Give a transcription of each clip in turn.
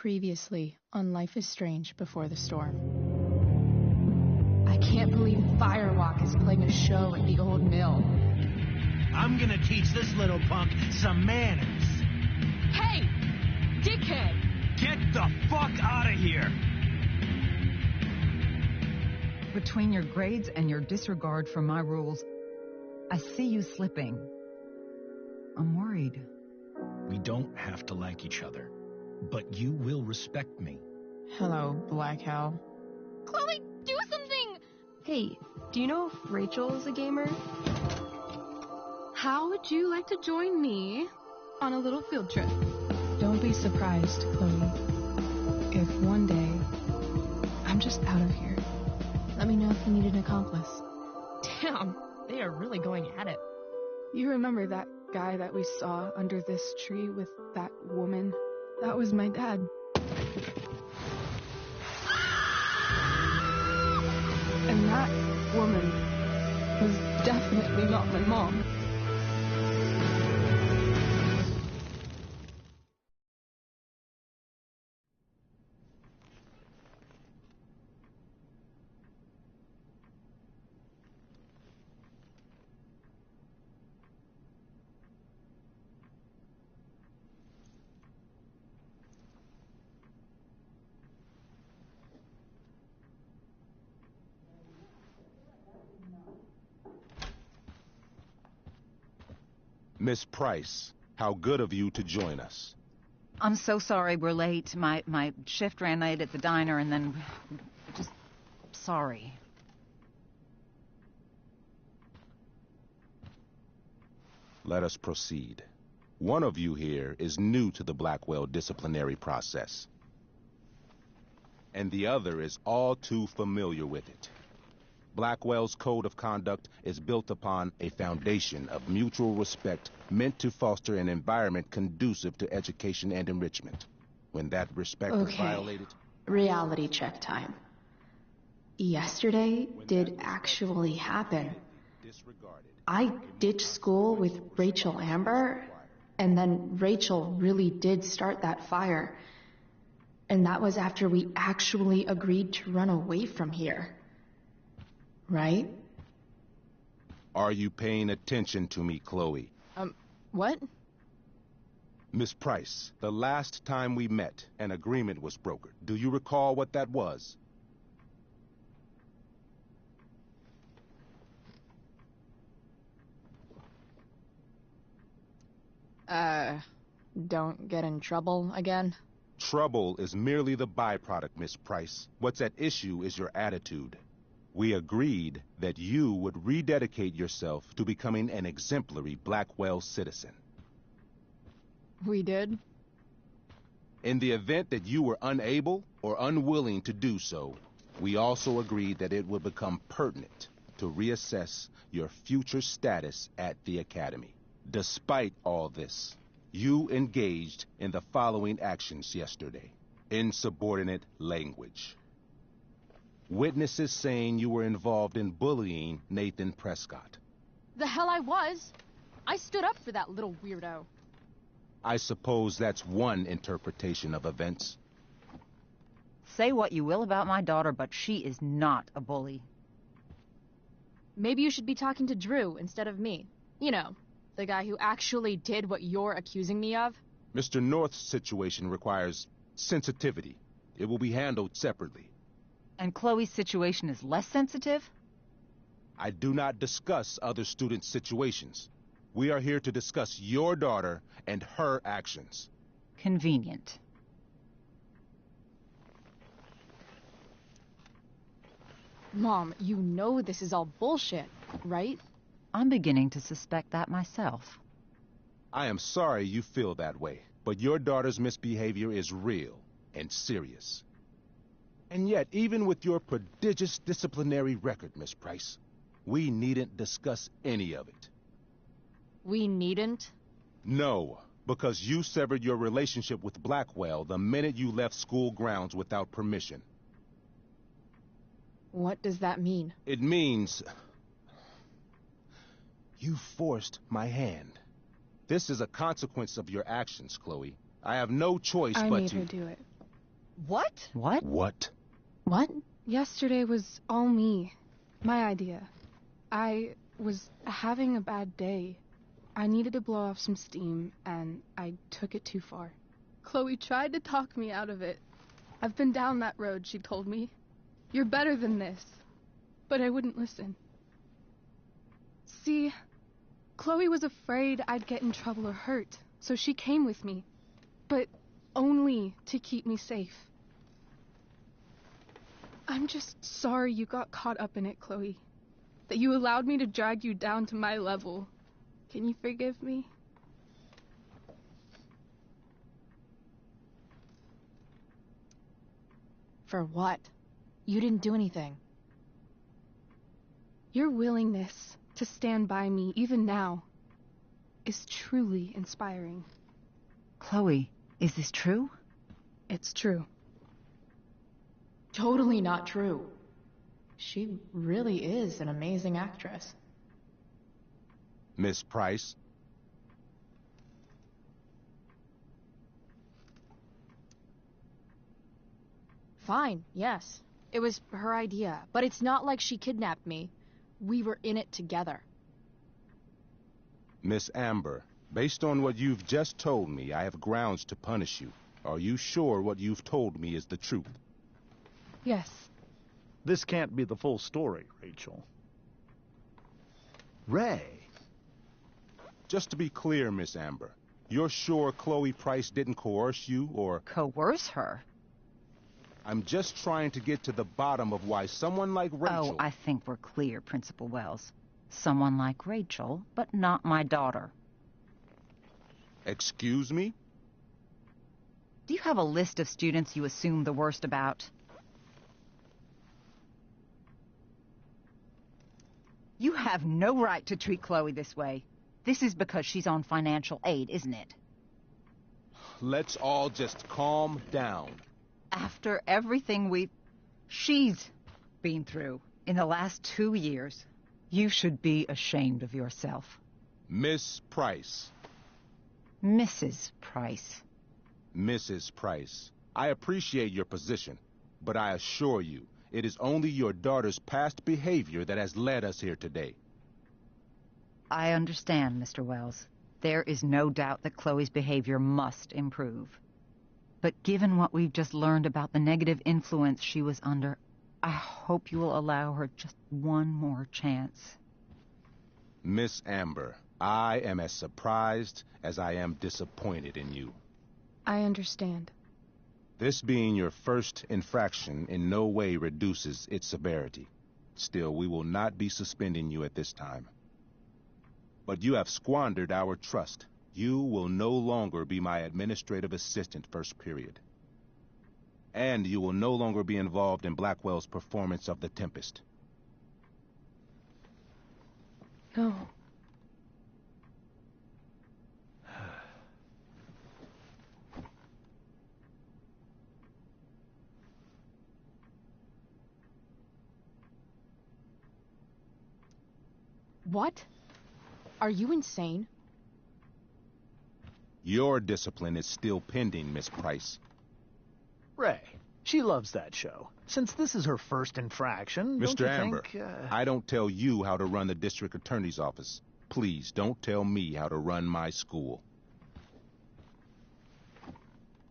Previously on Life is Strange Before the Storm. I can't believe Firewalk is playing a show at the old mill. I'm gonna teach this little punk some manners. Hey! Dickhead! Get the fuck out of here! Between your grades and your disregard for my rules, I see you slipping. I'm worried. We don't have to like each other, but you will respect me. Hello, Black Owl. Chloe, do something! Hey, do you know if Rachel is a gamer? How would you like to join me on a little field trip? Don't be surprised, Chloe, if one day I'm just out of here. Let me know if you need an accomplice. Damn, they are really going at it. You remember that guy that we saw under this tree with that woman? That was my dad. And that woman was definitely not my mom. Miss Price, how good of you to join us. I'm so sorry we're late. My shift ran late at the diner and then... just... sorry. Let us proceed. One of you here is new to the Blackwell disciplinary process, and the other is all too familiar with it. Blackwell's code of conduct is built upon a foundation of mutual respect meant to foster an environment conducive to education and enrichment. When that respect is violated... Reality check time. Yesterday did actually happen. I ditched school with Rachel Amber, and then Rachel really did start that fire. And that was after we actually agreed to run away from here. Right? Are you paying attention to me, Chloe? What? Miss Price, the last time we met, an agreement was brokered. Do you recall what that was? Don't get in trouble again? Trouble is merely the byproduct, Miss Price. What's at issue is your attitude. We agreed that you would rededicate yourself to becoming an exemplary Blackwell citizen. We did? In the event that you were unable or unwilling to do so, we also agreed that it would become pertinent to reassess your future status at the Academy. Despite all this, you engaged in the following actions yesterday. Insubordinate language. Witnesses saying you were involved in bullying Nathan Prescott. The hell I was. I stood up for that little weirdo. I suppose that's one interpretation of events. Say what you will about my daughter, but she is not a bully. Maybe you should be talking to Drew instead of me. You know, the guy who actually did what you're accusing me of. Mr. North's situation requires sensitivity. It will be handled separately. And Chloe's situation is less sensitive? I do not discuss other students' situations. We are here to discuss your daughter and her actions. Convenient. Mom, you know this is all bullshit, right? I'm beginning to suspect that myself. I am sorry you feel that way, but your daughter's misbehavior is real and serious. And yet, even with your prodigious disciplinary record, Miss Price, we needn't discuss any of it. We needn't? No, because you severed your relationship with Blackwell the minute you left school grounds without permission. What does that mean? It means... you forced my hand. This is a consequence of your actions, Chloe. I have no choice but to... I made her do it. What? What? What? What? Yesterday was all me. My idea. I was having a bad day. I needed to blow off some steam, and I took it too far. Chloe tried to talk me out of it. I've been down that road, she told me. You're better than this. But I wouldn't listen. See, Chloe was afraid I'd get in trouble or hurt, so she came with me. But only to keep me safe. I'm just sorry you got caught up in it, Chloe. That you allowed me to drag you down to my level. Can you forgive me? For what? You didn't do anything. Your willingness to stand by me, even now, is truly inspiring. Chloe, is this true? It's true. Totally not true. She really is an amazing actress. Miss Price? Fine, yes. It was her idea, but it's not like she kidnapped me. We were in it together. Miss Amber, based on what you've just told me, I have grounds to punish you. Are you sure what you've told me is the truth? Yes. This can't be the full story, Rachel. Ray. Just to be clear, Miss Amber, you're sure Chloe Price didn't coerce you, or... Coerce her? I'm just trying to get to the bottom of why someone like Rachel... Oh, I think we're clear, Principal Wells. Someone like Rachel, but not my daughter. Excuse me? Do you have a list of students you assume the worst about? You have no right to treat Chloe this way. This is because she's on financial aid, isn't it? Let's all just calm down. After everything she's been through in the last 2 years, you should be ashamed of yourself. Miss Price. Mrs. Price. Mrs. Price, I appreciate your position, but I assure you, it is only your daughter's past behavior that has led us here today. I understand, Mr. Wells. There is no doubt that Chloe's behavior must improve. But given what we've just learned about the negative influence she was under, I hope you will allow her just one more chance. Miss Amber, I am as surprised as I am disappointed in you. I understand. This being your first infraction in no way reduces its severity. Still, we will not be suspending you at this time. But you have squandered our trust. You will no longer be my administrative assistant first period. And you will no longer be involved in Blackwell's performance of The Tempest. No. What? Are you insane? Your discipline is still pending, Miss Price. Ray, she loves that show. Since this is her first infraction, don't Mr. you Amber, think, I don't tell you how to run the district attorney's office. Please, don't tell me how to run my school.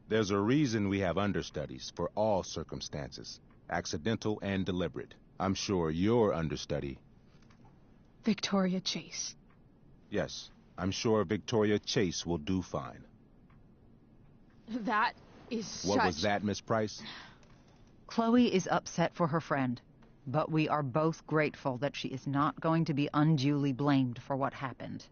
There's a reason we have understudies for all circumstances, accidental and deliberate. I'm sure your understudy... Victoria Chase. Yes, I'm sure Victoria Chase will do fine. That is What was that, Miss Price? Chloe is upset for her friend, but we are both grateful that she is not going to be unduly blamed for what happened.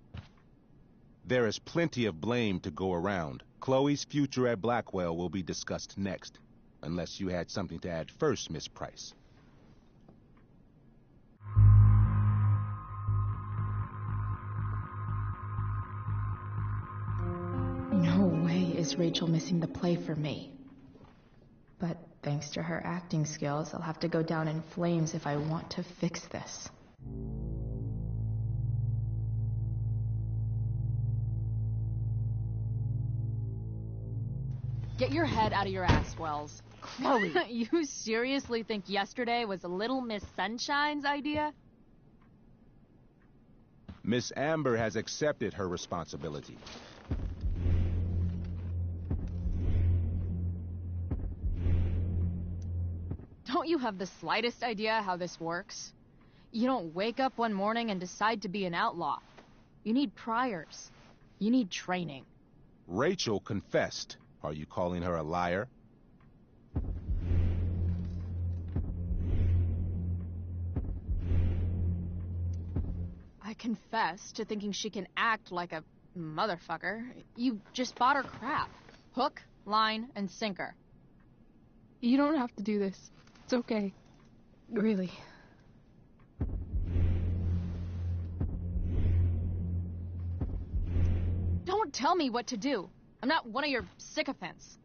There is plenty of blame to go around. Chloe's future at Blackwell will be discussed next, unless you had something to add first, Miss Price. No way is Rachel missing the play for me. But thanks to her acting skills, I'll have to go down in flames if I want to fix this. Get your head out of your ass, Wells. Chloe! You seriously think yesterday was Little Miss Sunshine's idea? Miss Amber has accepted her responsibility. Don't you have the slightest idea how this works? You don't wake up one morning and decide to be an outlaw. You need priors. You need training. Rachel confessed. Are you calling her a liar? I confess to thinking she can act like a motherfucker. You just bought her crap. Hook, line, and sinker. You don't have to do this. It's okay. Really. Don't tell me what to do. I'm not one of your sycophants.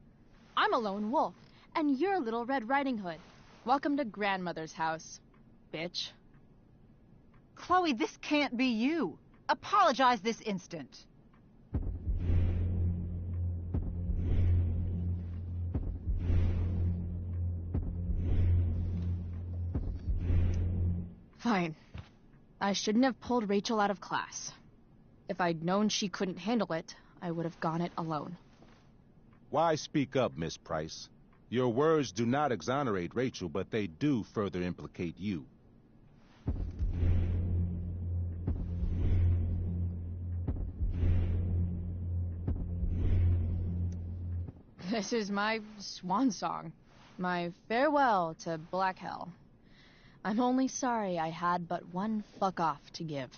I'm a lone wolf, and you're Little Red Riding Hood. Welcome to grandmother's house, bitch. Chloe, this can't be you. Apologize this instant. Fine. I shouldn't have pulled Rachel out of class. If I'd known she couldn't handle it, I would have gone it alone. Why speak up, Miss Price? Your words do not exonerate Rachel, but they do further implicate you. This is my swan song. My farewell to Black Hell. I'm only sorry I had but one fuck off to give.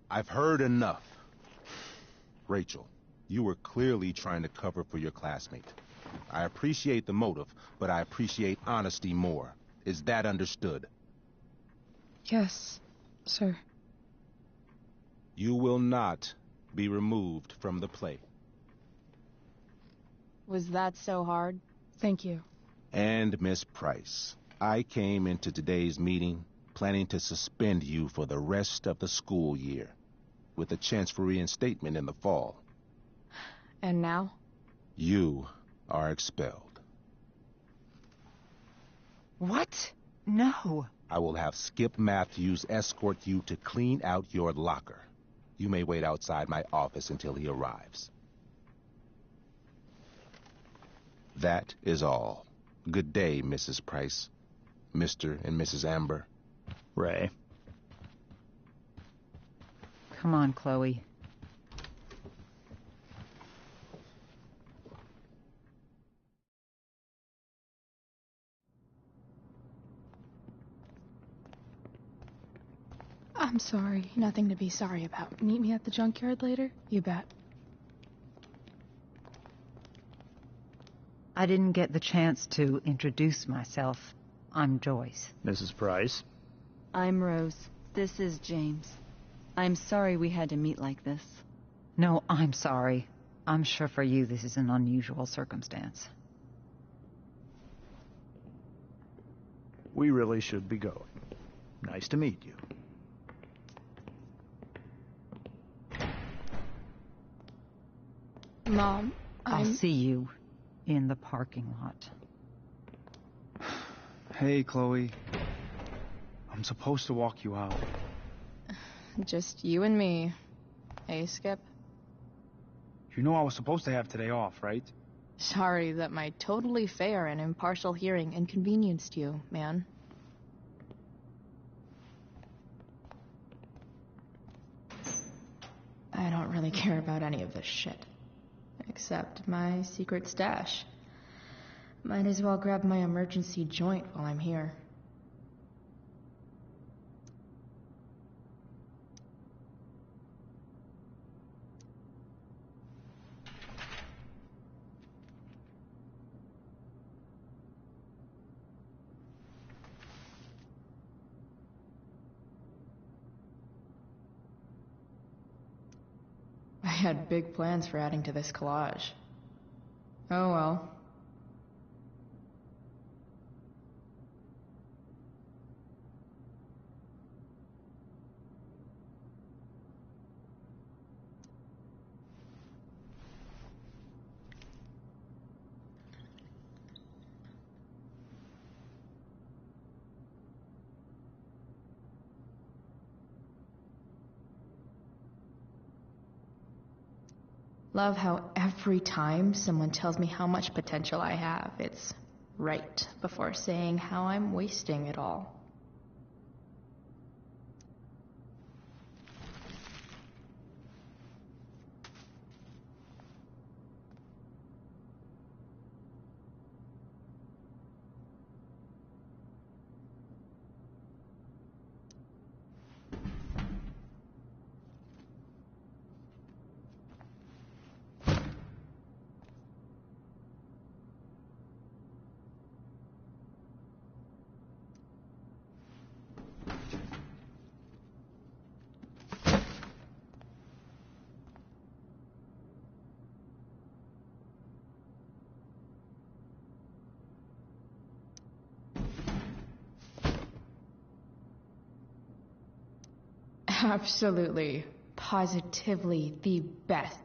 I've heard enough. Rachel, you were clearly trying to cover for your classmate. I appreciate the motive, but I appreciate honesty more. Is that understood? Yes, sir. You will not be removed from the play. Was that so hard? Thank you. And Miss Price, I came into today's meeting planning to suspend you for the rest of the school year, with a chance for reinstatement in the fall. And now? You are expelled. What? No. I will have Skip Matthews escort you to clean out your locker. You may wait outside my office until he arrives. That is all. Good day, Mrs. Price. Mr. and Mrs. Amber. Ray. Come on, Chloe. I'm sorry. Nothing to be sorry about. Meet me at the junkyard later? You bet. I didn't get the chance to introduce myself. I'm Joyce. Mrs. Price. I'm Rose. This is James. I'm sorry we had to meet like this. No, I'm sorry. I'm sure for you this is an unusual circumstance. We really should be going. Nice to meet you. Mom, I'll see you in the parking lot. Hey, Chloe. I'm supposed to walk you out. Just you and me. Hey, Skip. You know I was supposed to have today off, right? Sorry that my totally fair and impartial hearing inconvenienced you, man. I don't really care about any of this shit. Except my secret stash. Might as well grab my emergency joint while I'm here. I had big plans for adding to this collage. Oh well. Love how every time someone tells me how much potential I have, it's right before saying how I'm wasting it all. Absolutely, positively the best.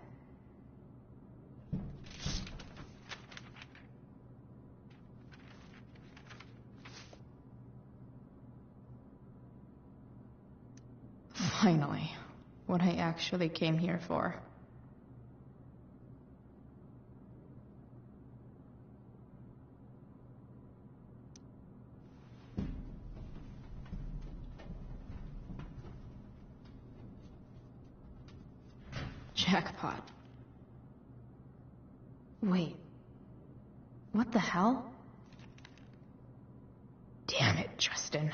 Finally, what I actually came here for. Jackpot. Wait. What the hell? Damn it, Justin.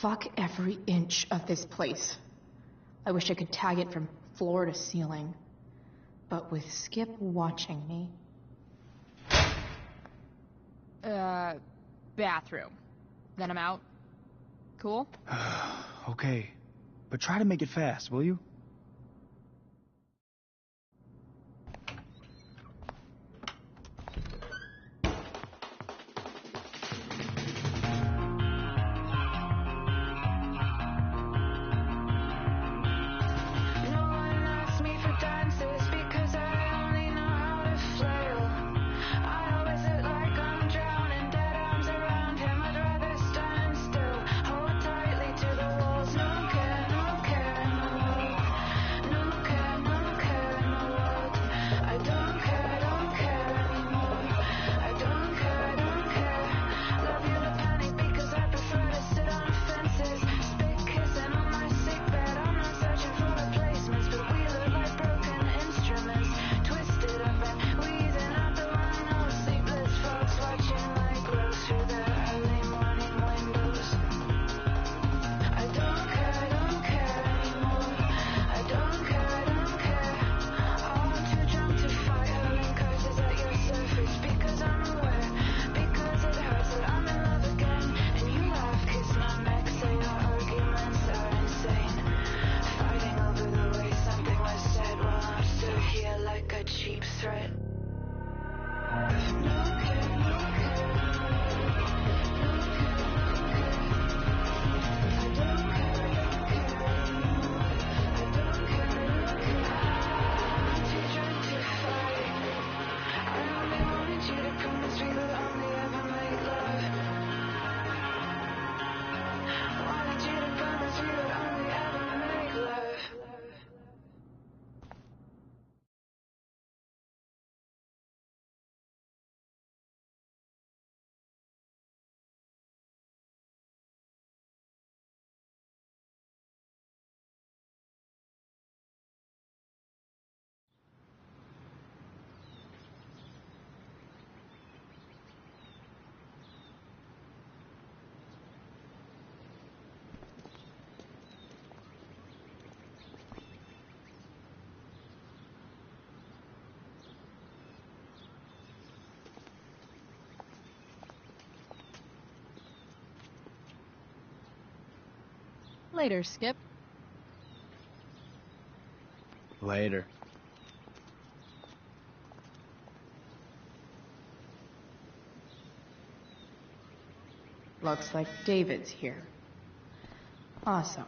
Fuck every inch of this place. I wish I could tag it from floor to ceiling. But with Skip watching me... Bathroom. Then I'm out. Cool? Okay. But try to make it fast, will you? Later, Skip. Later. Looks like David's here. Awesome.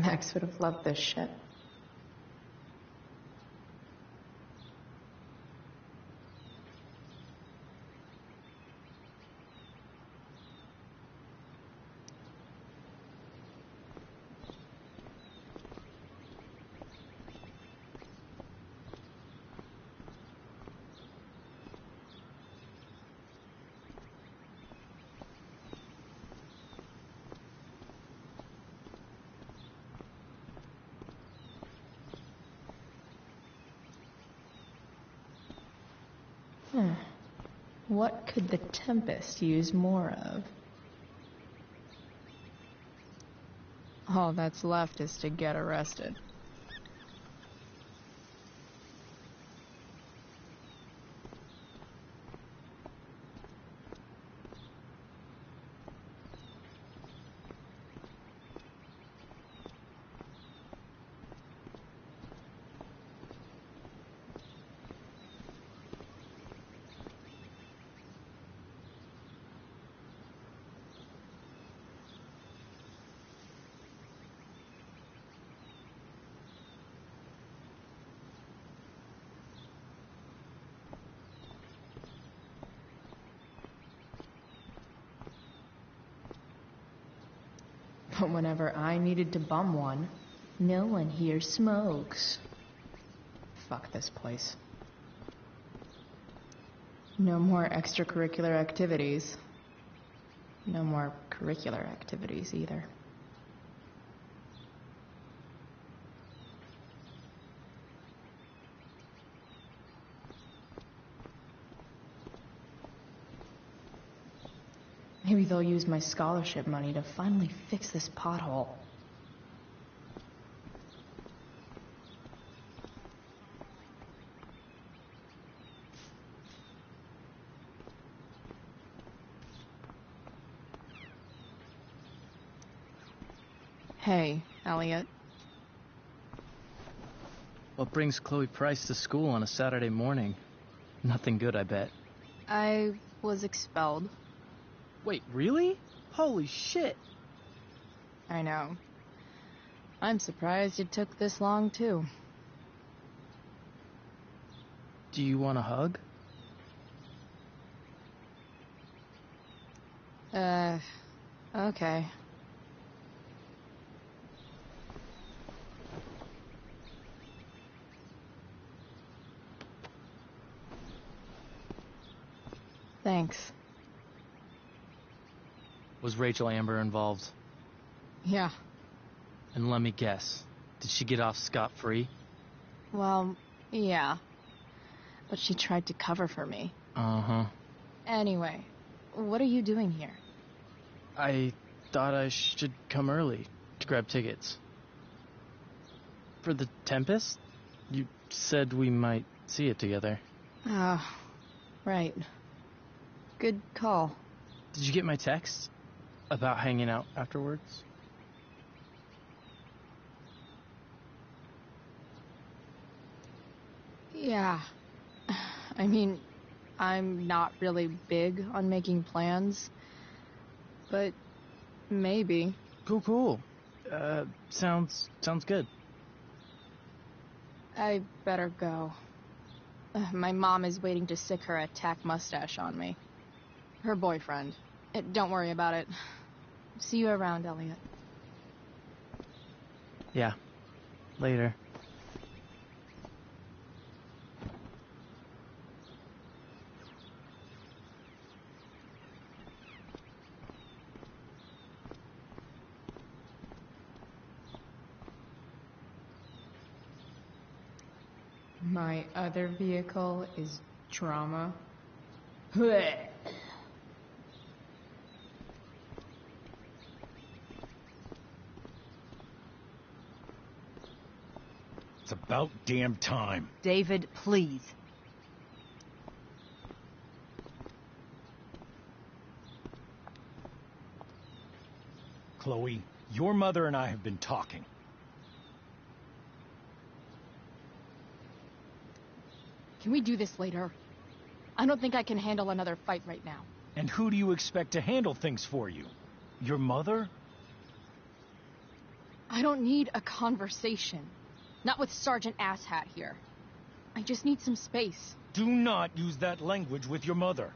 Max would have loved this shit. What could the Tempest use more of? All that's left is to get arrested. But whenever I needed to bum one, no one here smokes. Fuck this place. No more extracurricular activities. No more curricular activities either. Maybe they'll use my scholarship money to finally fix this pothole. Hey, Elliot. What brings Chloe Price to school on a Saturday morning? Nothing good, I bet. I was expelled. Wait, really? Holy shit! I know. I'm surprised it took this long, too. Do you want a hug? Okay. Thanks. Was Rachel Amber involved? Yeah. And let me guess, did she get off scot-free? Well, yeah. But she tried to cover for me. Uh-huh. Anyway, what are you doing here? I thought I should come early to grab tickets. For the Tempest? You said we might see it together. Ah, right. Good call. Did you get my text? About hanging out afterwards? Yeah. I mean, I'm not really big on making plans, but maybe. Cool. Sounds good. I better go. My mom is waiting to sick her attack mustache on me. Her boyfriend. Don't worry about it. See you around, Elliot. Yeah. Later. My other vehicle is drama. It's about damn time. David, please. Chloe, your mother and I have been talking. Can we do this later? I don't think I can handle another fight right now. And who do you expect to handle things for you? Your mother? I don't need a conversation. Not with Sergeant Asshat here. I just need some space. Do not use that language with your mother.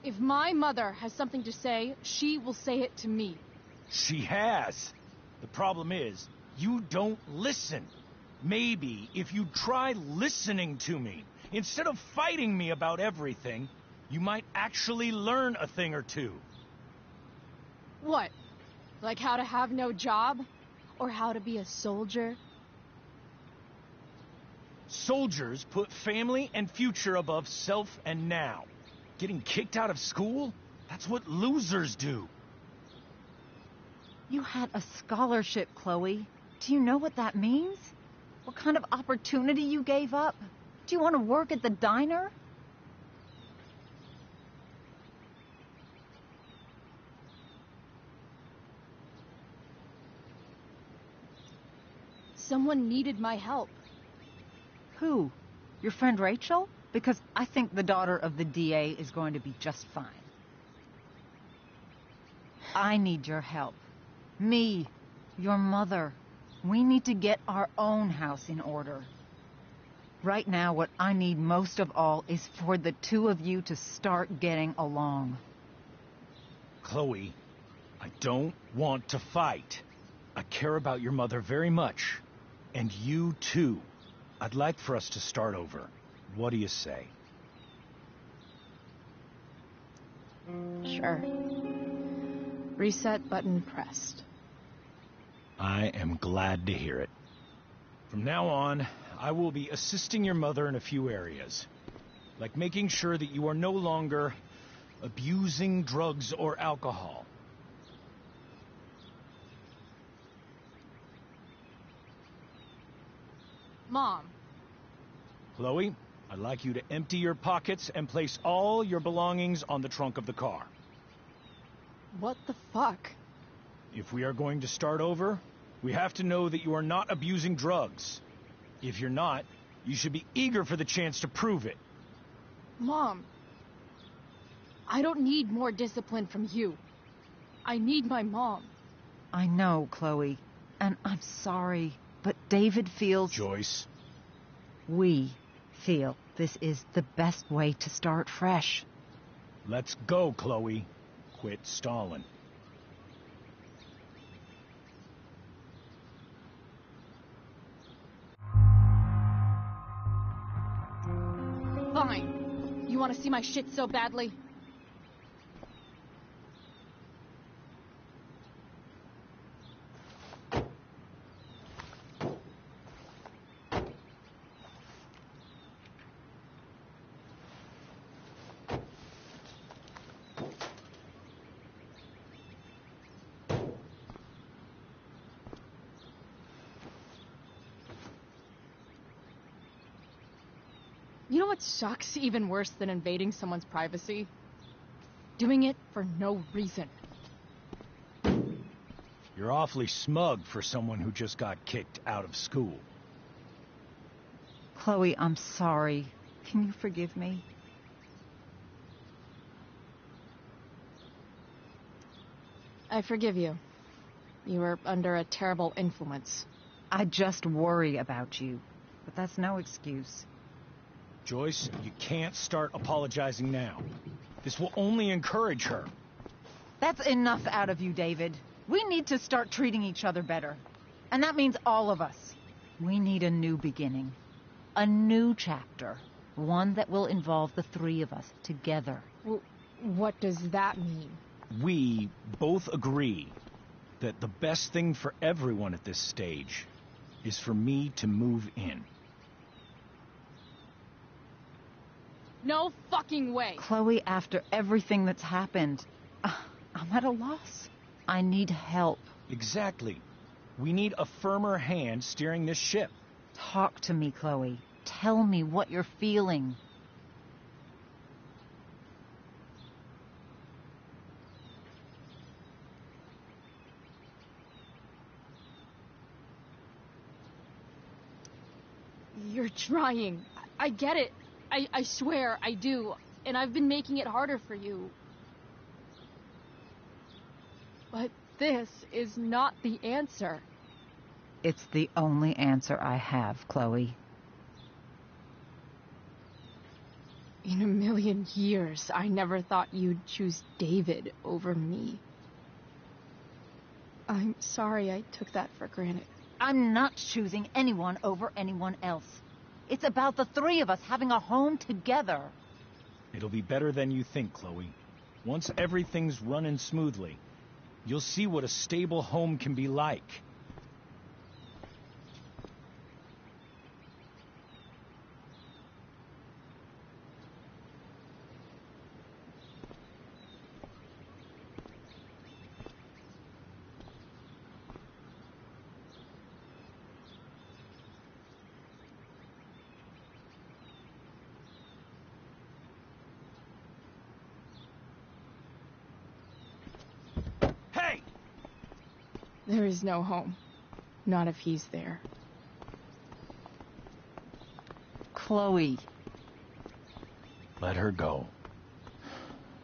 If my mother has something to say, she will say it to me. She has. The problem is, you don't listen. Maybe if you try listening to me, instead of fighting me about everything, you might actually learn a thing or two. What? Like how to have no job? Or how to be a soldier? Soldiers put family and future above self and now. Getting kicked out of school? That's what losers do. You had a scholarship, Chloe. Do you know what that means? What kind of opportunity you gave up? Do you want to work at the diner? Someone needed my help. Who? Your friend Rachel? Because I think the daughter of the DA is going to be just fine. I need your help. Me, your mother. We need to get our own house in order. Right now, what I need most of all is for the two of you to start getting along. Chloe, I don't want to fight. I care about your mother very much. And you too. I'd like for us to start over. What do you say? Sure. Reset button pressed. I am glad to hear it. From now on, I will be assisting your mother in a few areas. Like making sure that you are no longer abusing drugs or alcohol. Mom. Chloe, I'd like you to empty your pockets and place all your belongings on the trunk of the car. What the fuck? If we are going to start over, we have to know that you are not abusing drugs. If you're not, you should be eager for the chance to prove it. Mom. I don't need more discipline from you. I need my mom. I know, Chloe, and I'm sorry, but David feels... Joyce. We feel this is the best way to start fresh. Let's go, Chloe. Quit stalling. Fine. You want to see my shit so badly? You know what sucks even worse than invading someone's privacy? Doing it for no reason. You're awfully smug for someone who just got kicked out of school. Chloe, I'm sorry. Can you forgive me? I forgive you. You were under a terrible influence. I just worry about you, but that's no excuse. Joyce, you can't start apologizing now. This will only encourage her. That's enough out of you, David. We need to start treating each other better. And that means all of us. We need a new beginning. A new chapter. One that will involve the three of us together. What does that mean? We both agree that the best thing for everyone at this stage is for me to move in. No fucking way! Chloe, after everything that's happened, I'm at a loss. I need help. Exactly. We need a firmer hand steering this ship. Talk to me, Chloe. Tell me what you're feeling. You're trying. I get it. I swear, I do. And I've been making it harder for you. But this is not the answer. It's the only answer I have, Chloe. In a million years, I never thought you'd choose David over me. I'm sorry I took that for granted. I'm not choosing anyone over anyone else. It's about the three of us having a home together. It'll be better than you think, Chloe. Once everything's running smoothly, you'll see what a stable home can be like. There is no home. Not if he's there. Chloe. Let her go.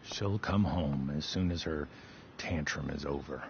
She'll come home as soon as her tantrum is over.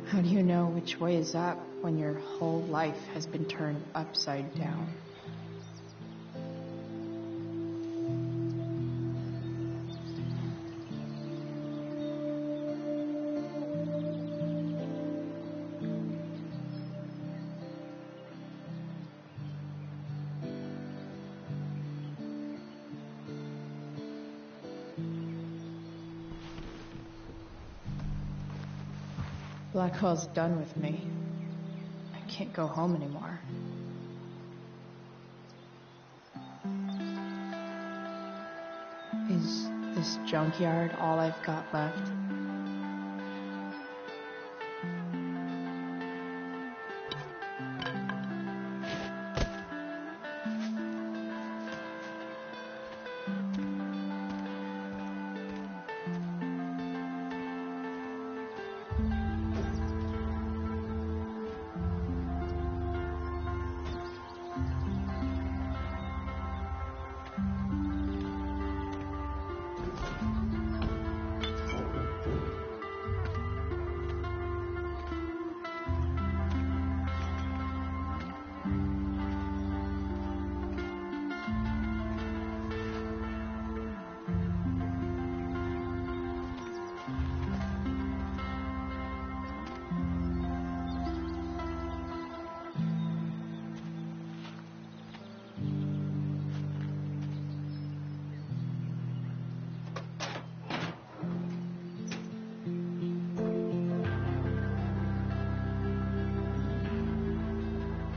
How do you know which way is up when your whole life has been turned upside down? Blackwell's done with me. I can't go home anymore. Is this junkyard all I've got left?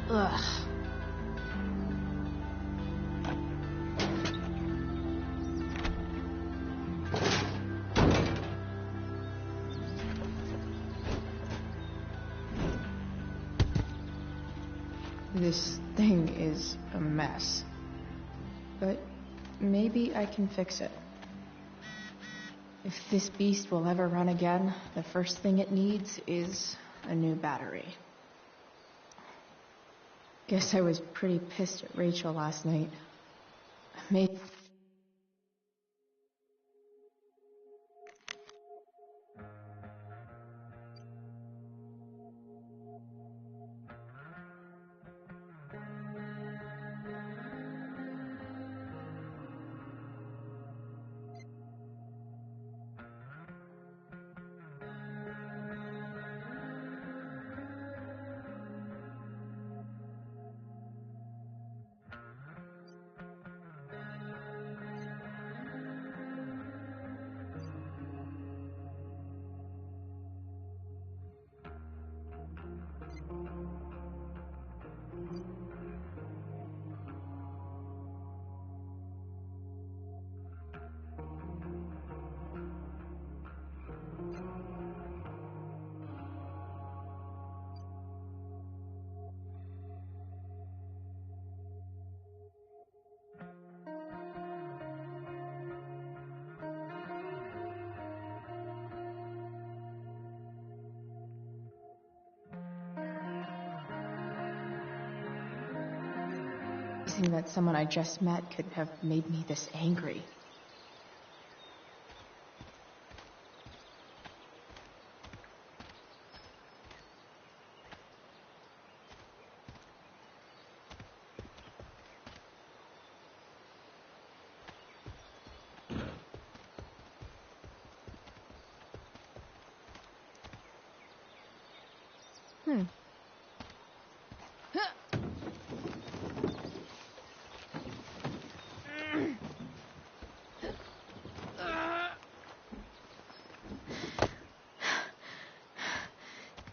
Ugh. This thing is a mess. But maybe I can fix it. If this beast will ever run again, the first thing it needs is a new battery. Guess I was pretty pissed at Rachel last night. Maybe... Surprising that someone I just met could have made me this angry.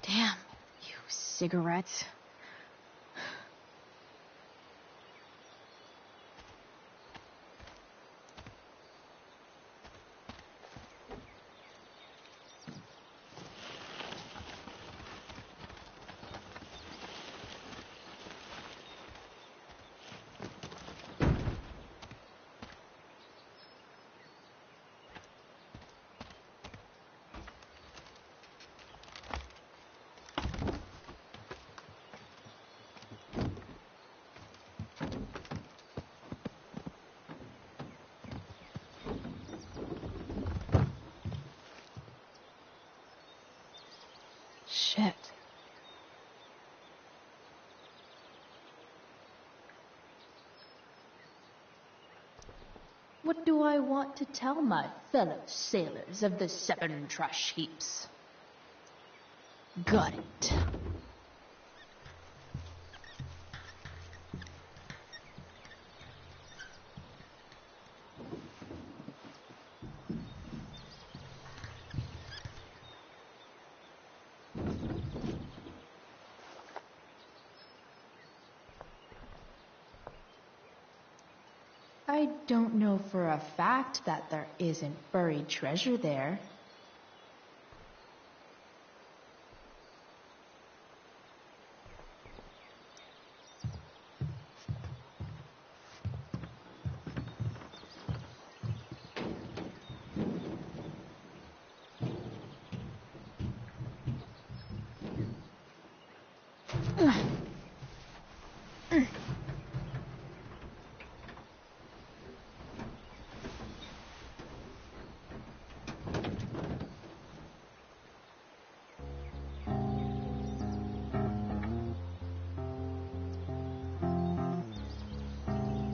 Damn, you cigarettes. Shit. What do I want to tell my fellow sailors of the 7 trash heaps? Got it. I don't know for a fact that there isn't buried treasure there.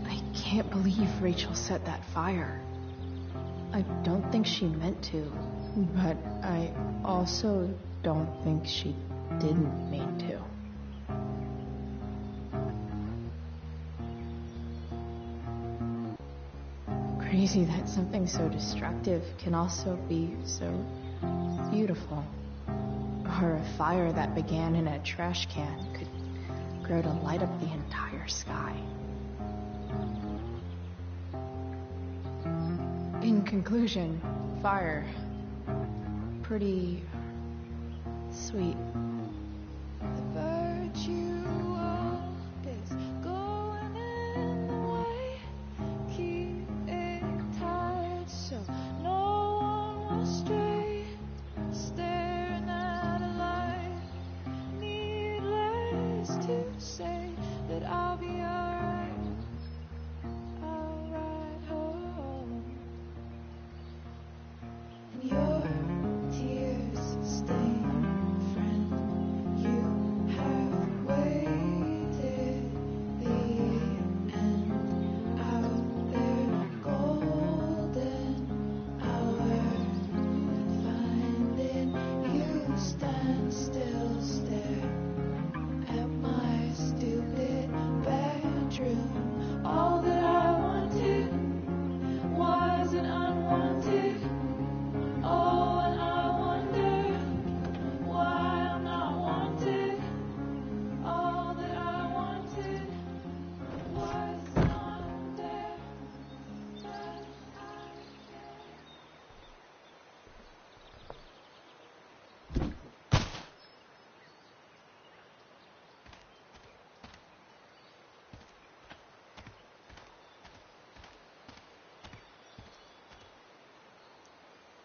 I can't believe Rachel set that fire. I don't think she meant to, but I also don't think she didn't mean to. Crazy that something so destructive can also be so beautiful. Or a fire that began in a trash can could grow to light up the entire sky. In conclusion, fire. Pretty sweet. The virtue is going in the way. Keep it tight so no one will stray. Staring at a light. Needless to say that I'll be alright. I'll ride home. And your tears stain, friend. You have waited the end out there, golden hour. Finding you stand still, stare at my stupid bedroom. All that I wanted was an unwanted. Oh, and I wonder why I'm not wanted. All that I wanted was not there, but I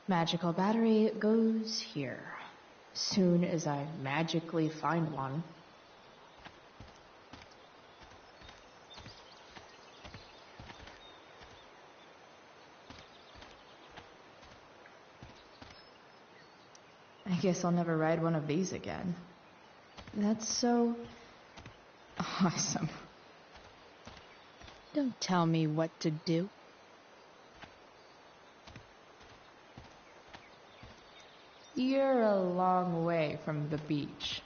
Magical battery goes here. Soon as I magically find one. I guess I'll never ride one of these again. That's so awesome. Don't tell me what to do. You're a long way from the beach.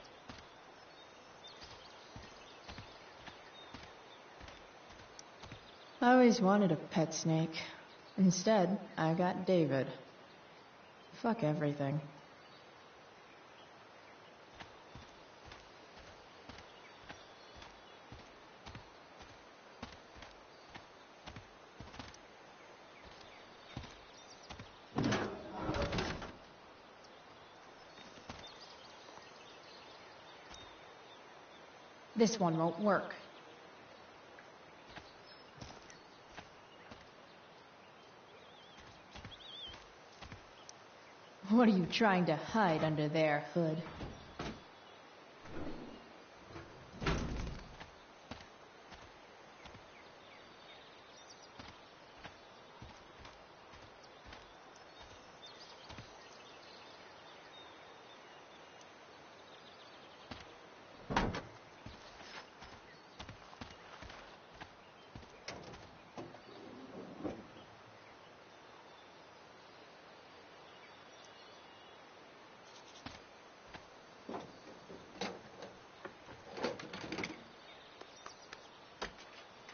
I always wanted a pet snake. Instead, I got David. Fuck everything. This one won't work. What are you trying to hide under there, Hood?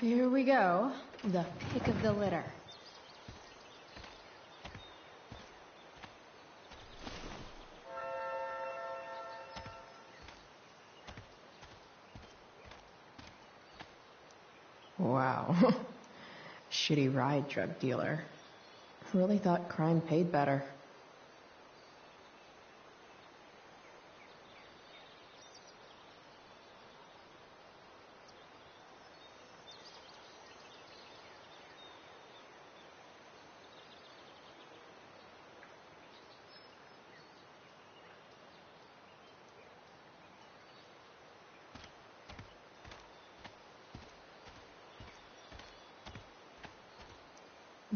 Here we go, the pick of the litter. Wow. Shitty ride drug dealer. Really thought crime paid better.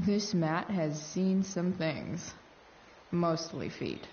This mat has seen some things. Mostly feet.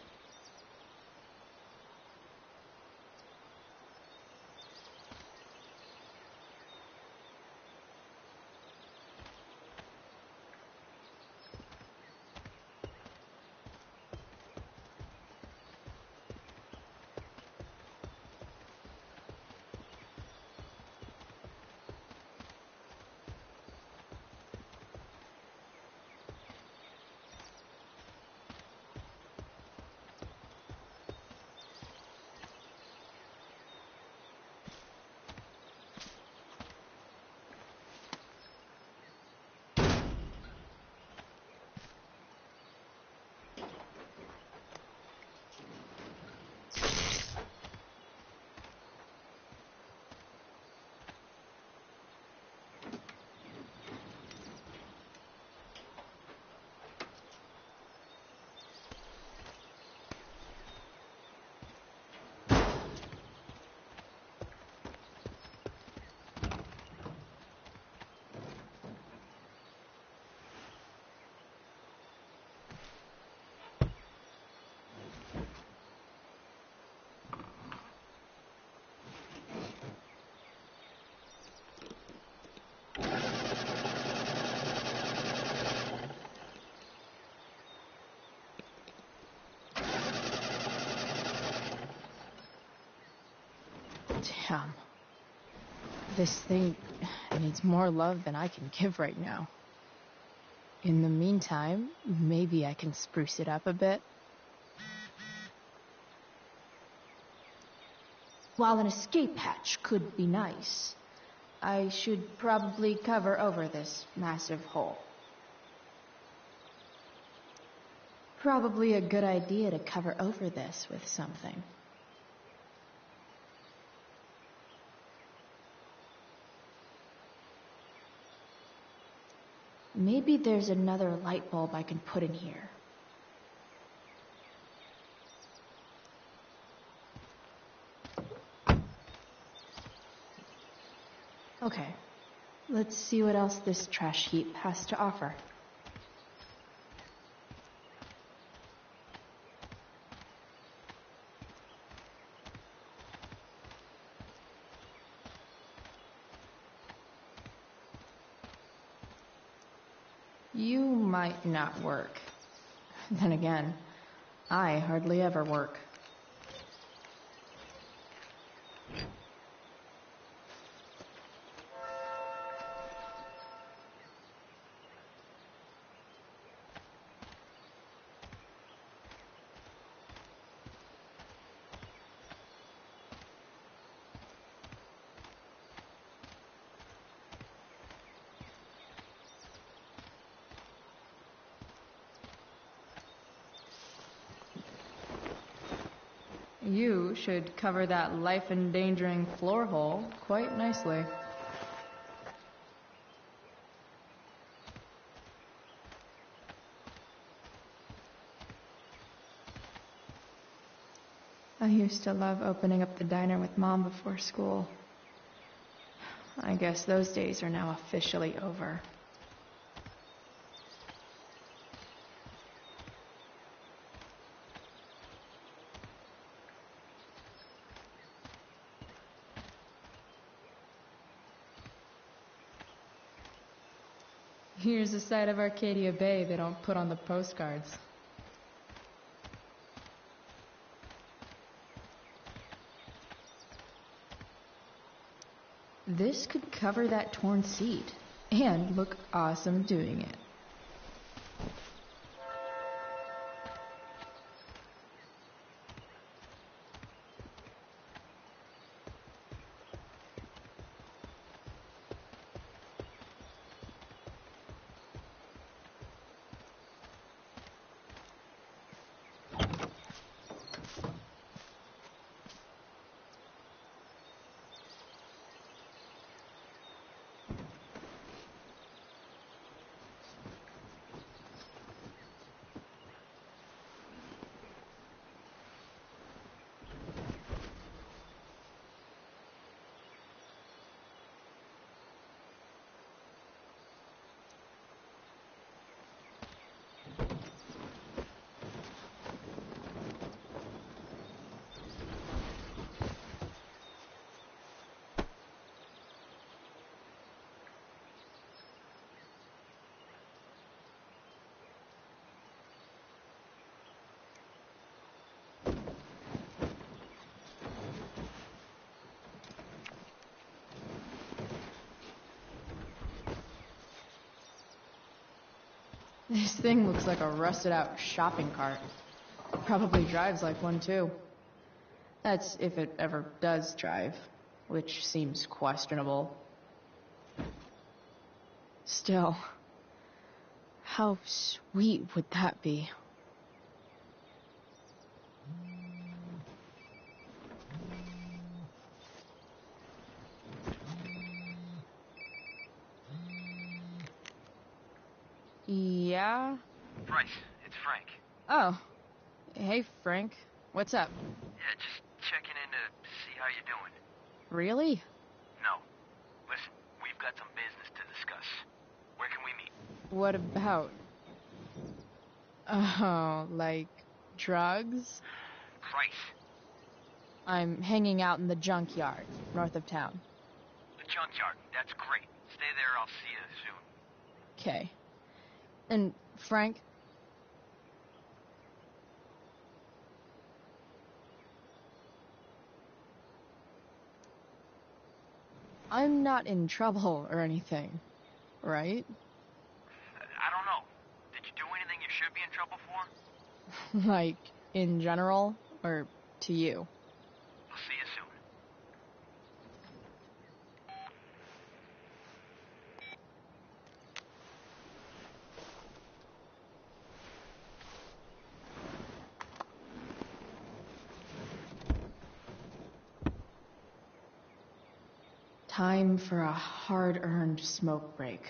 Damn. This thing needs more love than I can give right now. In the meantime, maybe I can spruce it up a bit. While an escape hatch could be nice, I should probably cover over this massive hole. Probably a good idea to cover over this with something. Maybe there's another light bulb I can put in here. Okay, let's see what else this trash heap has to offer. You might not work. Then again, I hardly ever work. You should cover that life-endangering floor hole quite nicely. I used to love opening up the diner with Mom before school. I guess those days are now officially over. Here's a side of Arcadia Bay they don't put on the postcards. This could cover that torn seat and look awesome doing it. This thing looks like a rusted out shopping cart. It probably drives like one too. That's if it ever does drive, which seems questionable. Still, how sweet would that be? Yeah? Bryce, it's Frank. Oh. Hey, Frank. What's up? Yeah, just checking in to see how you're doing. Really? No. Listen, we've got some business to discuss. Where can we meet? What about? Oh, like drugs? Bryce. I'm hanging out in the junkyard, north of town. The junkyard. That's great. Stay there, I'll see you soon. Okay. And, Frank? I'm not in trouble or anything, right? I don't know. Did you do anything you should be in trouble for? Like, in general, or to you? I'll see you soon. Time for a hard-earned smoke break.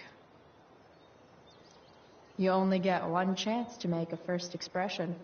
You only get one chance to make a first expression.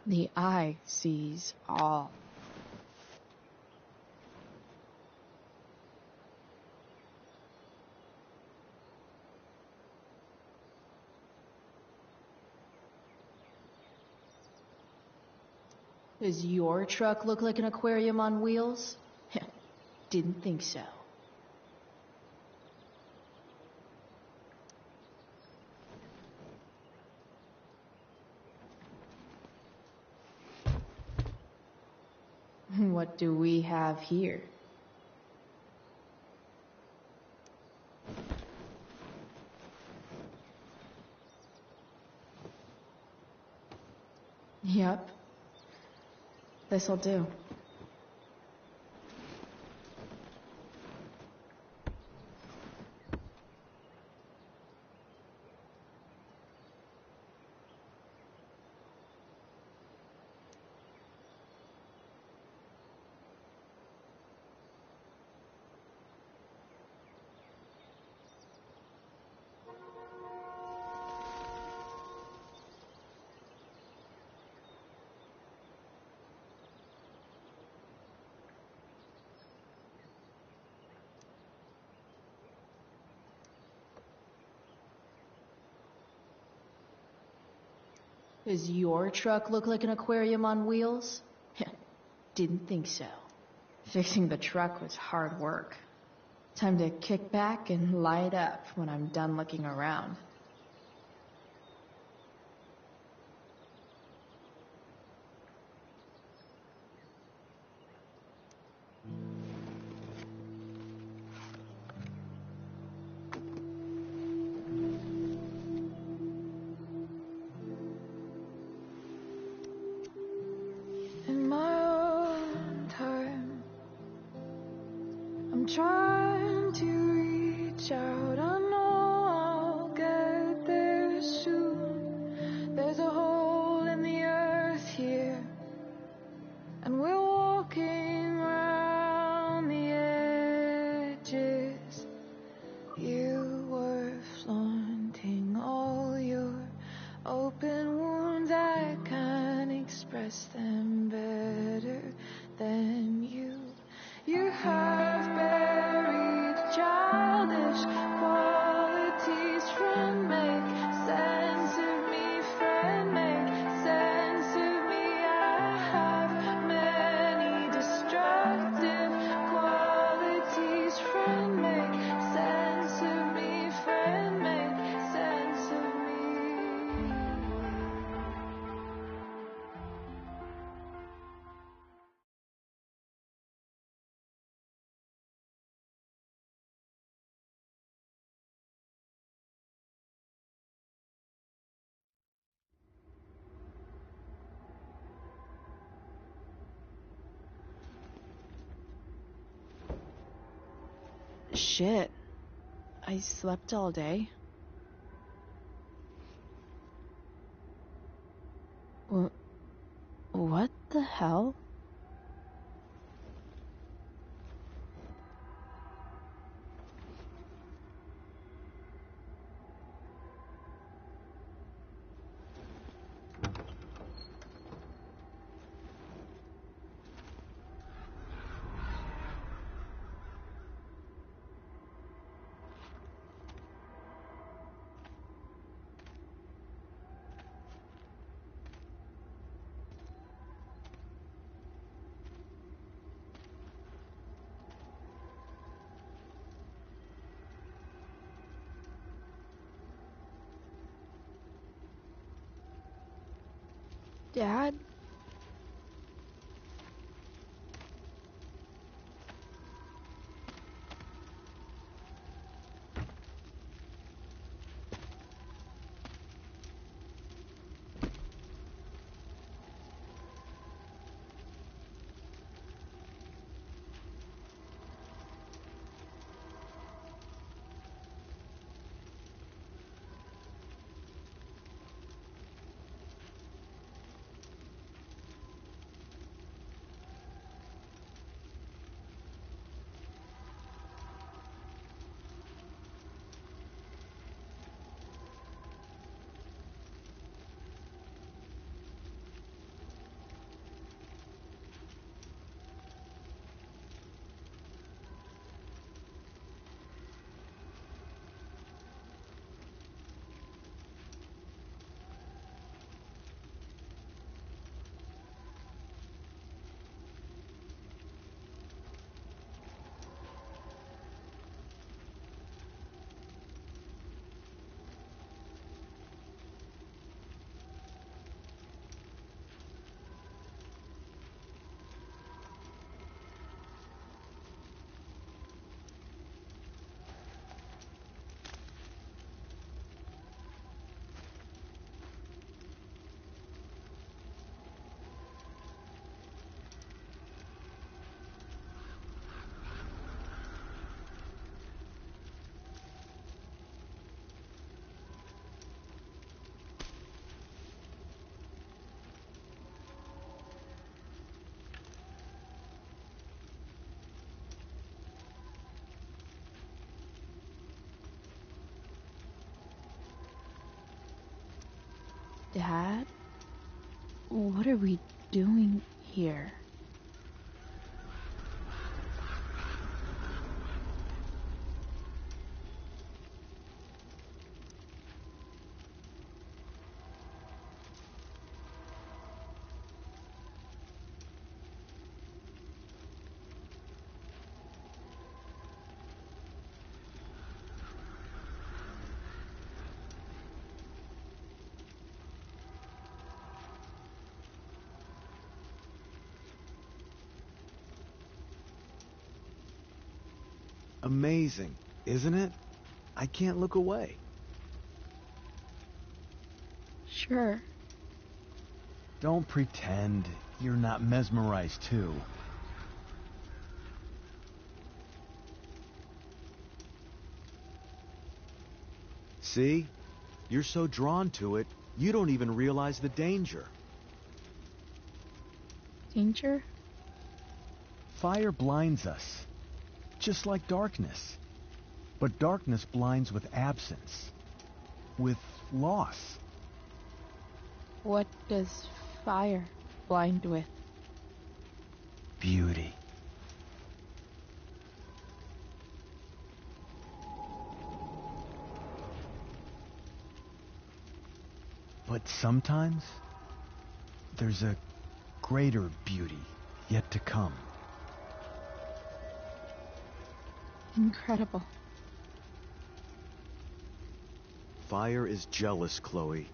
The eye sees all. Does your truck look like an aquarium on wheels? Didn't think so. What do we have here? Yep. This'll do. Does your truck look like an aquarium on wheels? Didn't think so. Fixing the truck was hard work. Time to kick back and light up when I'm done looking around. In my own time, I'm trying to reach out. I know I'll get there soon. There's a hole in the earth here, and we're walking around the edges. You were flaunting all your open wounds. I can't express them better than you. You have buried childish qualities. Friend, make sense of me. Friend, make sense of me. I have many destructive qualities. Friend, make sense of me. Friend, make sense of me. Shit. I slept all day. What the hell? Dad? Dad? What are we doing here? Amazing, isn't it? I can't look away. Sure. Don't pretend you're not mesmerized too. See? You're so drawn to it, you don't even realize the danger. Danger? Fire blinds us, just like darkness. But darkness blinds with absence, with loss. What does fire blind with? Beauty. But sometimes, there's a greater beauty yet to come. Incredible. Fire is jealous, Chloe.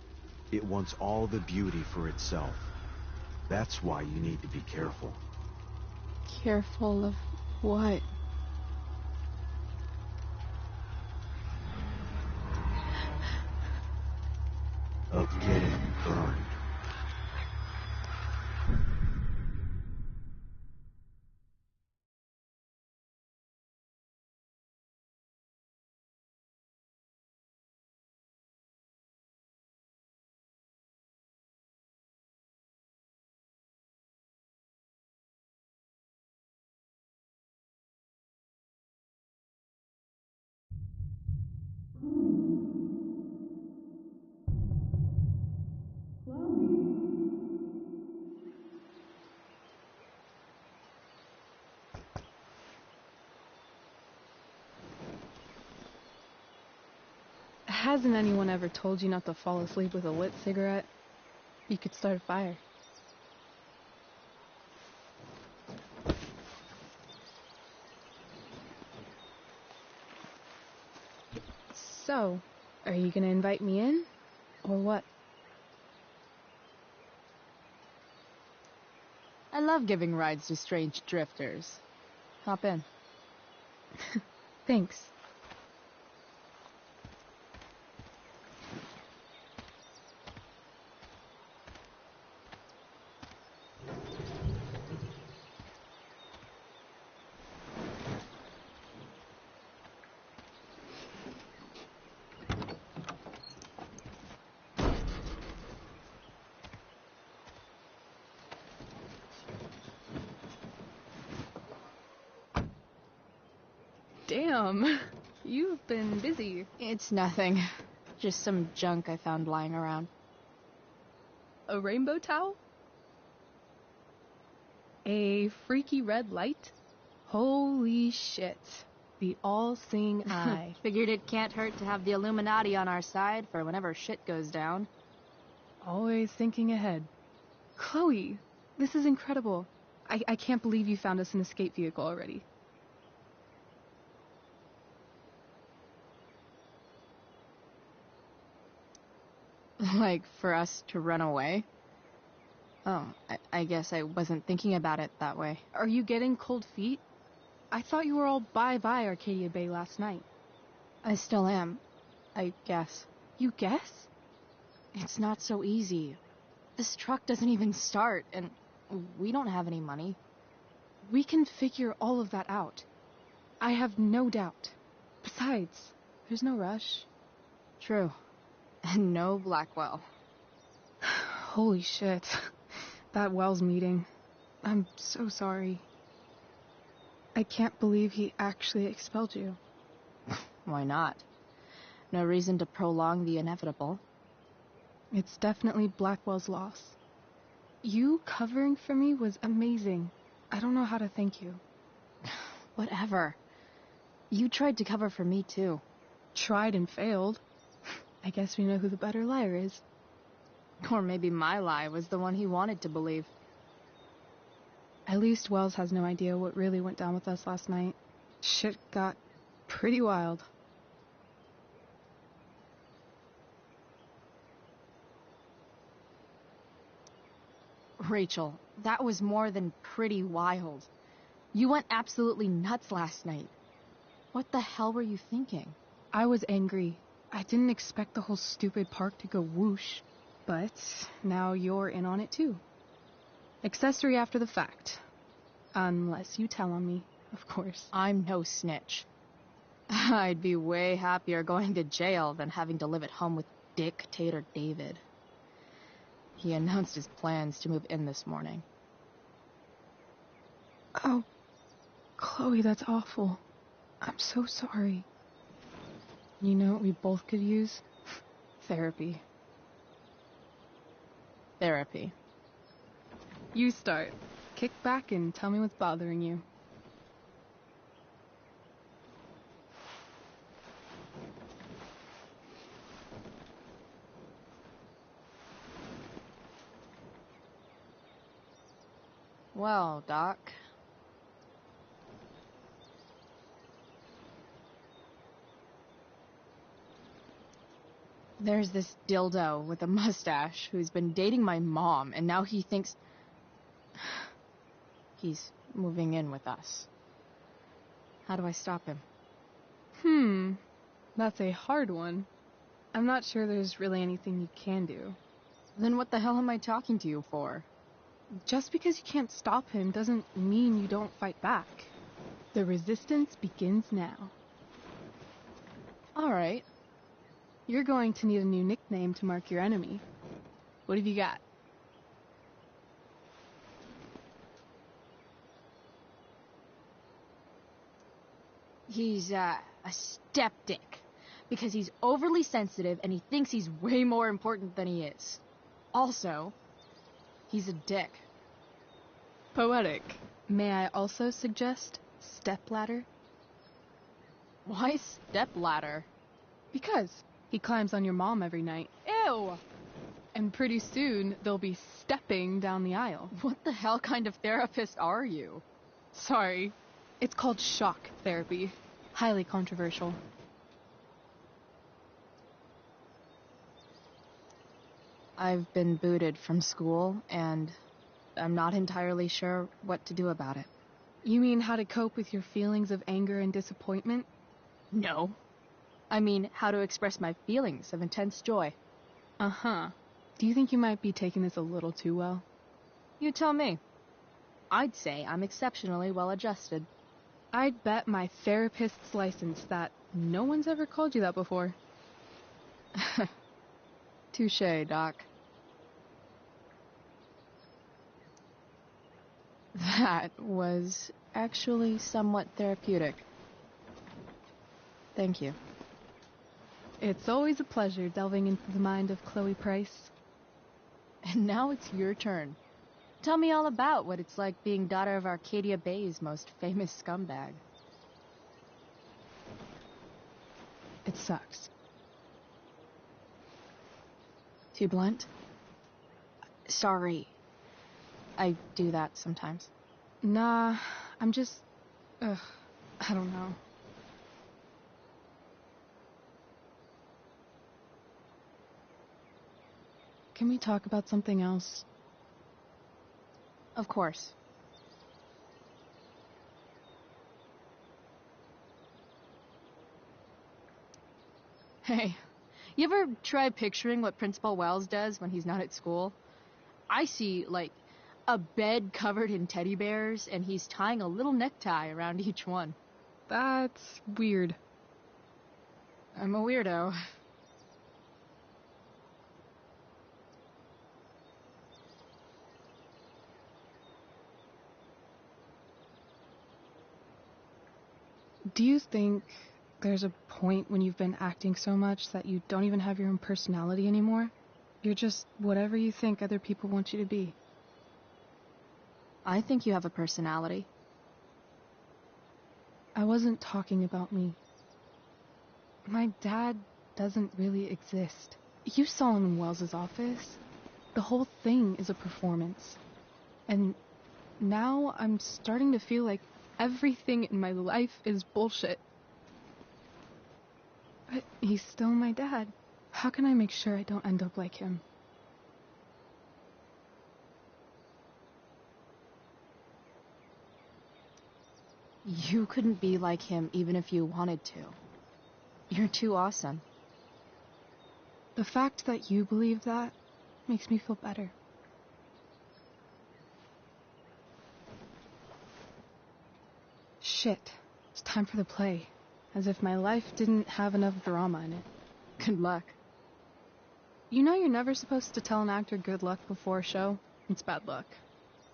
It wants all the beauty for itself. That's why you need to be careful. Careful of what? Of getting burned. Hasn't anyone ever told you not to fall asleep with a lit cigarette? You could start a fire. So, are you gonna invite me in? Or what? I love giving rides to strange drifters. Hop in. Thanks. Damn, you've been busy. It's nothing. Just some junk I found lying around. A rainbow towel? A freaky red light? Holy shit. The all-seeing eye. Figured it can't hurt to have the Illuminati on our side for whenever shit goes down. Always thinking ahead. Chloe, this is incredible. I can't believe you found us an escape vehicle already. Like, for us to run away? Oh, I guess I wasn't thinking about it that way. Are you getting cold feet? I thought you were all bye-bye Arcadia Bay last night. I still am, I guess. You guess? It's not so easy. This truck doesn't even start, and we don't have any money. We can figure all of that out. I have no doubt. Besides, there's no rush. True. And no Blackwell. Holy shit. That Wells meeting. I'm so sorry. I can't believe he actually expelled you. Why not? No reason to prolong the inevitable. It's definitely Blackwell's loss. You covering for me was amazing. I don't know how to thank you. Whatever. You tried to cover for me, too. Tried and failed. I guess we know who the better liar is. Or maybe my lie was the one he wanted to believe. At least Wells has no idea what really went down with us last night. Shit got pretty wild. Rachel, that was more than pretty wild. You went absolutely nuts last night. What the hell were you thinking? I was angry. I didn't expect the whole stupid park to go whoosh. But now you're in on it too. Accessory after the fact. Unless you tell on me, of course. I'm no snitch. I'd be way happier going to jail than having to live at home with Dictator David. He announced his plans to move in this morning. Oh, Chloe, that's awful. I'm so sorry. You know what we both could use? Therapy. Therapy. You start. Kick back and tell me what's bothering you. Well, Doc. There's this dildo with a mustache who's been dating my mom, and now he thinks he's moving in with us. How do I stop him? That's a hard one. I'm not sure there's really anything you can do. Then what the hell am I talking to you for? Just because you can't stop him doesn't mean you don't fight back. The resistance begins now. All right. You're going to need a new nickname to mark your enemy. What have you got? He's, a step-dick. Because he's overly sensitive and he thinks he's way more important than he is. Also, he's a dick. Poetic. May I also suggest stepladder? Why stepladder? Because he climbs on your mom every night. Ew! And pretty soon, they'll be stepping down the aisle. What the hell kind of therapist are you? Sorry. It's called shock therapy. Highly controversial. I've been booted from school, and I'm not entirely sure what to do about it. You mean how to cope with your feelings of anger and disappointment? No. I mean how to express my feelings of intense joy. Uh-huh. Do you think you might be taking this a little too well? You tell me. I'd say I'm exceptionally well-adjusted. I'd bet my therapist's license that no one's ever called you that before. Touché, Doc. That was actually somewhat therapeutic. Thank you. It's always a pleasure delving into the mind of Chloe Price. And now it's your turn. Tell me all about what it's like being daughter of Arcadia Bay's most famous scumbag. It sucks. Too blunt? Sorry. I do that sometimes. Nah, I'm just... I don't know. Can we talk about something else? Of course. Hey, you ever try picturing what Principal Wells does when he's not at school? I see, like, a bed covered in teddy bears, and he's tying a little necktie around each one. That's weird. I'm a weirdo. Do you think there's a point when you've been acting so much that you don't even have your own personality anymore? You're just whatever you think other people want you to be. I think you have a personality. I wasn't talking about me. My dad doesn't really exist. You saw him in Wells's office. The whole thing is a performance. And now I'm starting to feel like everything in my life is bullshit. But he's still my dad. How can I make sure I don't end up like him? You couldn't be like him even if you wanted to. You're too awesome. The fact that you believe that makes me feel better. Shit. It's time for the play. As if my life didn't have enough drama in it. Good luck. You know you're never supposed to tell an actor good luck before a show? It's bad luck.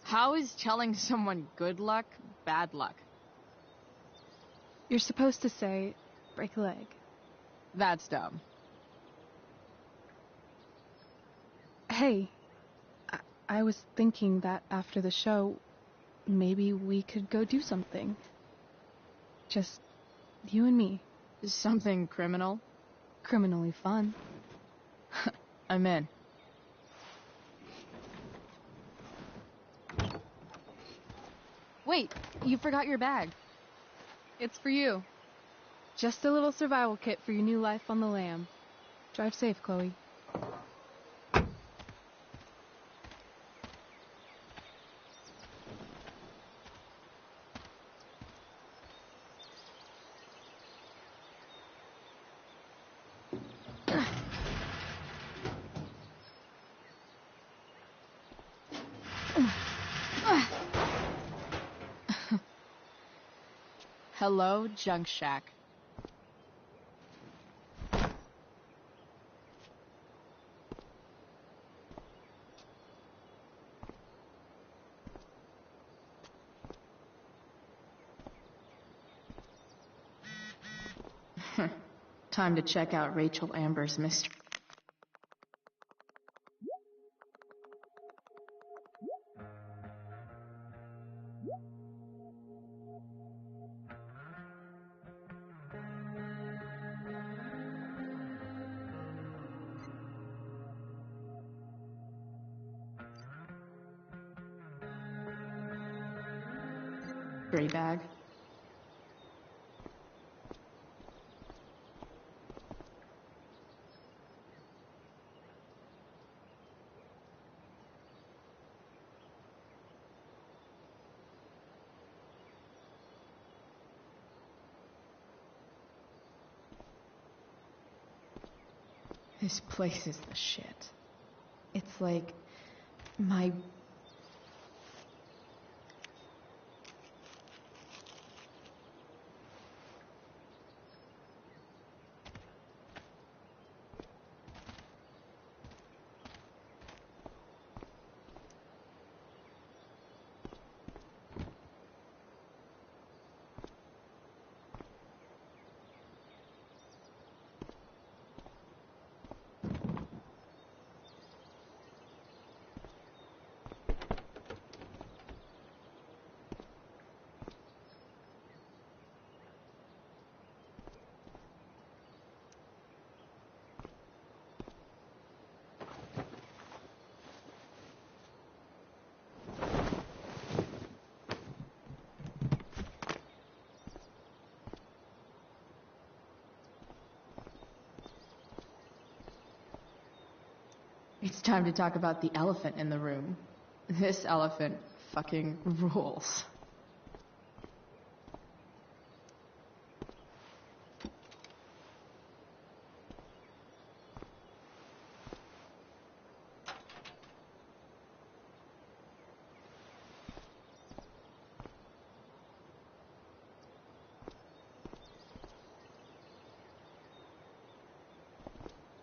How is telling someone good luck bad luck? You're supposed to say, break a leg. That's dumb. Hey, I was thinking that after the show, maybe we could go do something. Just you and me. Something criminal? Criminally fun. I'm in. Wait, you forgot your bag. It's for you. Just a little survival kit for your new life on the lam. Drive safe, Chloe. Hello, Junk Shack. Time to check out Rachel Amber's mystery. Gray bag. This place is the shit. It's like my... It's time to talk about the elephant in the room. This elephant fucking rules.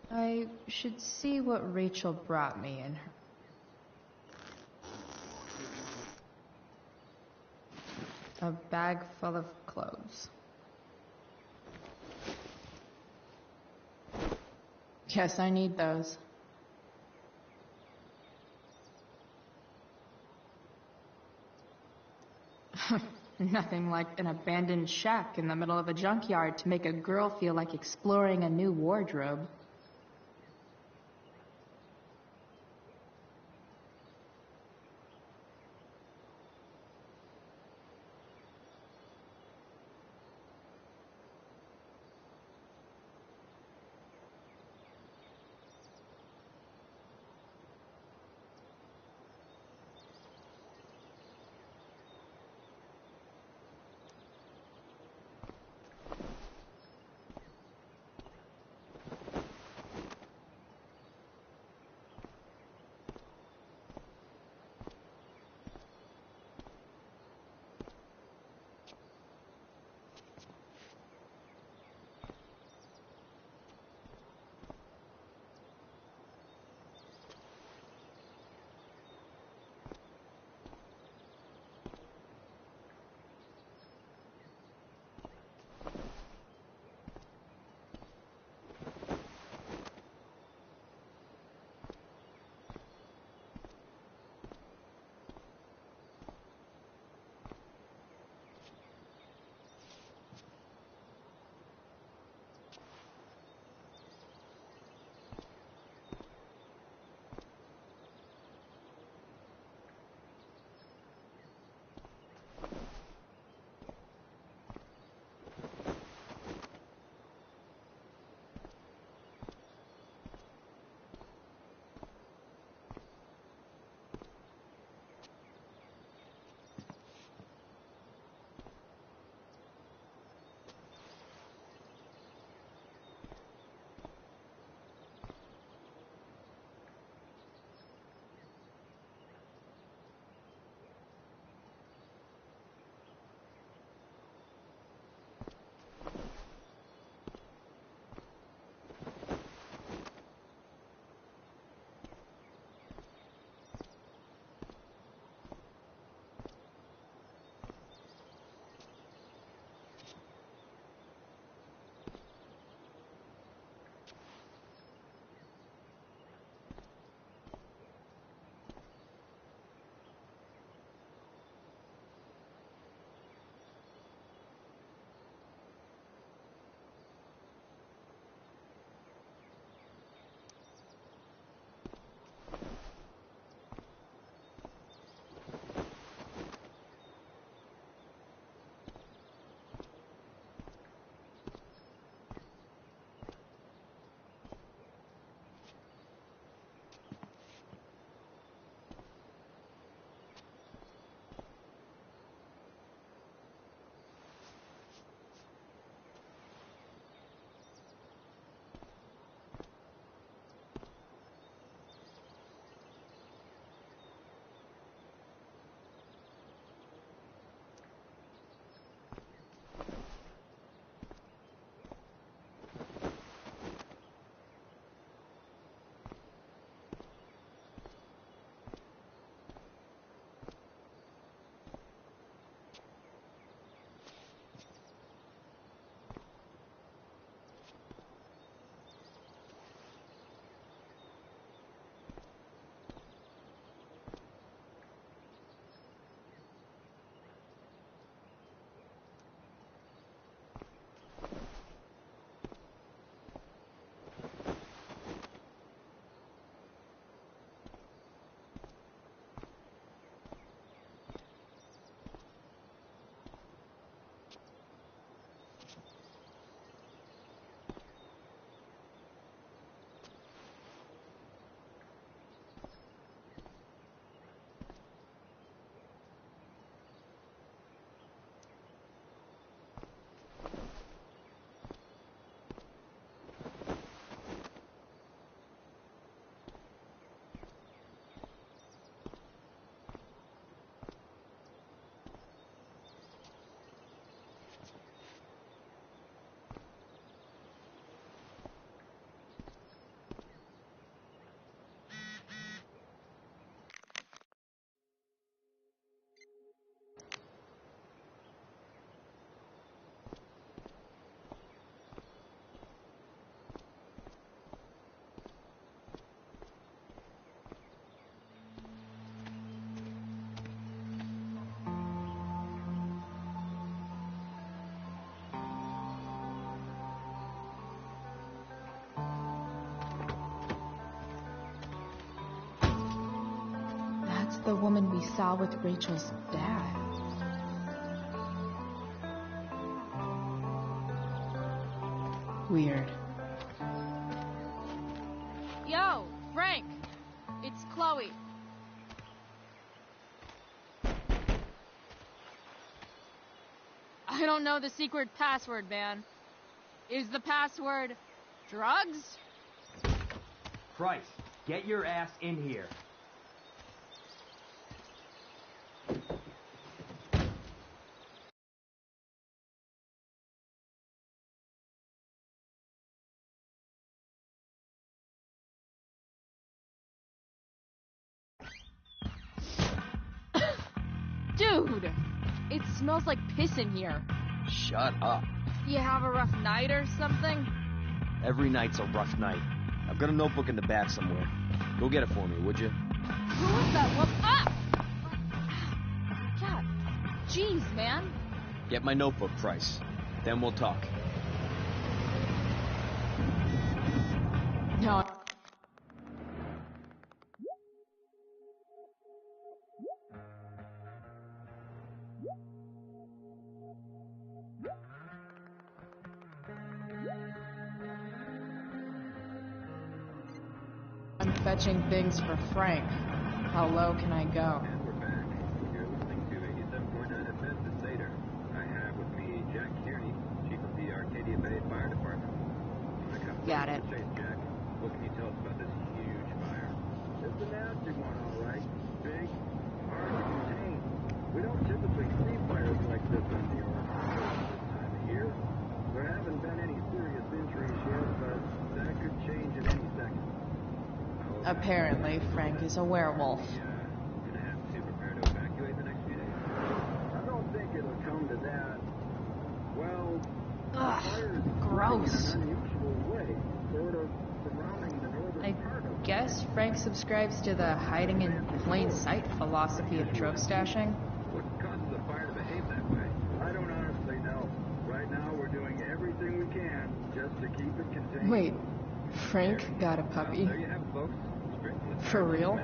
I should see what Rachel brought me in her. A bag full of clothes. Guess I need those. Nothing like an abandoned shack in the middle of a junkyard to make a girl feel like exploring a new wardrobe. the woman we saw with Rachel's dad. Weird. Yo, Frank! It's Chloe. I don't know the secret password, man. Is the password drugs? Christ, get your ass in here. Dude! It smells like piss in here. Shut up. You have a rough night or something? Every night's a rough night. I've got a notebook in the bath somewhere. Go get it for me, would you? Who was that? What? Ah! God. Jeez, man. Get my notebook, Price. Then we'll talk. No. I'm fetching things for Frank. How low can I go? We're back. You're listening to 87.9 FM The Seder. I have with me Jack Kearney, Chief of the Arcadia Bay Fire Department. Got it. Chase, Jack. What can you tell us about this huge fire? It's a nasty one, all right. Big, hard to contain. We don't typically see fires like this in New York this time of year. There haven't been any serious injuries yet, but that could change at any second. Apparently, Frank is a werewolf. Gonna have to prepare to evacuate the next few days. I don't think it'll come to that. Well, Gross. in an unusual way, sort of surrounding the northern part of. I guess Frank subscribes to the hiding in plain sight philosophy of trope stashing. What causes a fire to behave that way? I don't honestly know. Right now, we're doing everything we can just to keep it contained. Wait, Frank got a puppy? There you have it, folks. For real?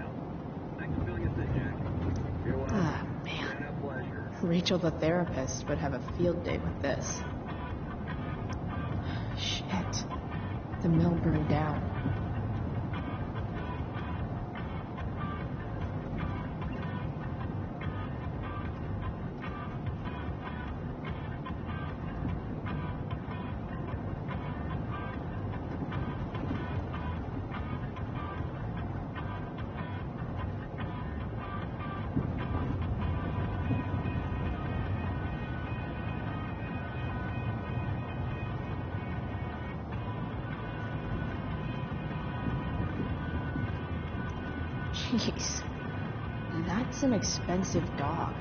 Thanks for filling us in, Jack. You're welcome. Ah, man. Been a pleasure. Rachel the therapist would have a field day with this. Shit. The mill burned down. Jeez, that's an expensive dog.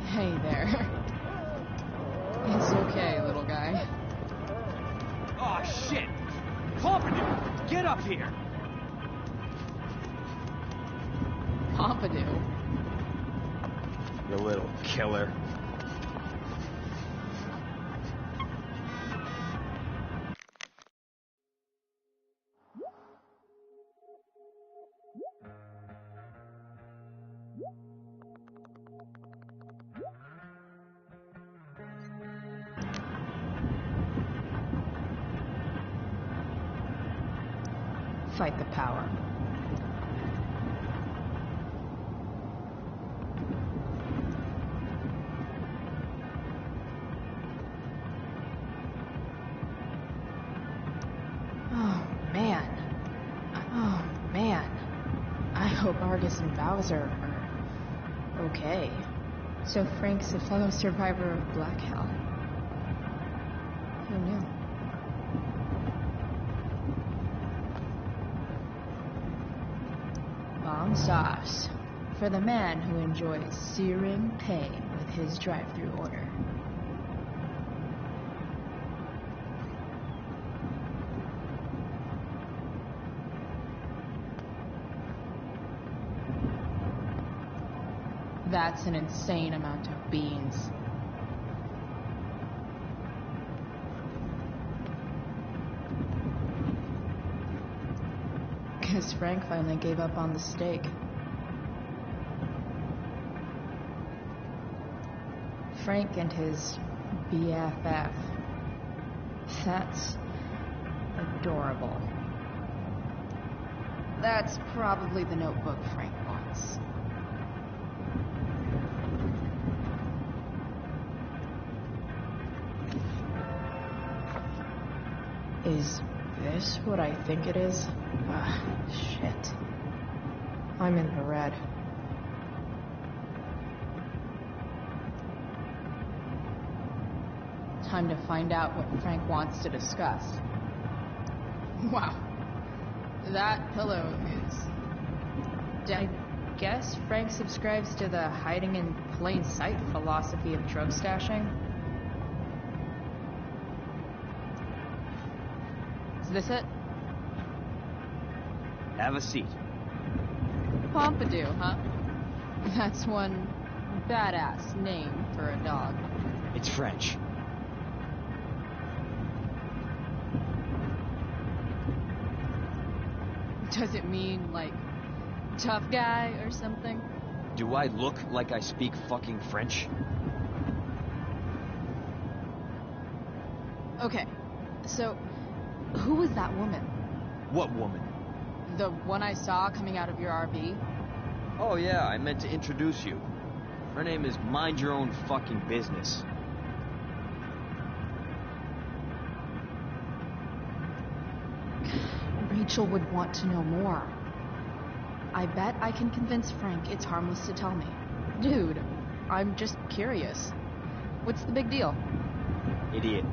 Hey there. It's okay, little guy. Oh, shit! Pompidou, get up here! Pompidou? You little killer. Fight the power. Oh, man. Oh, man. I hope Argus and Bowser are okay. So Frank's a fellow survivor of Black Hell. Who knew? Bomb sauce. For the man who enjoys searing pain with his drive-thru order. That's an insane amount of beans. Guess Frank finally gave up on the steak. Frank and his BFF. That's adorable. That's probably the notebook Frank wants. Is this what I think it is? Shit. I'm in the red. Time to find out what Frank wants to discuss. Wow. That pillow is... I guess Frank subscribes to the hiding in plain sight philosophy of drug stashing. Is this it? Have a seat. Pompidou, huh? That's one badass name for a dog. It's French. Does it mean, like, tough guy or something? Do I look like I speak fucking French? Okay, so, who was that woman? What woman? The one I saw coming out of your RV? Oh yeah, I meant to introduce you. Her name is Mind Your Own Fucking Business. Rachel would want to know more. I bet I can convince Frank it's harmless to tell me. Dude, I'm just curious. What's the big deal? Idiot.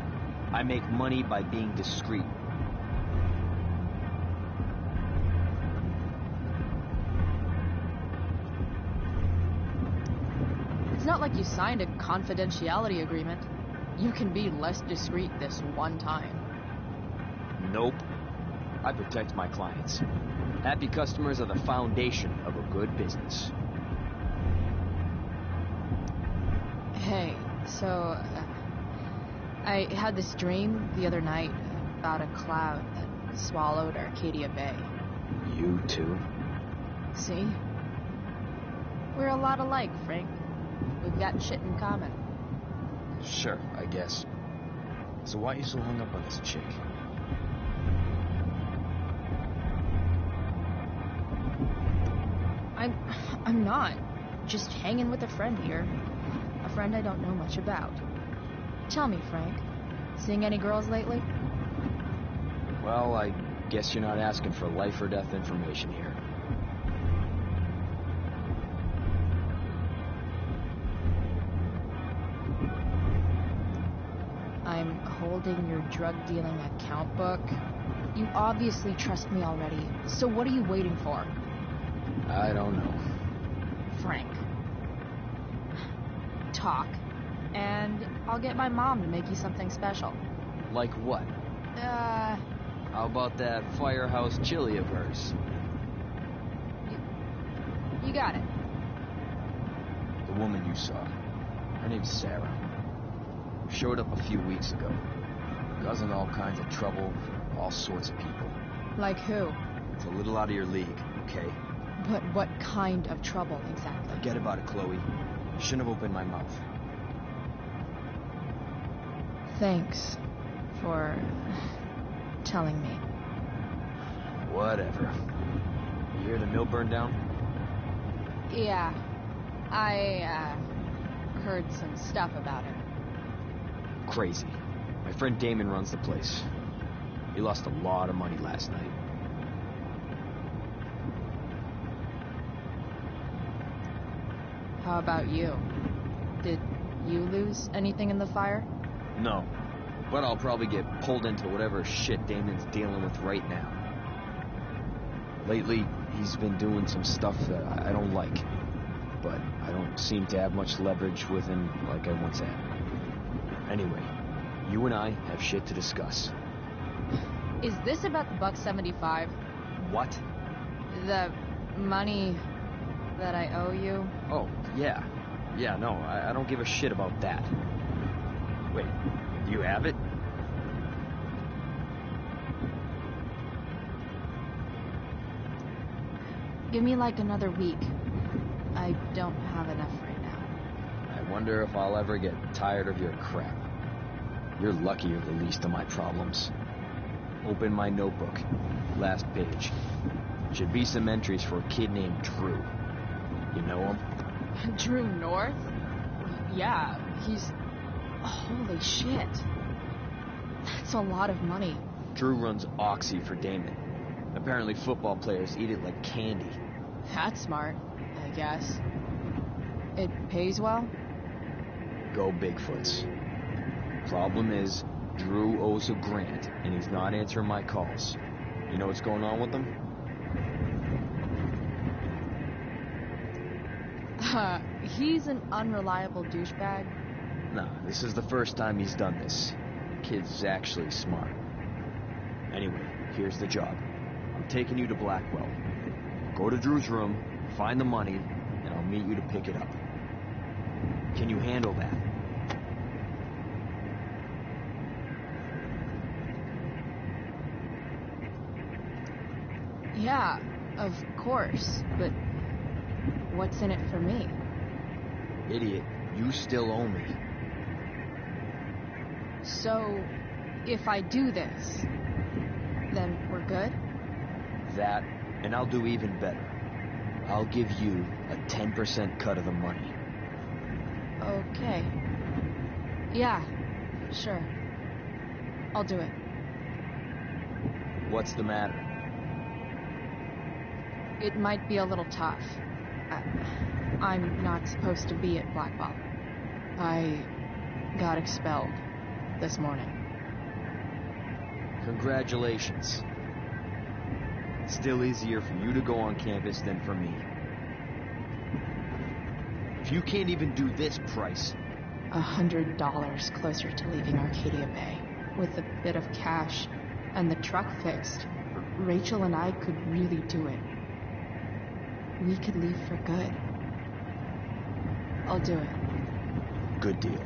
I make money by being discreet. It's not like you signed a confidentiality agreement. You can be less discreet this one time. Nope. I protect my clients. Happy customers are the foundation of a good business. Hey, so... I had this dream the other night about a cloud that swallowed Arcadia Bay. You too? See? We're a lot alike, Frank. We've got shit in common. Sure, I guess. So why are you so hung up on this chick? I'm not. Just hanging with a friend here. A friend I don't know much about. Tell me, Frank. Seeing any girls lately? Well, I guess you're not asking for life or death information here. I'm holding your drug-dealing account book. You obviously trust me already, so what are you waiting for? I don't know. Frank. Talk. And I'll get my mom to make you something special. Like what? How about that firehouse chili of hers? You got it. The woman you saw. Her name's Sarah. Showed up a few weeks ago. Causing all kinds of trouble for all sorts of people. Like who? It's a little out of your league, okay? But what kind of trouble, exactly? Forget about it, Chloe. Shouldn't have opened my mouth. Thanks for telling me. Whatever. You hear the mill burned down? Yeah. I heard some stuff about it. Crazy. My friend Damon runs the place. He lost a lot of money last night. How about you? Did you lose anything in the fire? No. But I'll probably get pulled into whatever shit Damon's dealing with right now. Lately, he's been doing some stuff that I don't like. But I don't seem to have much leverage with him like I once had. Anyway, you and I have shit to discuss. Is this about the $1.75? What? The money that I owe you? Oh, yeah. Yeah, no, I don't give a shit about that. Wait, do you have it? Give me like another week. I don't have enough right now. I wonder if I'll ever get tired of your crap. You're lucky you're the least of my problems. Open my notebook. Last page. Should be some entries for a kid named Drew. You know him? Drew North? Yeah, he's... Holy shit. That's a lot of money. Drew runs Oxy for Damon. Apparently football players eat it like candy. That's smart, I guess. It pays well? Go Bigfoots. Problem is, Drew owes a grant, and he's not answering my calls. You know what's going on with him? He's an unreliable douchebag. Nah, this is the first time he's done this. Kid's actually smart. Anyway, here's the job. I'm taking you to Blackwell. Go to Drew's room, find the money, and I'll meet you to pick it up. Can you handle that? Yeah, of course, but what's in it for me? Idiot, you still owe me. So, if I do this, then we're good? That, and I'll do even better. I'll give you a 10% cut of the money. Okay. Yeah, sure. I'll do it. What's the matter? It might be a little tough. I'm not supposed to be at Blackwell. I got expelled this morning. Congratulations. Still easier for you to go on campus than for me. If you can't even do this price... $100 closer to leaving Arcadia Bay. With a bit of cash and the truck fixed, Rachel and I could really do it. We could leave for good. I'll do it. Good deal.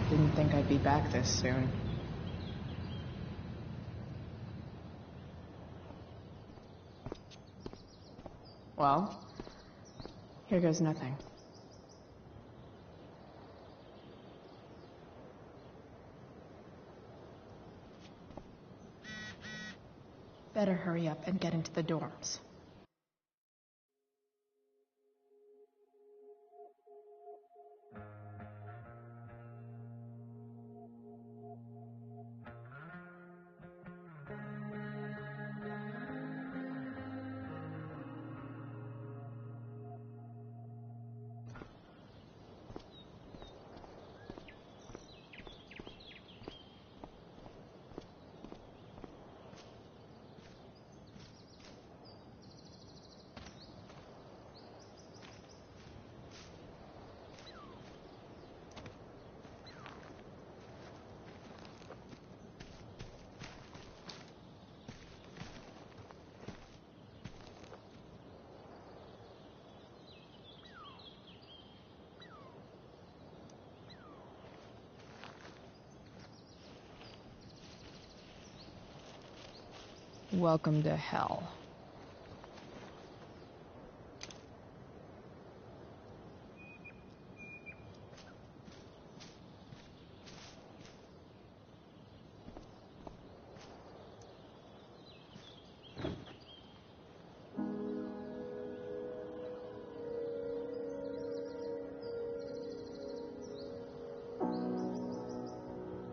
Didn't think I'd be back this soon. Well, here goes nothing. Better hurry up and get into the dorms. Welcome to hell.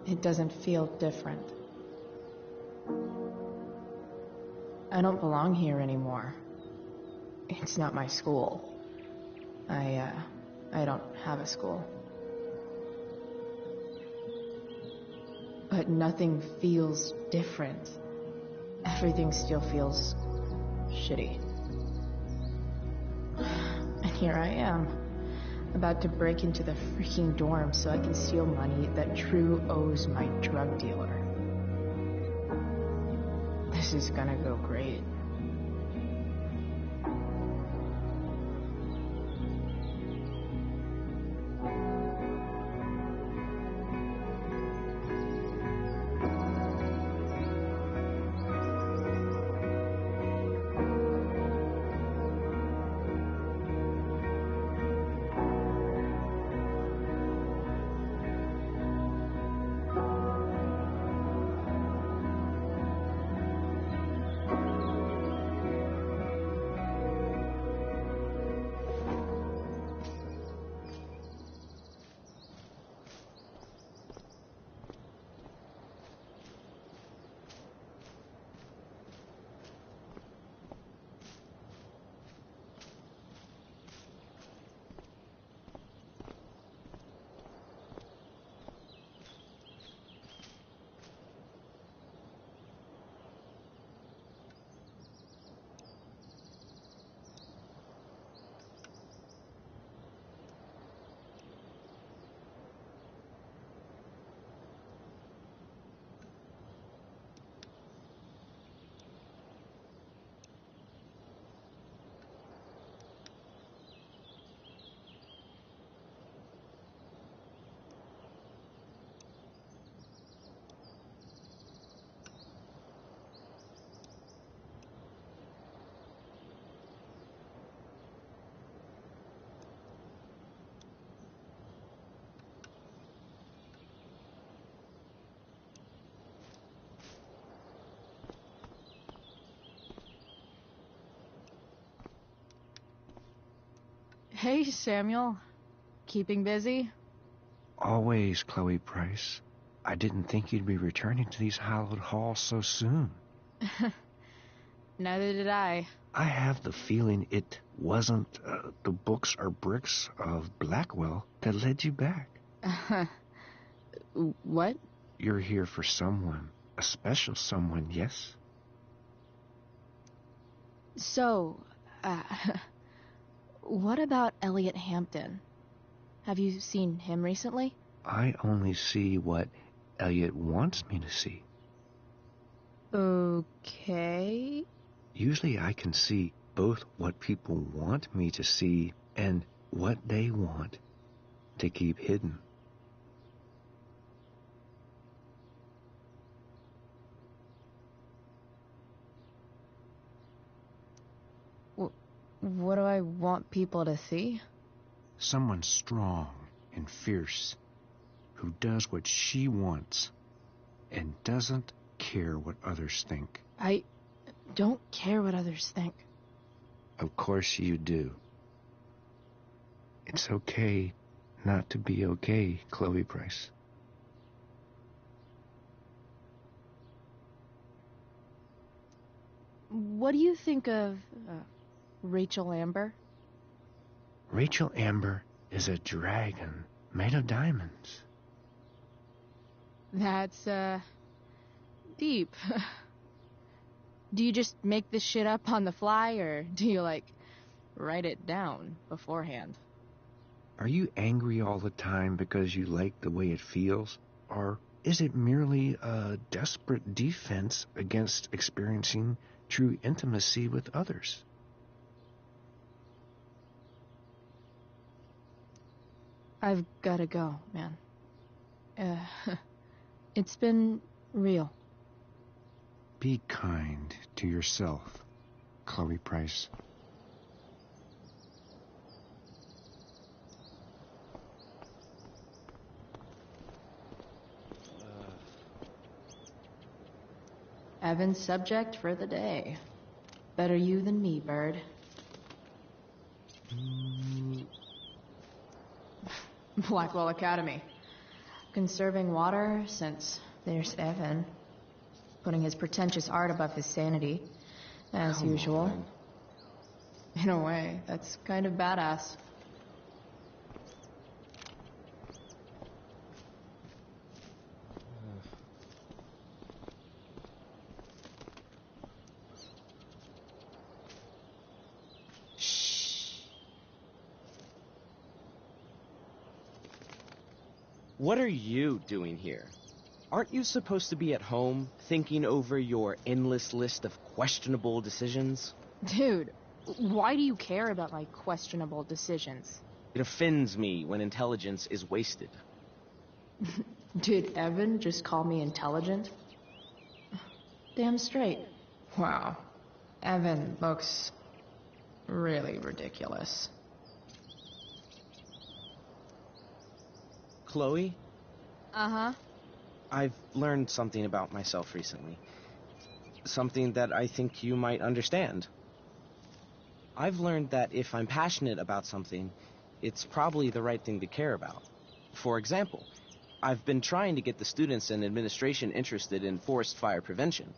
It doesn't feel different. I don't belong here anymore. It's not my school. I don't have a school. But nothing feels different. Everything still feels shitty. And here I am, about to break into the freaking dorm so I can steal money that Drew owes my drug dealer. This is gonna go great. Hey, Samuel. Keeping busy? Always, Chloe Price. I didn't think you'd be returning to these hallowed halls so soon. Neither did I. I have the feeling it wasn't the books or bricks of Blackwell that led you back. What? You're here for someone. A special someone, yes? So, what about Elliot Hampton? Have you seen him recently? I only see what Elliot wants me to see. Okay. Usually I can see both what people want me to see and what they want to keep hidden. What do I want people to see? Someone strong and fierce who does what she wants and doesn't care what others think. I don't care what others think. Of course you do. It's okay not to be okay, Chloe Price. What do you think of Rachel Amber? Rachel Amber is a dragon made of diamonds. That's, deep. Do you just make this shit up on the fly, or do you, write it down beforehand? Are you angry all the time because you like the way it feels? Or is it merely a desperate defense against experiencing true intimacy with others? I've gotta go, man. It's been real. Be kind to yourself, Chloe Price. Evan's subject for the day. Better you than me, Bird. Blackwell Academy. Conserving water, since there's Evan. Putting his pretentious art above his sanity, as usual. In a way, that's kind of badass. What are you doing here? Aren't you supposed to be at home, thinking over your endless list of questionable decisions? Dude, why do you care about my questionable decisions? It offends me when intelligence is wasted. Did Evan just call me intelligent? Damn straight. Wow. Evan looks really ridiculous. Chloe? Uh-huh. I've learned something about myself recently. Something that I think you might understand. I've learned that if I'm passionate about something, it's probably the right thing to care about. For example, I've been trying to get the students and administration interested in forest fire prevention.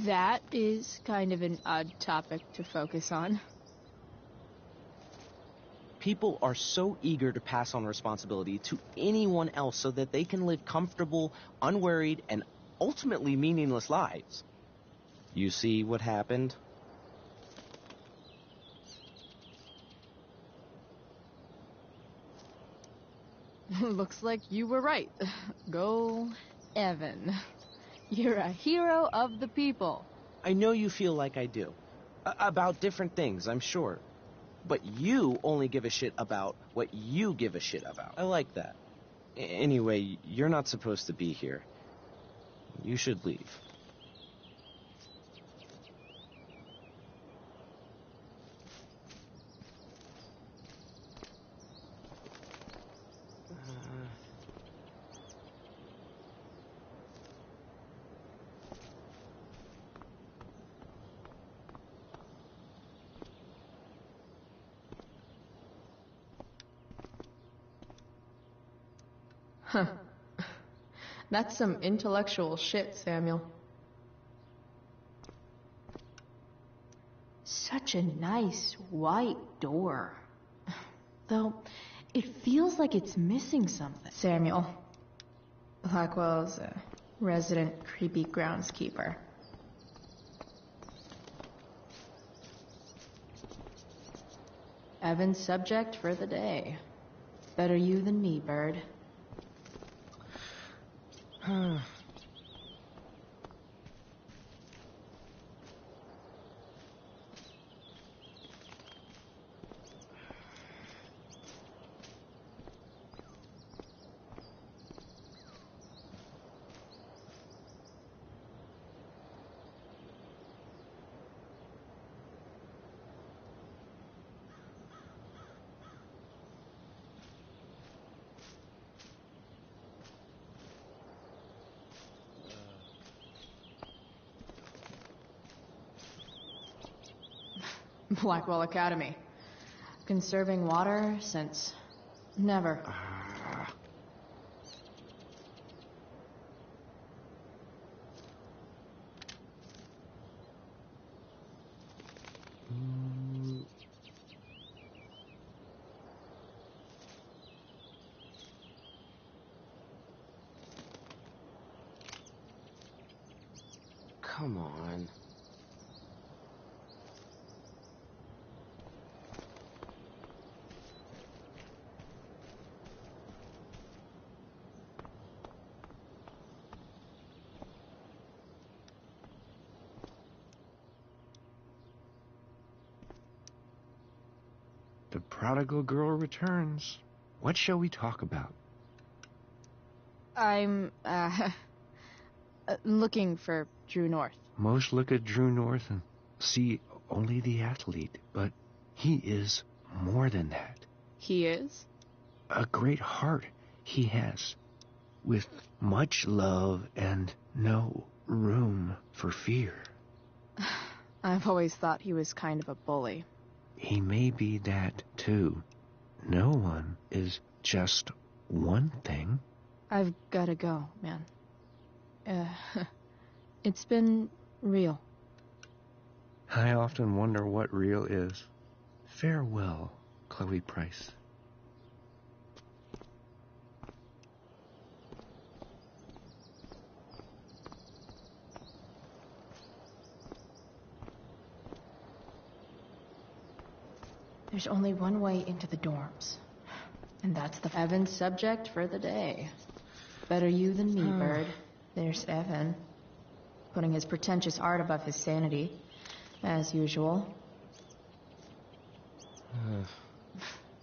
That is kind of an odd topic to focus on. People are so eager to pass on responsibility to anyone else so that they can live comfortable, unworried, and ultimately meaningless lives. You see what happened? Looks like you were right. Go, Evan. You're a hero of the people. I know you feel like I do. About different things, I'm sure. But you only give a shit about what you give a shit about. I like that. Anyway, you're not supposed to be here. You should leave. Huh. That's some intellectual shit, Samuel. Such a nice white door. Though, it feels like it's missing something. Samuel. Blackwell's a resident creepy groundskeeper. Evan's subject for the day. Better you than me, bird. Blackwell Academy. Conserving water since never. Come on. The prodigal girl returns. What shall we talk about? I'm, looking for Drew North. Most look at Drew North and see only the athlete, but he is more than that. He is? A great heart he has, with much love and no room for fear. I've always thought he was kind of a bully. He may be that, too. No one is just one thing. I've gotta go, man. It's been real. I often wonder what real is. Farewell, Chloe Price. There's only one way into the dorms. And that's the Evan subject for the day. Better you than me, Bird. There's Evan. Putting his pretentious art above his sanity. As usual.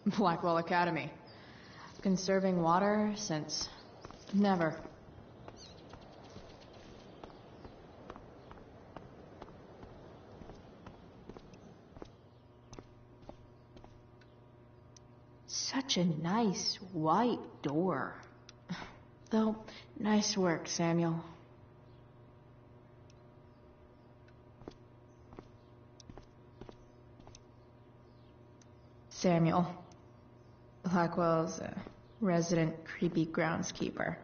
Blackwell Academy. Conserving water since never. Such a nice white door. Though, nice work, Samuel. Samuel. Blackwell's resident creepy groundskeeper.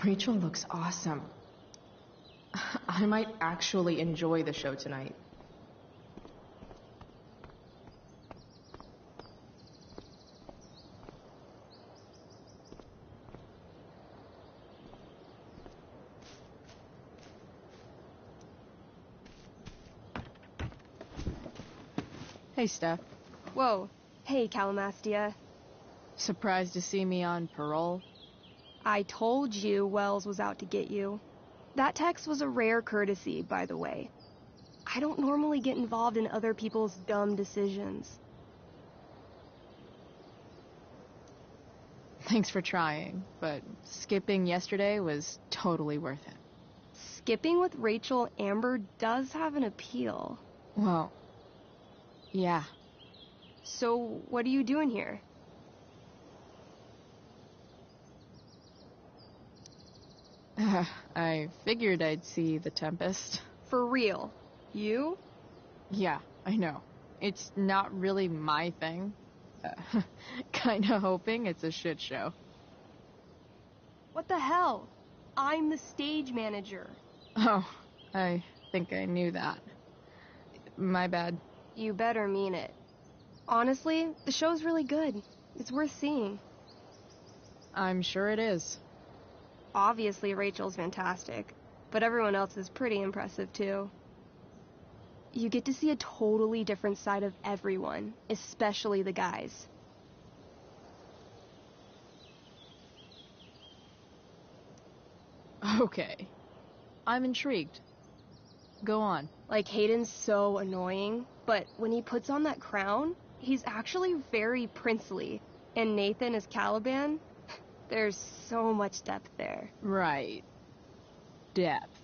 Rachel looks awesome. I might actually enjoy the show tonight. Hey, Steph. Whoa. Hey, Calamastia. Surprised to see me on parole? I told you Wells was out to get you. That text was a rare courtesy, by the way. I don't normally get involved in other people's dumb decisions. Thanks for trying, but skipping yesterday was totally worth it. Skipping with Rachel Amber does have an appeal. Well, yeah. So, what are you doing here? I figured I'd see the Tempest. For real? You? Yeah, I know. It's not really my thing. Kinda hoping it's a shit show. What the hell? I'm the stage manager. Oh, I think I knew that. My bad. You better mean it. Honestly, the show's really good. It's worth seeing. I'm sure it is. Obviously, Rachel's fantastic, but everyone else is pretty impressive too. You get to see a totally different side of everyone, especially the guys. Okay. I'm intrigued. Go on. Like, Hayden's so annoying, but when he puts on that crown, he's actually very princely. And Nathan is Caliban. There's so much depth there. Right. Depth.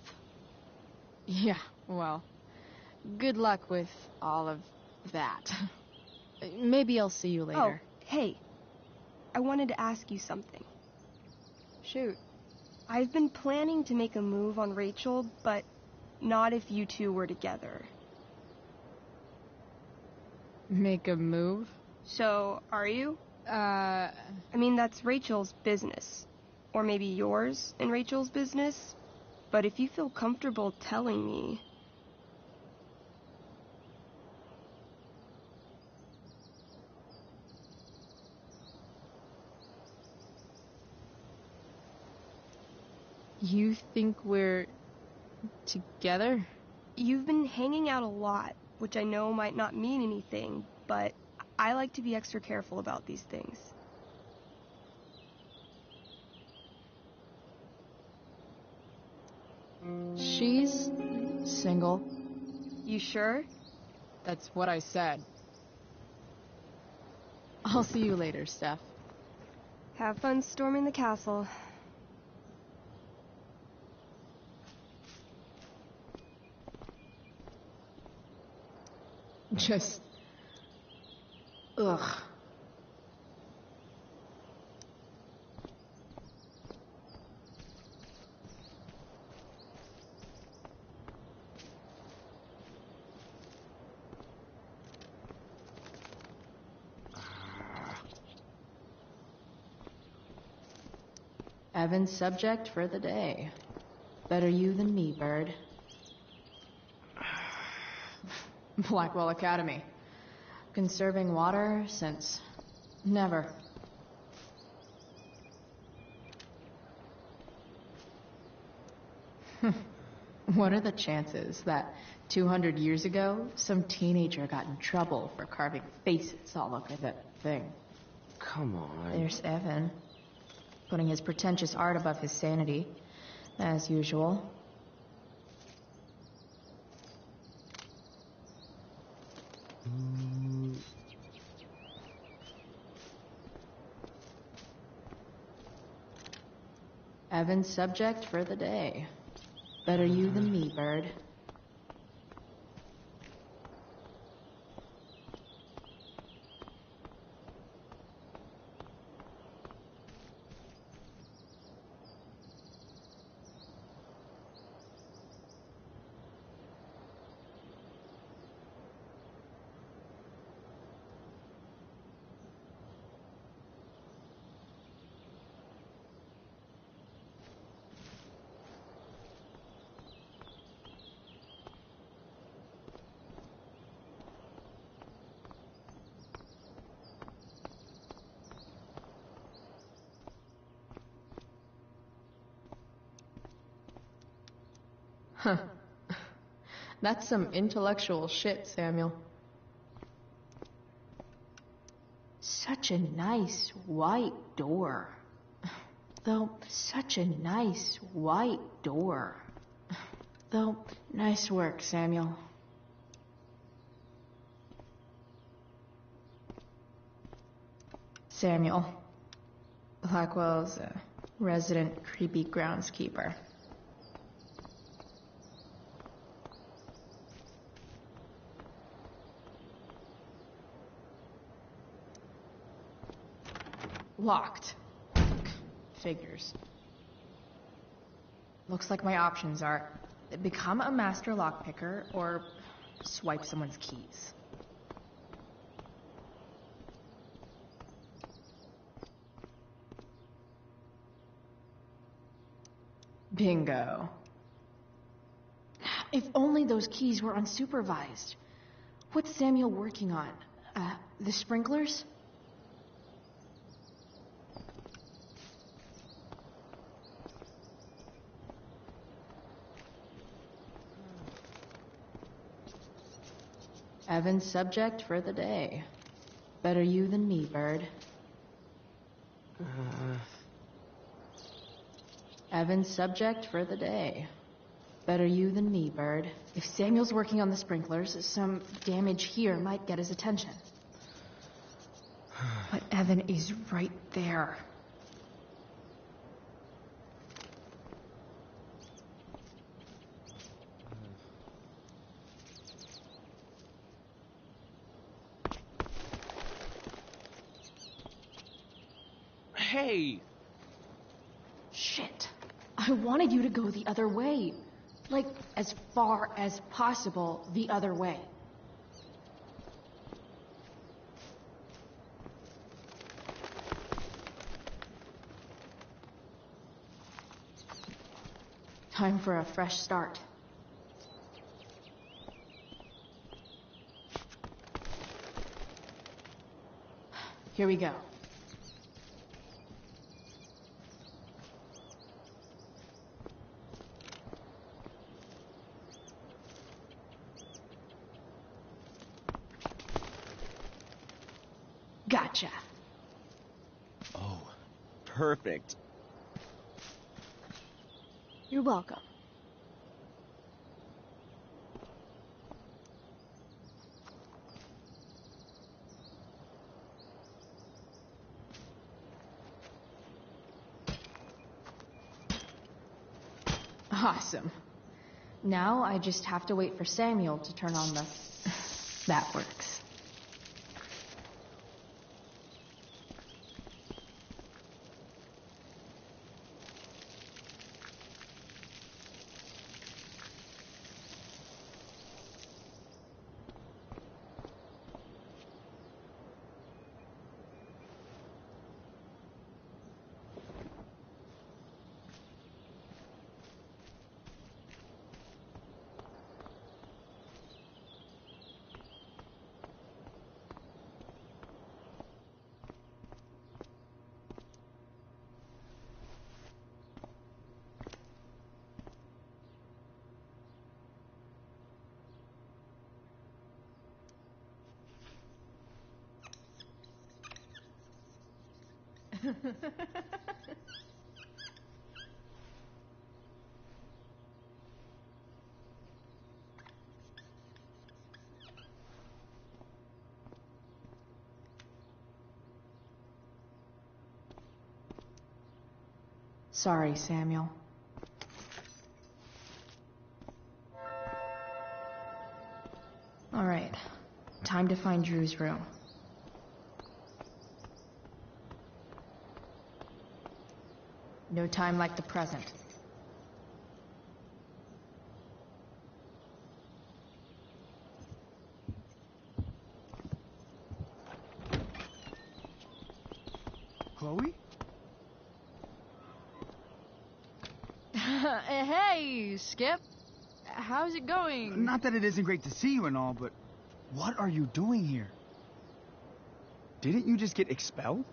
Yeah, well, good luck with all of that. Maybe I'll see you later. Oh, hey. I wanted to ask you something. Shoot. I've been planning to make a move on Rachel, but not if you two were together. Make a move? So, are you? I mean, that's Rachel's business. Or maybe yours and Rachel's business. But if you feel comfortable telling me... You think we're together? You've been hanging out a lot, which I know might not mean anything, but I like to be extra careful about these things. She's single. You sure? That's what I said. I'll see you later, Steph. Have fun storming the castle. Just Ugh. Evan's subject for the day. Better you than me, bird. Blackwell Academy. Conserving water since never. What are the chances that 200 years ago, some teenager got in trouble for carving faces all over that thing? Come on. There's Evan, putting his pretentious art above his sanity, as usual. Evan's subject for the day. Better you than me, bird. Huh. That's some intellectual shit, Samuel. Such a nice white door. Though, such a nice white door. Though, nice work, Samuel. Samuel. Blackwell's a resident creepy groundskeeper. Locked. Figures. Looks like my options are become a master lockpicker or swipe someone's keys. Bingo. If only those keys were unsupervised. What's Samuel working on? The sprinklers? Evan's subject for the day. Better you than me, bird. Evan's subject for the day. Better you than me, bird. If Samuel's working on the sprinklers, some damage here might get his attention. But Evan is right there. Hey! Shit. I wanted you to go the other way. Like, as far as possible the other way. Time for a fresh start. Here we go. Gotcha. Oh, perfect. You're welcome. Awesome. Now I just have to wait for Samuel to turn on the... That works. Sorry, Samuel. All right, time to find Drew's room. No time like the present. Chloe? Hey, Skip. How's it going? Not that it isn't great to see you and all, but what are you doing here? Didn't you just get expelled?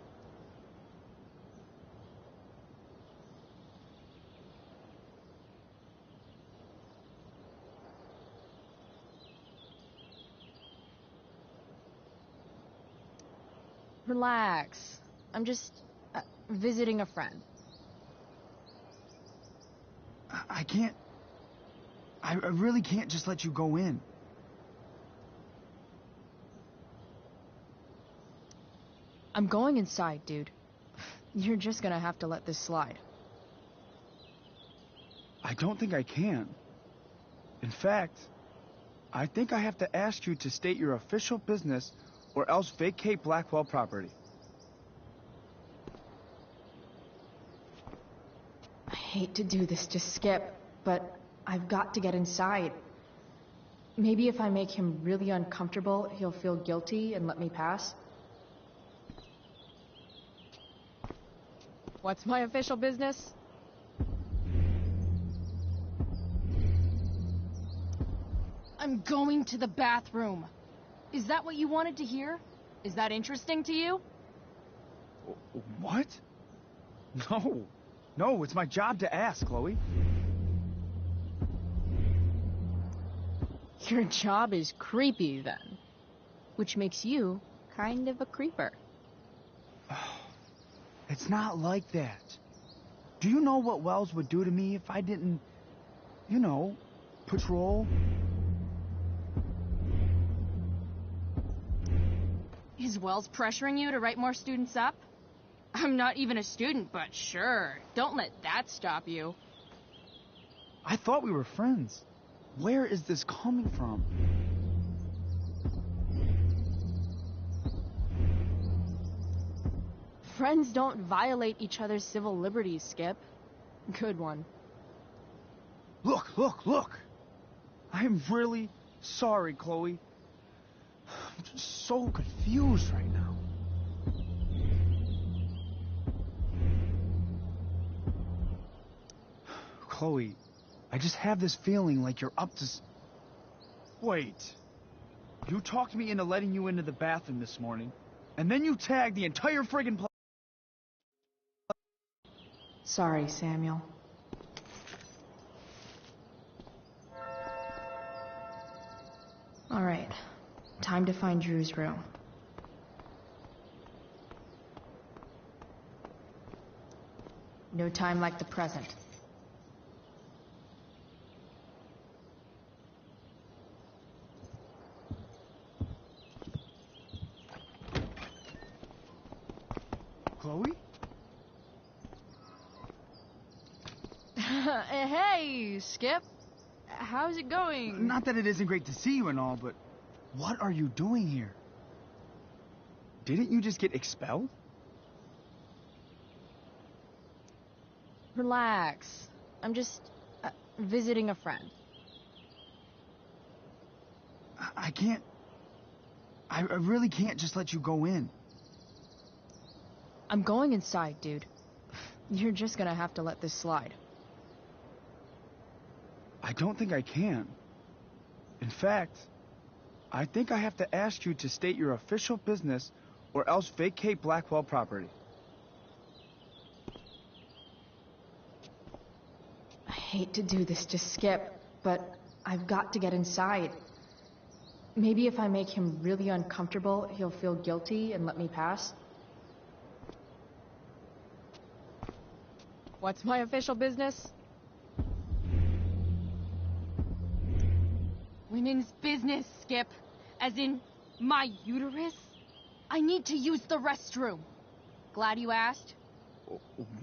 Relax. I'm just visiting a friend. I can't... I really can't just let you go in. I'm going inside, dude. You're just gonna have to let this slide. I don't think I can. In fact, I think I have to ask you to state your official business or else vacate Blackwell property. I hate to do this to Skip, but I've got to get inside. Maybe if I make him really uncomfortable, he'll feel guilty and let me pass. What's my official business? I'm going to the bathroom. Is that what you wanted to hear? Is that interesting to you? What? No. No, it's my job to ask, Chloe. Your job is creepy, then. Which makes you kind of a creeper. It's not like that. Do you know what Wells would do to me if I didn't, you know, patrol? Is Wells pressuring you to write more students up? I'm not even a student, but sure. Don't let that stop you. I thought we were friends. Where is this coming from? Friends don't violate each other's civil liberties, Skip. Good one. Look, look, look! I'm really sorry, Chloe. I'm just so confused right now. Chloe, I just have this feeling like you're up to... Wait. You talked me into letting you into the bathroom this morning, and then you tagged the entire friggin' place. Sorry, Samuel. All right, time to find Drew's room. No time like the present. Chloe? Hey, Skip. How's it going? Not that it isn't great to see you and all, but what are you doing here? Didn't you just get expelled? Relax. I'm just visiting a friend. I can't... I really can't just let you go in. I'm going inside, dude. You're just gonna have to let this slide. I don't think I can. In fact, I think I have to ask you to state your official business or else vacate Blackwell property. I hate to do this to Skip, but I've got to get inside. Maybe if I make him really uncomfortable, he'll feel guilty and let me pass. What's my official business? Women's business, Skip. As in, my uterus? I need to use the restroom. Glad you asked.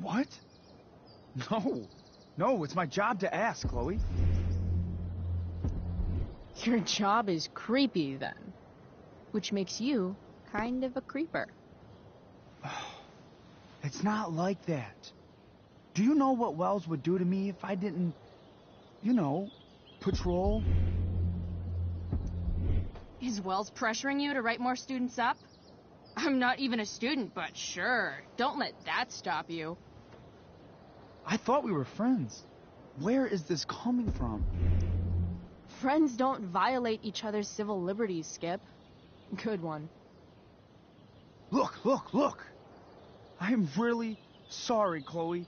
What? No, it's my job to ask, Chloe. Your job is creepy, then. Which makes you kind of a creeper. It's not like that. Do you know what Wells would do to me if I didn't, patrol? Is Wells pressuring you to write more students up? I'm not even a student, but sure. Don't let that stop you. I thought we were friends. Where is this coming from? Friends don't violate each other's civil liberties, Skip. Good one. Look! I'm really sorry, Chloe.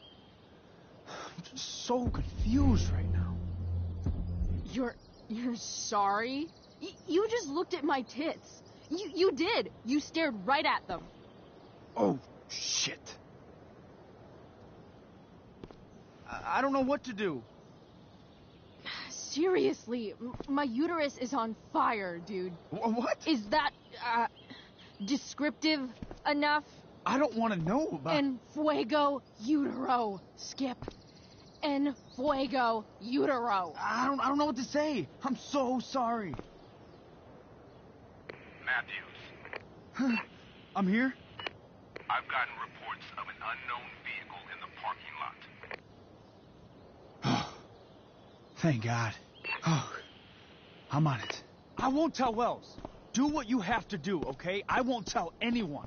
I'm just so confused right now. You're sorry? You just looked at my tits. You did. You stared right at them. Oh, shit. I don't know what to do. Seriously, my uterus is on fire, dude. What? Is that, descriptive enough? I don't want to know about... En fuego utero, Skip. En fuego utero. I don't know what to say. I'm so sorry. Matthews. I'm here? I've gotten reports of an unknown vehicle in the parking lot. Thank God. I'm on it. I won't tell Wells. Do what you have to do, okay? I won't tell anyone.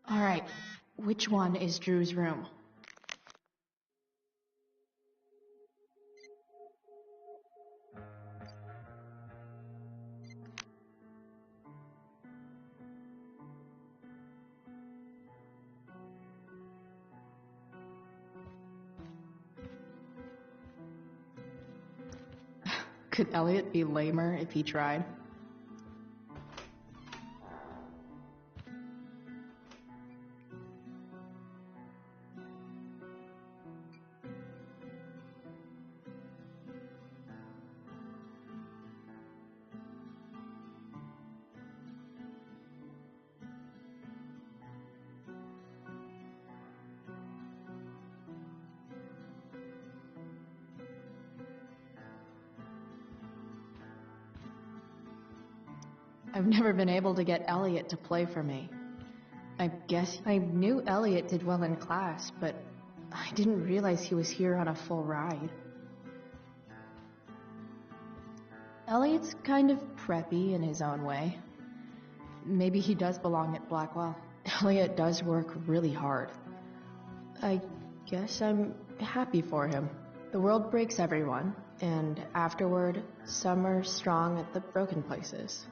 All right, which one is Drew's room? Could Elliot be lamer if he tried? I've never been able to get Elliot to play for me. I guess I knew Elliot did well in class, but I didn't realize he was here on a full ride. Elliot's kind of preppy in his own way. Maybe he does belong at Blackwell. Elliot does work really hard. I guess I'm happy for him. The world breaks everyone, and afterward, some are strong at the broken places.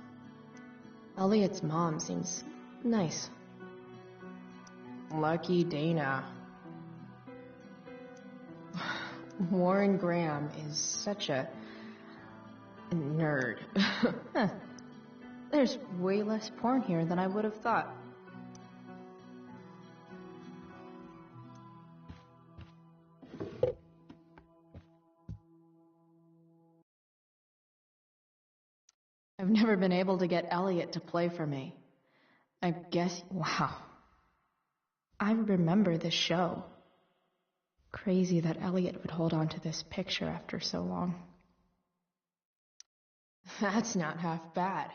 Elliot's mom seems nice. Lucky Dana. Warren Graham is such a nerd. There's way less porn here than I would have thought. I've never been able to get Elliot to play for me. I guess, wow. I remember this show. Crazy that Elliot would hold on to this picture after so long. That's not half bad.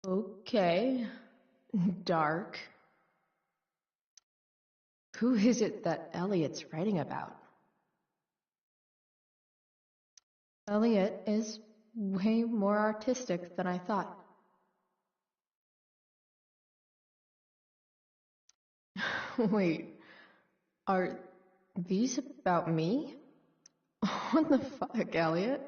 Okay. Dark. Who is it that Elliot's writing about? Elliot is way more artistic than I thought. Wait, are these about me? What the fuck, Elliot?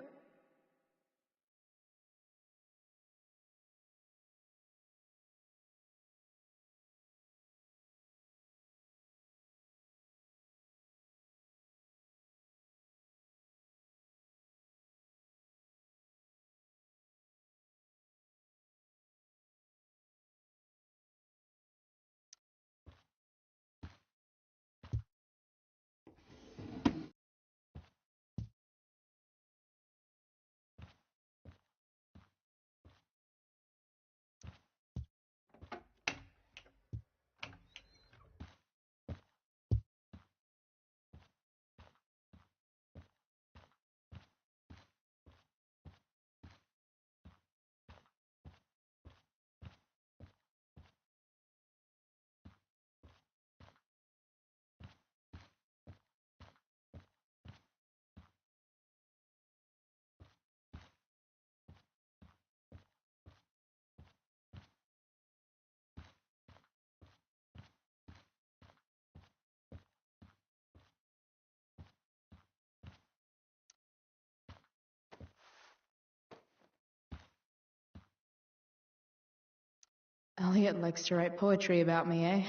Elliot likes to write poetry about me, eh?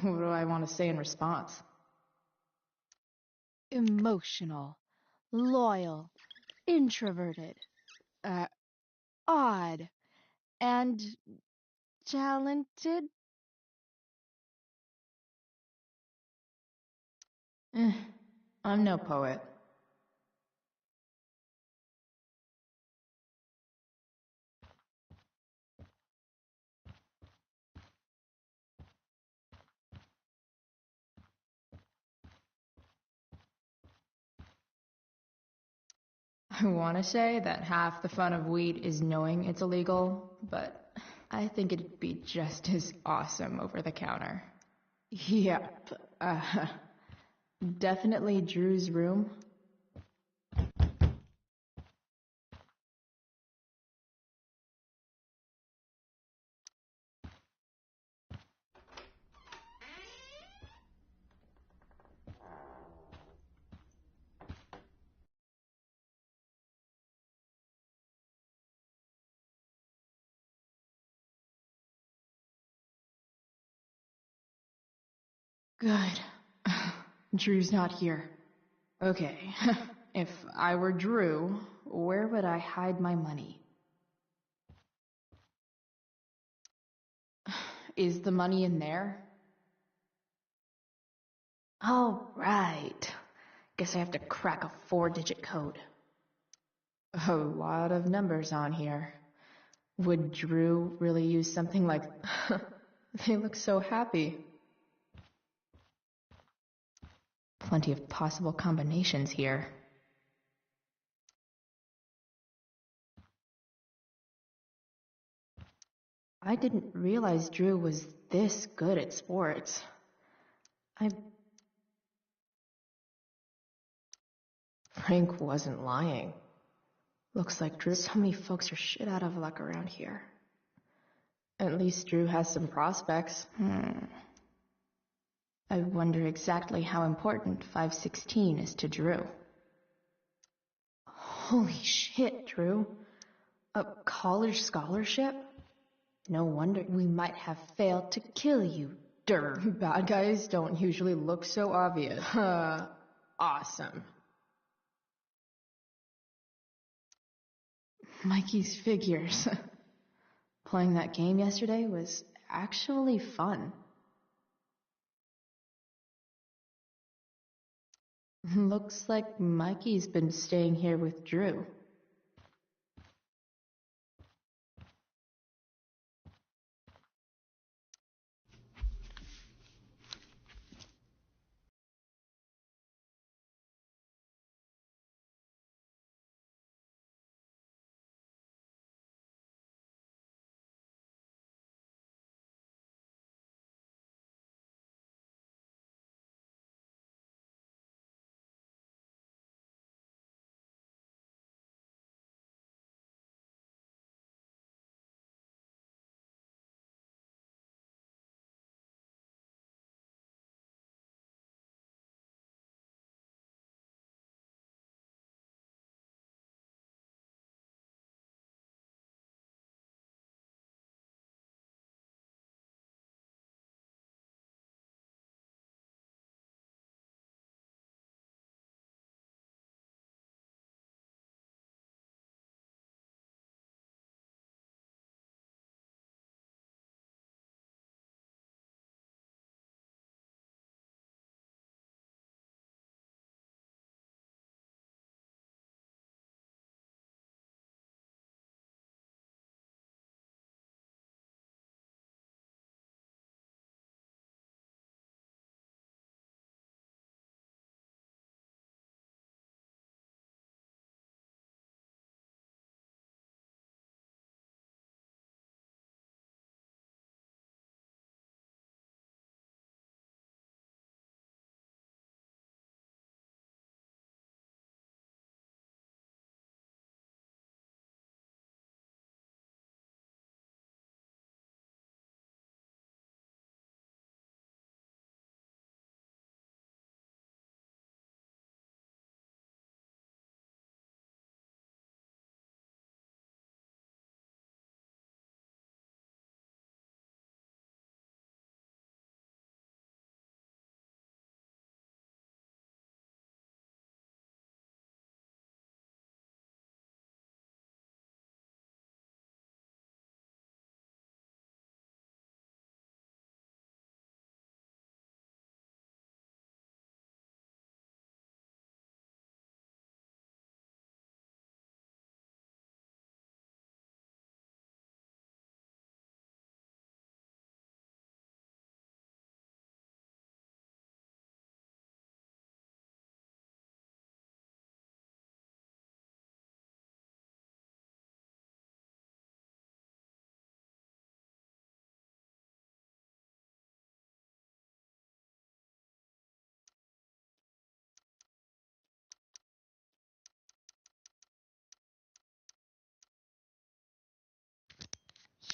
What do I want to say in response? Emotional, loyal, introverted, odd, and talented. I'm no poet. I want to say that half the fun of weed is knowing it's illegal, but I think it'd be just as awesome over the counter. Yep. Definitely Drew's room. Good. Drew's not here. Okay. If I were Drew, where would I hide my money? Is the money in there? Oh, right. Guess I have to crack a 4-digit code. A lot of numbers on here. Would Drew really use something like... They look so happy. Plenty of possible combinations here. I didn't realize Drew was this good at sports. Frank wasn't lying. Looks like Drew... So many folks are shit out of luck around here. At least Drew has some prospects. I wonder exactly how important 516 is to Drew. Holy shit, Drew. A college scholarship? No wonder we might have failed to kill you, Bad guys don't usually look so obvious. Awesome. Mikey's figures. Playing that game yesterday was actually fun. Looks like Mikey's been staying here with Drew.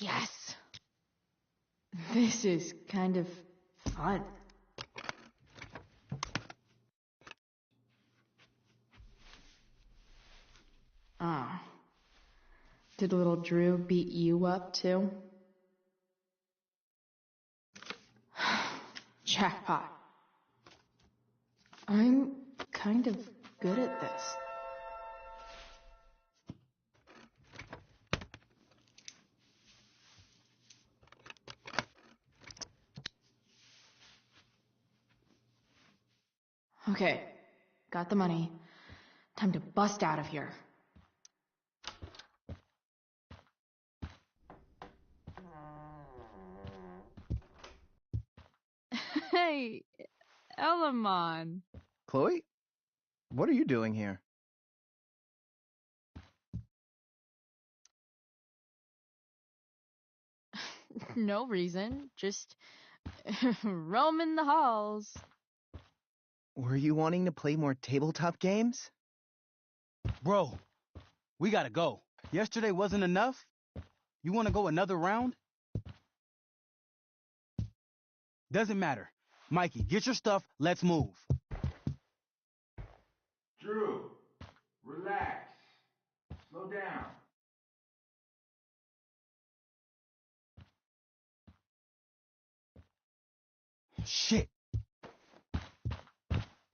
Yes. This is kind of fun. Ah. Did little Drew beat you up too? Jackpot. I'm kind of good at this. Okay, got the money. Time to bust out of here. Hey, Elamon. Chloe? What are you doing here? No reason, just roaming the halls. Were you wanting to play more tabletop games? Bro, we gotta go. Yesterday wasn't enough? You wanna go another round? Doesn't matter. Mikey, get your stuff, let's move. Drew, relax. Slow down. Shit.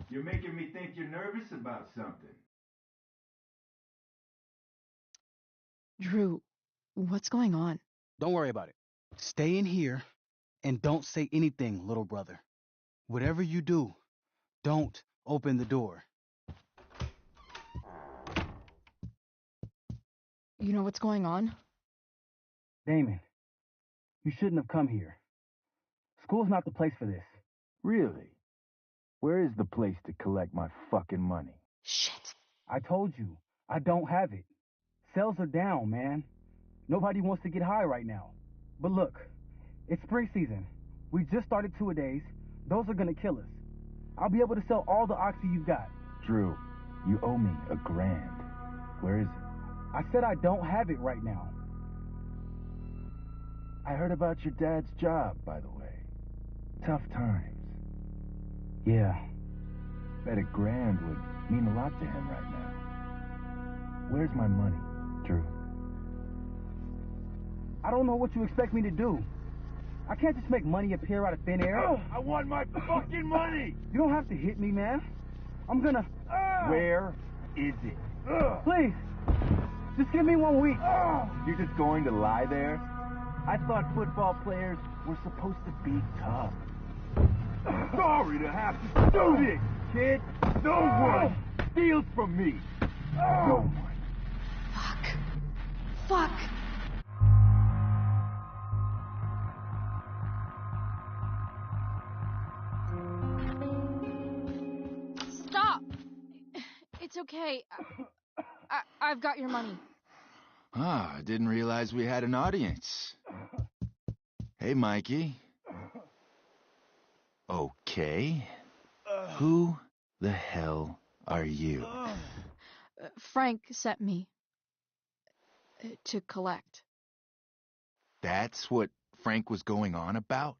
You're making me think you're nervous about something. Drew, what's going on? Don't worry about it. Stay in here and don't say anything, little brother. Whatever you do, don't open the door. You know what's going on? Damon, you shouldn't have come here. School's not the place for this. Really? Where is the place to collect my fucking money? Shit. I told you, I don't have it. Sales are down, man. Nobody wants to get high right now. But look, it's spring season. We just started 2-a-days. Those are gonna kill us. I'll be able to sell all the oxy you've got. Drew, you owe me $1,000. Where is it? I said I don't have it right now. I heard about your dad's job, by the way. Tough times. Yeah. Bet $1,000 would mean a lot to him right now. Where's my money, Drew? I don't know what you expect me to do. I can't just make money appear out of thin air. I want my fucking money! You don't have to hit me, man. I'm gonna... Where is it? Please, just give me 1 week. You're just going to lie there? I thought football players were supposed to be tough. Sorry to have to do this, kid. No one steals from me. No one. Fuck. Stop! It's okay. I've got your money. Ah, I didn't realize we had an audience. Hey, Mikey. Okay. Who the hell are you? Frank sent me to collect. That's what Frank was going on about?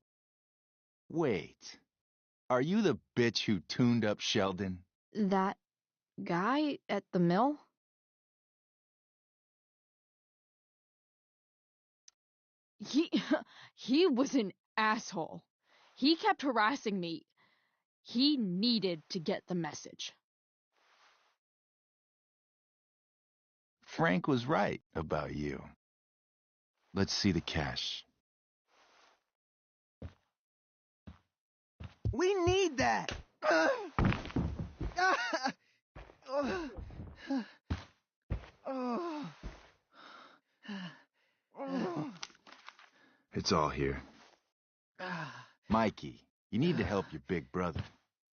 Wait. Are you the bitch who tuned up Sheldon? That guy at the mill? He was an asshole. He kept harassing me. He needed to get the message. Frank was right about you. Let's see the cash. We need that! It's all here. Mikey, you need to help your big brother.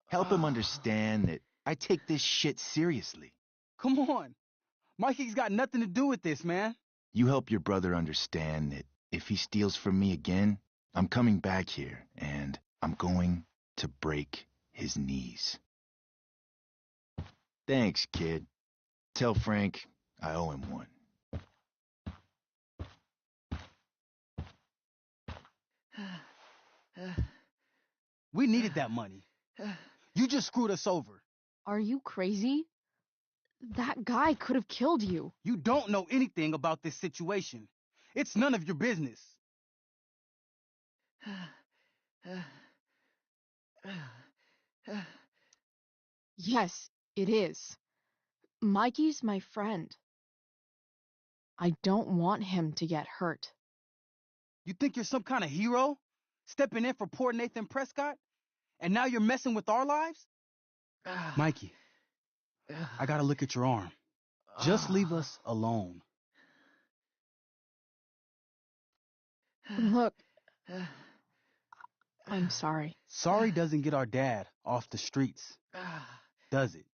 Help him understand that I take this shit seriously. Come on. Mikey's got nothing to do with this, man. You help your brother understand that if he steals from me again, I'm coming back here and I'm going to break his knees. Thanks, kid. Tell Frank I owe him one. We needed that money. You just screwed us over. Are you crazy? That guy could have killed you. You don't know anything about this situation. It's none of your business. Yes, it is. Mikey's my friend. I don't want him to get hurt. You think you're some kind of hero? Stepping in for poor Nathan Prescott? And now you're messing with our lives? Mikey, I gotta look at your arm. Just leave us alone. Look, I'm sorry. Sorry doesn't get our dad off the streets, does it?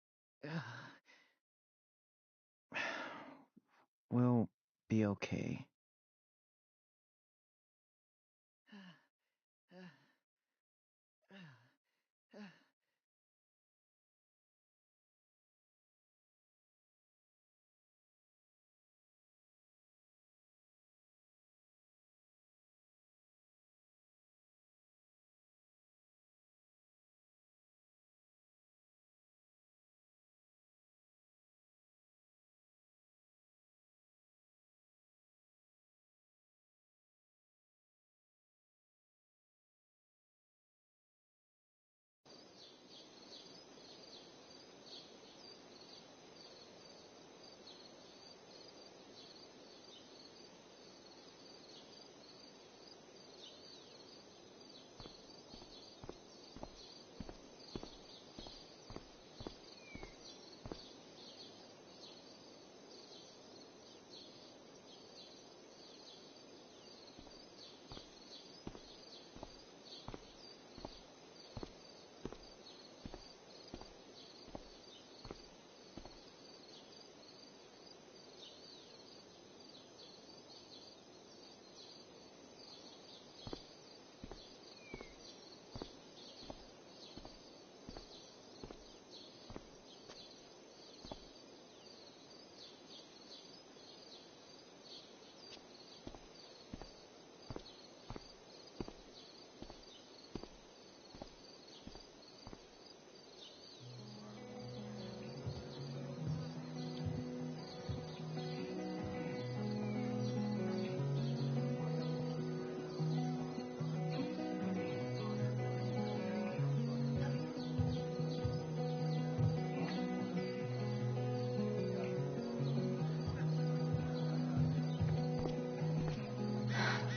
We'll be okay.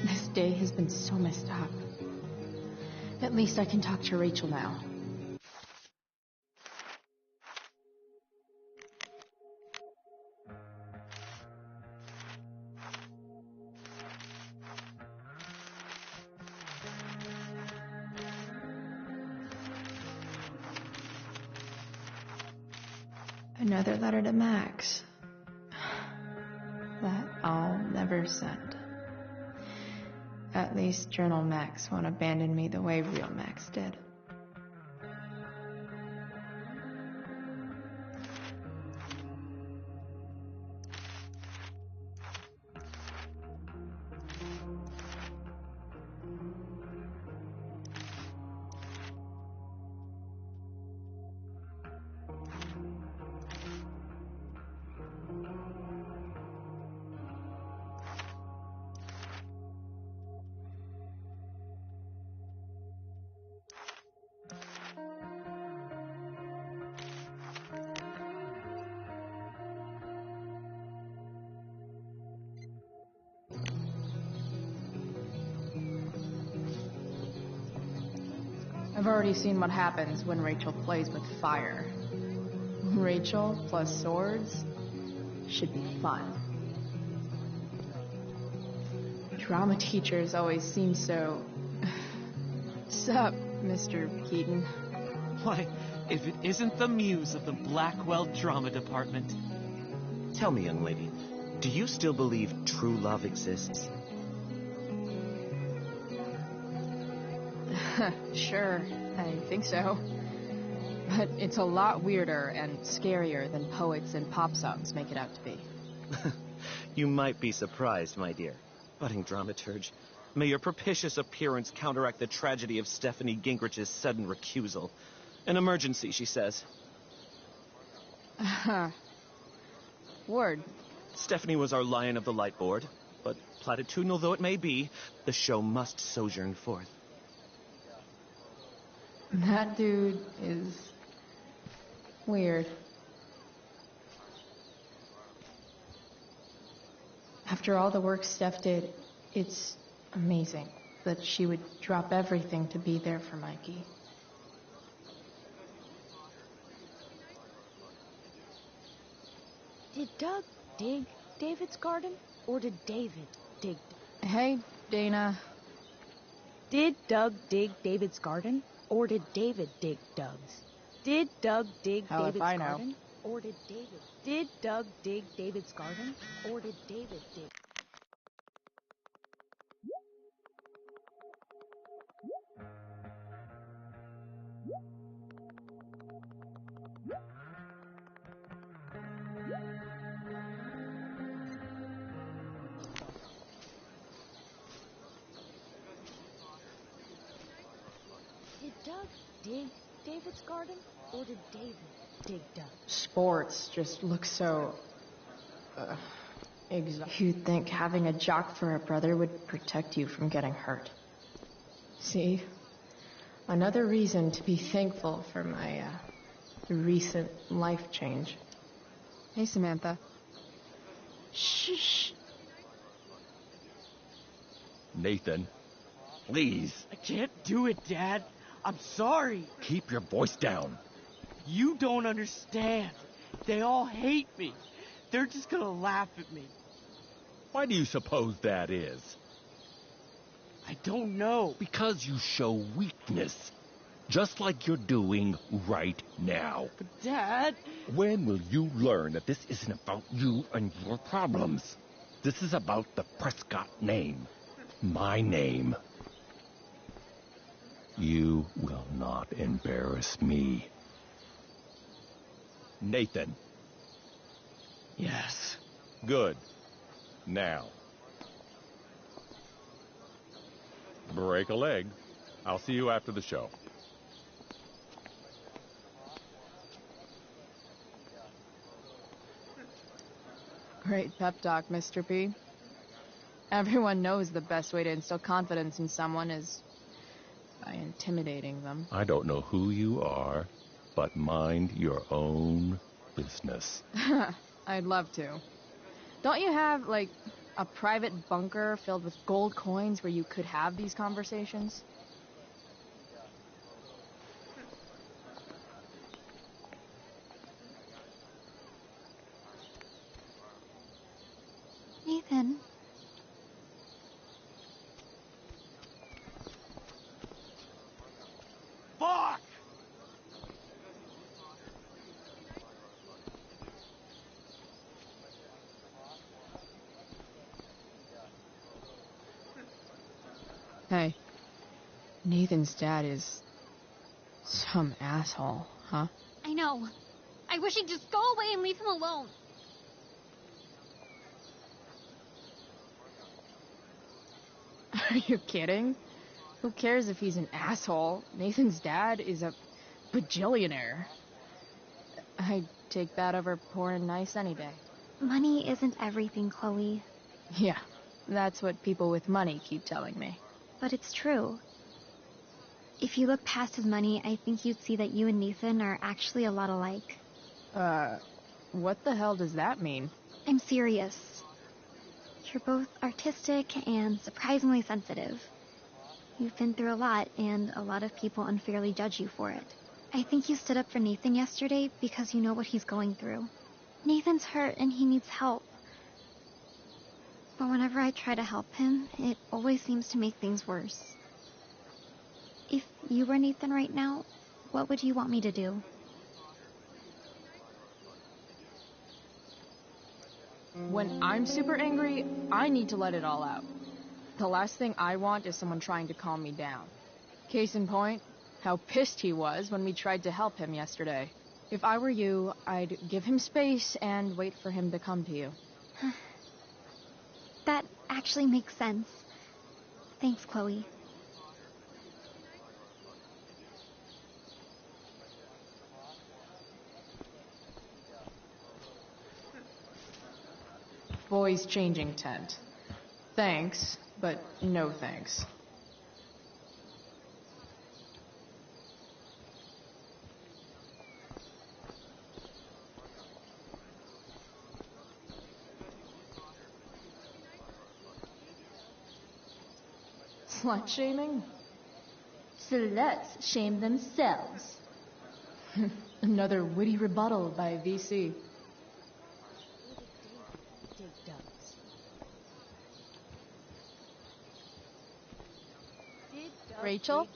This day has been so messed up. At least I can talk to Rachel now. Another letter to Max. That I'll never send. At least Journal Max won't abandon me the way real Max did. I've already seen what happens when Rachel plays with fire. Rachel plus swords should be fun. Drama teachers always seem so... Sup, Mr. Keaton? Why, if it isn't the muse of the Blackwell Drama Department. Tell me, young lady, do you still believe true love exists? Sure, I think so. But it's a lot weirder and scarier than poets and pop songs make it out to be. You might be surprised, my dear. Budding dramaturge, May your propitious appearance counteract the tragedy of Stephanie Gingrich's sudden recusal. An emergency, she says. Word. Stephanie was our Lion of the Light board, but platitudinal though it may be, the show must sojourn forth. That dude is weird. After all the work Steph did, it's amazing that she would drop everything to be there for Mikey. Did Doug dig David's garden, or did David dig? Hey, Dana. Did Doug dig David's garden, or did David dig Doug's? Did Doug dig Hell if David's I know. garden, or did David? Did Doug dig David's garden, or did David dig? Did Doug dig David's garden, or did David dig Doug? Sports just look so exotic. You'd think having a jock for a brother would protect you from getting hurt. See? Another reason to be thankful for my recent life change. Hey, Samantha. Shh. Nathan, please. I can't do it, Dad. I'm sorry. Keep your voice down. You don't understand. They all hate me. They're just gonna laugh at me. Why do you suppose that is? I don't know. Because you show weakness. Just like you're doing right now. But Dad... When will you learn that this isn't about you and your problems? This is about the Prescott name. My name. You will not embarrass me. Nathan. Yes. Good. Now. Break a leg. I'll see you after the show. Great pep talk, Mr. P. Everyone knows the best way to instill confidence in someone is by intimidating them. I don't know who you are, but mind your own business. I'd love to. Don't you have, like, a private bunker filled with gold coins where you could have these conversations? Nathan. Fuck! Hey, Nathan's dad is some asshole, huh? I know. I wish he'd just go away and leave him alone. Are you kidding? Who cares if he's an asshole? Nathan's dad is a bajillionaire. I'd take that over poor and nice any day. Money isn't everything, Chloe. Yeah, that's what people with money keep telling me. But it's true. If you look past his money, I think you'd see that you and Nathan are actually a lot alike. What the hell does that mean? I'm serious. You're both artistic and surprisingly sensitive. You've been through a lot, and a lot of people unfairly judge you for it. I think you stood up for Nathan yesterday because you know what he's going through. Nathan's hurt and he needs help. But whenever I try to help him, it always seems to make things worse. If you were Nathan right now, what would you want me to do? When I'm super angry, I need to let it all out. The last thing I want is someone trying to calm me down. Case in point, how pissed he was when we tried to help him yesterday. If I were you, I'd give him space and wait for him to come to you. That actually makes sense. Thanks, Chloe. Boys changing tent. Thanks, but no thanks. Slut shaming? Sluts shame themselves. Another witty rebuttal by VC. Rachel?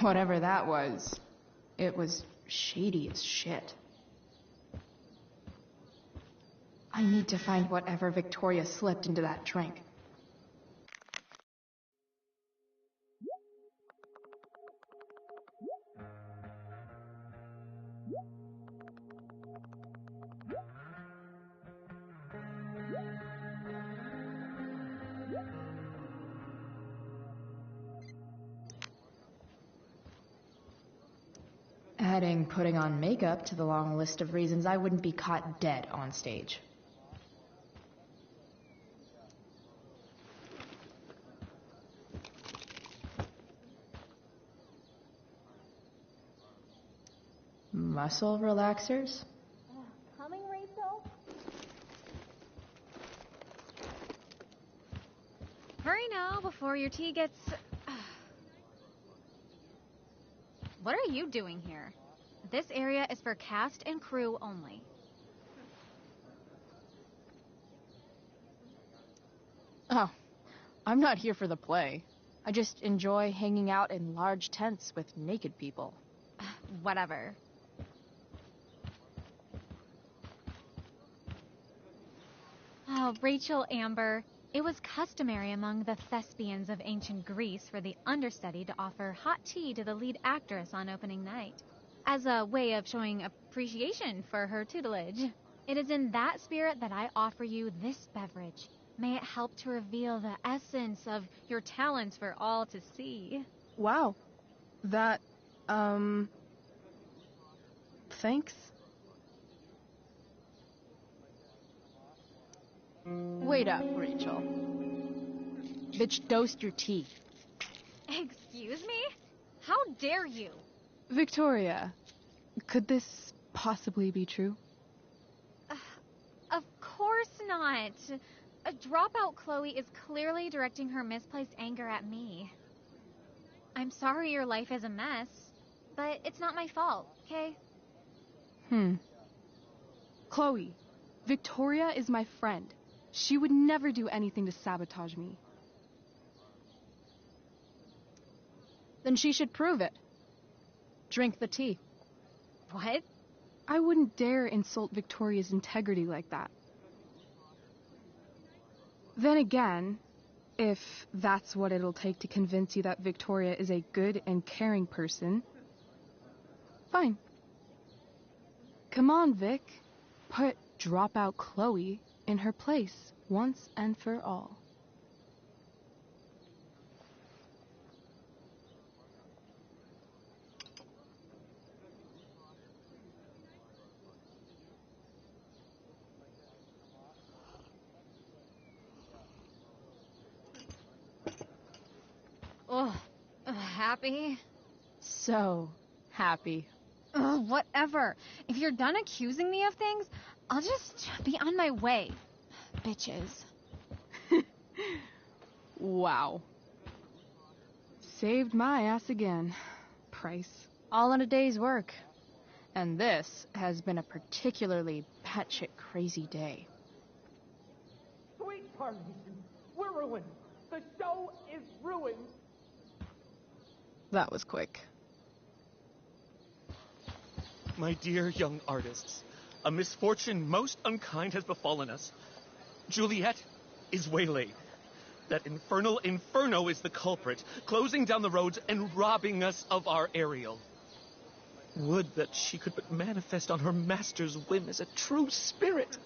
Whatever that was, it was shady as shit. I need to find whatever Victoria slipped into that drink. Adding putting on makeup to the long list of reasons I wouldn't be caught dead on stage. Muscle relaxers? Coming, Rachel? Hurry now before your tea gets... What are you doing here? This area is for cast and crew only. Oh, I'm not here for the play. I just enjoy hanging out in large tents with naked people. Whatever. Oh, Rachel Amber. It was customary among the thespians of ancient Greece for the understudy to offer hot tea to the lead actress on opening night, as a way of showing appreciation for her tutelage. It is in that spirit that I offer you this beverage. May it help to reveal the essence of your talents for all to see. Wow. That, thanks. Wait up, Rachel. Bitch, dosed your tea. Excuse me? How dare you? Victoria, could this possibly be true? Of course not. A dropout Chloe is clearly directing her misplaced anger at me. I'm sorry your life is a mess, but it's not my fault, okay? Chloe, Victoria is my friend. She would never do anything to sabotage me. Then she should prove it. Drink the tea. What? I wouldn't dare insult Victoria's integrity like that. Then again, if that's what it'll take to convince you that Victoria is a good and caring person, fine. Come on, Vic. Put dropout Chloe in her place once and for all. Ugh. Happy? So happy. Ugh, whatever. If you're done accusing me of things, I'll just be on my way. Bitches. Wow. Saved my ass again. Price. All in a day's work. And this has been a particularly batshit crazy day. Sweet Carnation, we're ruined. The show is ruined. That was quick. My dear young artists, a misfortune most unkind has befallen us. Juliet is waylaid. That infernal inferno is the culprit, closing down the roads and robbing us of our Ariel. Would that she could but manifest on her master's whim as a true spirit.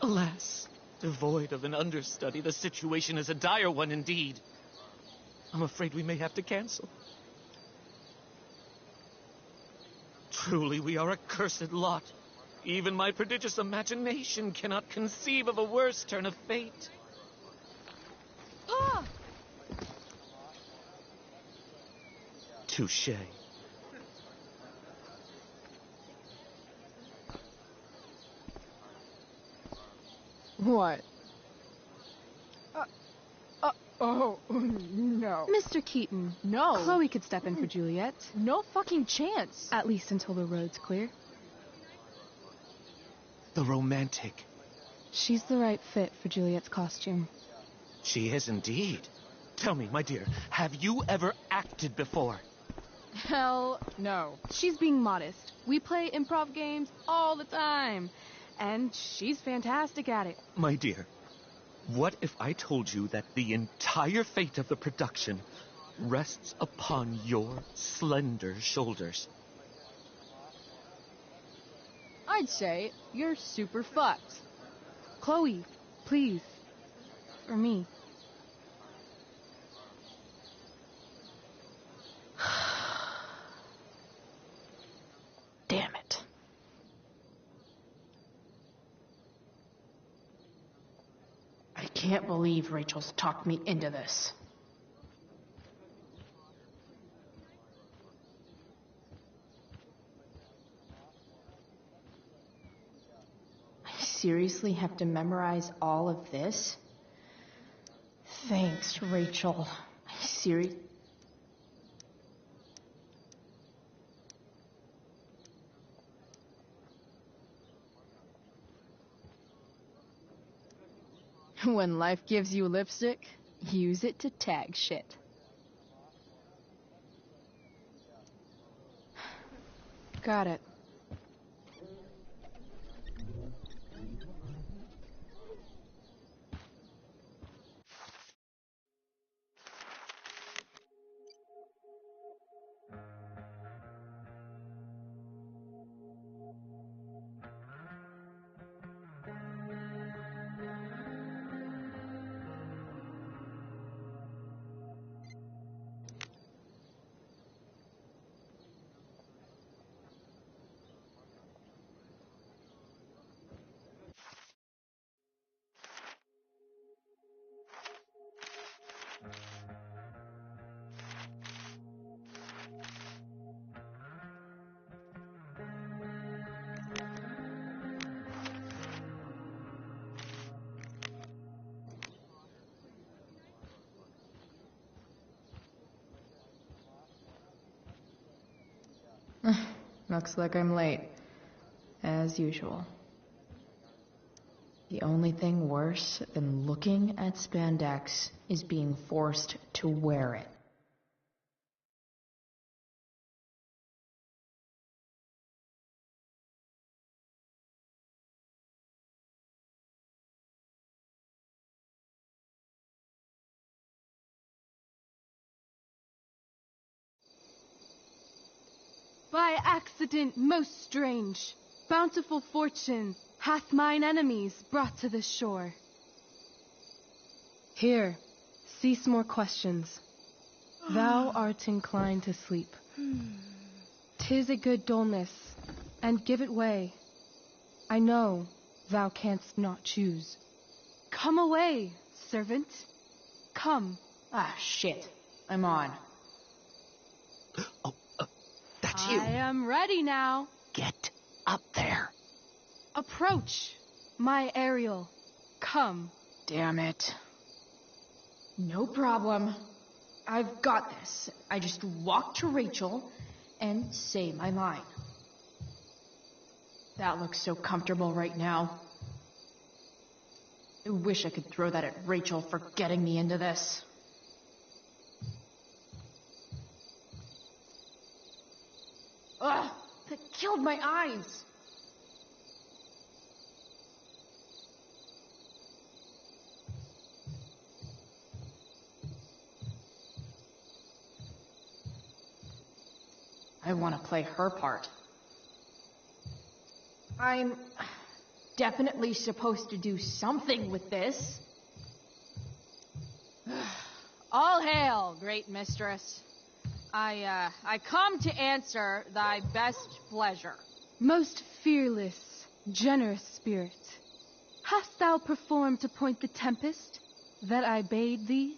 Alas, devoid of an understudy, the situation is a dire one indeed. I'm afraid we may have to cancel. Truly, we are a cursed lot. Even my prodigious imagination cannot conceive of a worse turn of fate. Ah! Touché. What? Oh, no. Mr. Keaton. No. Chloe could step in for Juliet. No fucking chance. At least until the road's clear. The romantic. She's the right fit for Juliet's costume. She is indeed. Tell me, my dear, have you ever acted before? Hell no. She's being modest. We play improv games all the time. And she's fantastic at it. My dear, what if I told you that the entire fate of the production rests upon your slender shoulders? I'd say you're super fucked. Chloe, please. For me. Damn it. I can't believe Rachel's talked me into this. I seriously have to memorize all of this? Thanks, Rachel. I seriously... When life gives you lipstick, use it to tag shit. Got it. Looks like I'm late. As usual. The only thing worse than looking at spandex is being forced to wear it. By accident most strange, bountiful fortune hath mine enemies brought to this shore. Here, cease more questions. Thou art inclined to sleep. 'Tis a good dullness, and give it way. I know thou canst not choose. Come away, servant. Come. Ah, shit. I'm on. That's you. I am ready now. Get up there. Approach, my Ariel. Come. Damn it. No problem. I've got this. I just walk to Rachel and say my line. That looks so comfortable right now. I wish I could throw that at Rachel for getting me into this. Ugh! That killed my eyes! I want to play her part. I'm definitely supposed to do something with this. All hail, great mistress. I come to answer thy best pleasure. Most fearless, generous spirit, hast thou performed to point the tempest that I bade thee?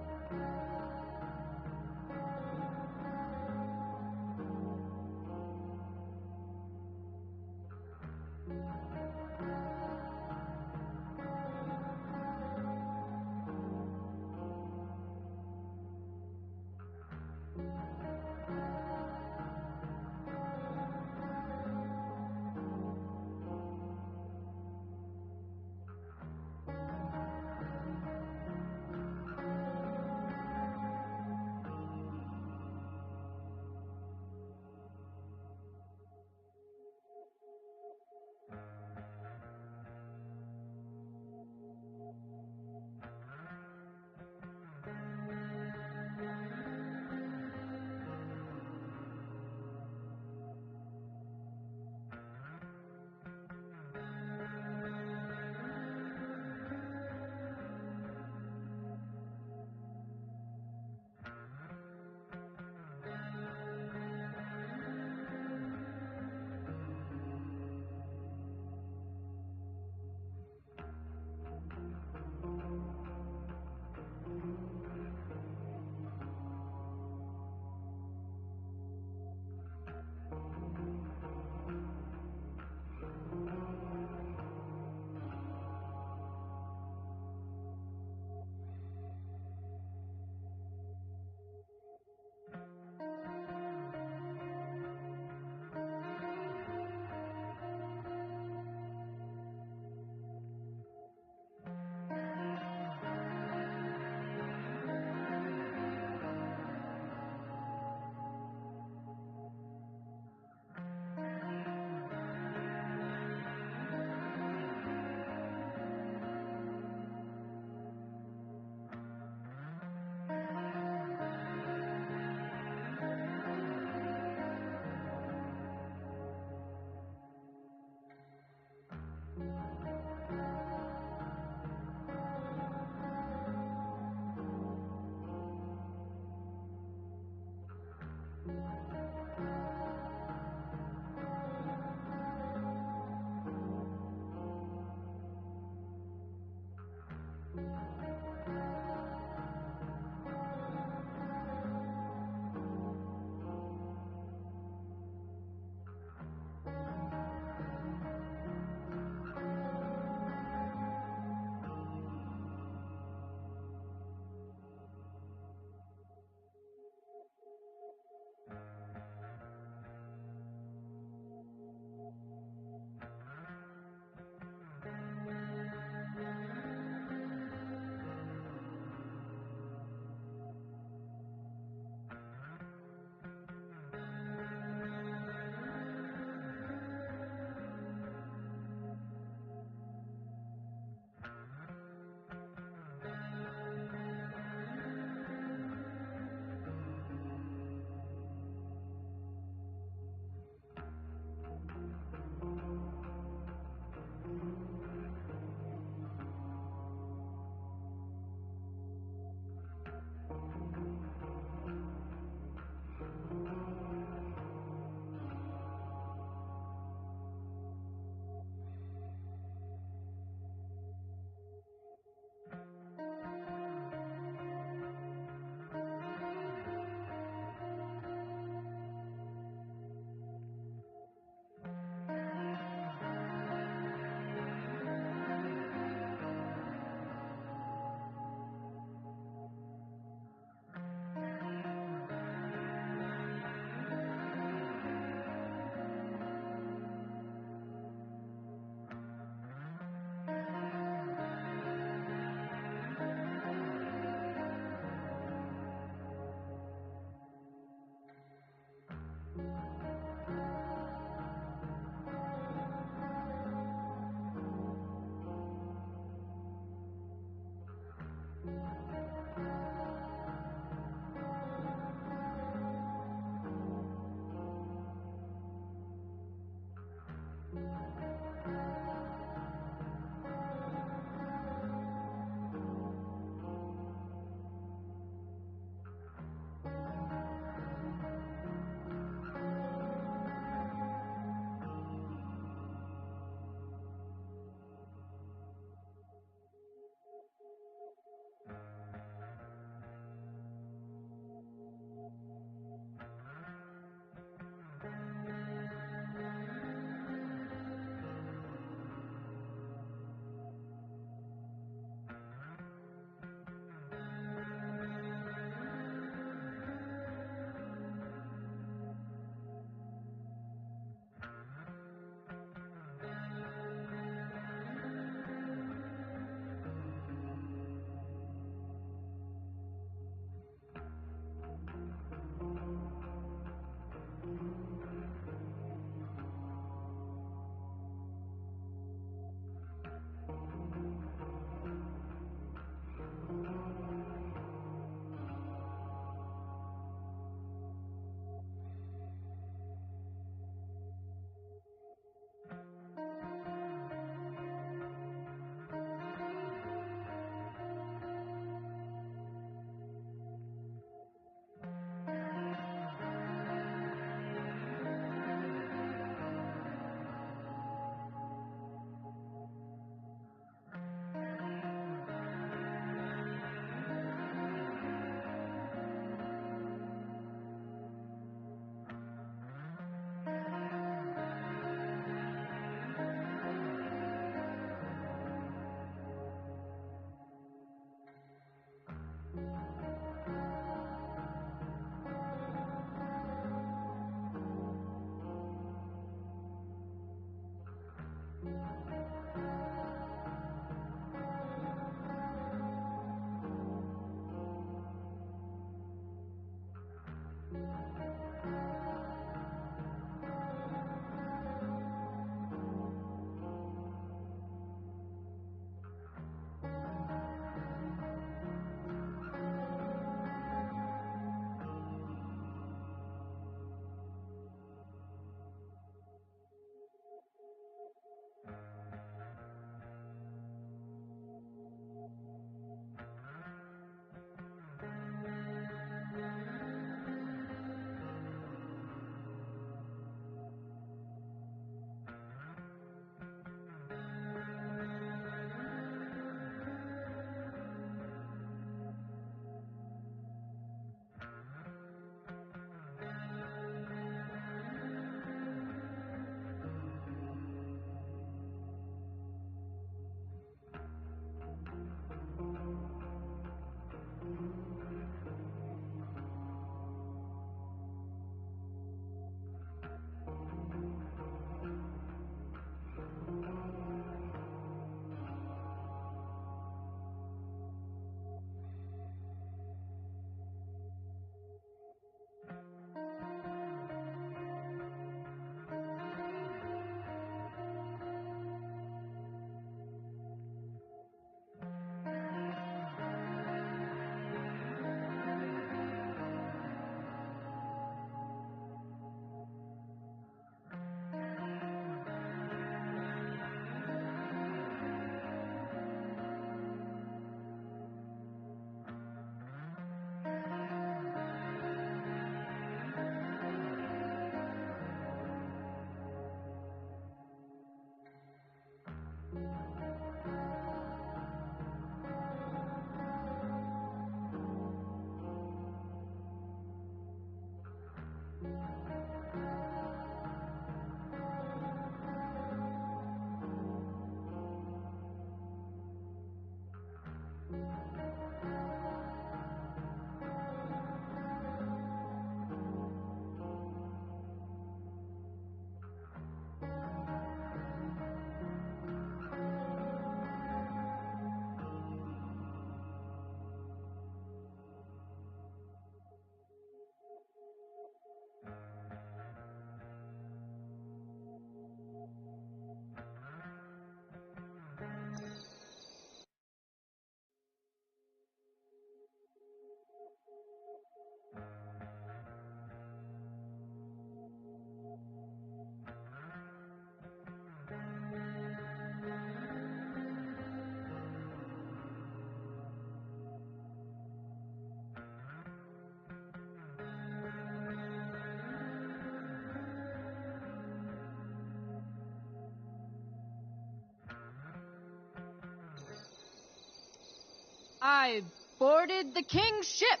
I boarded the king's ship.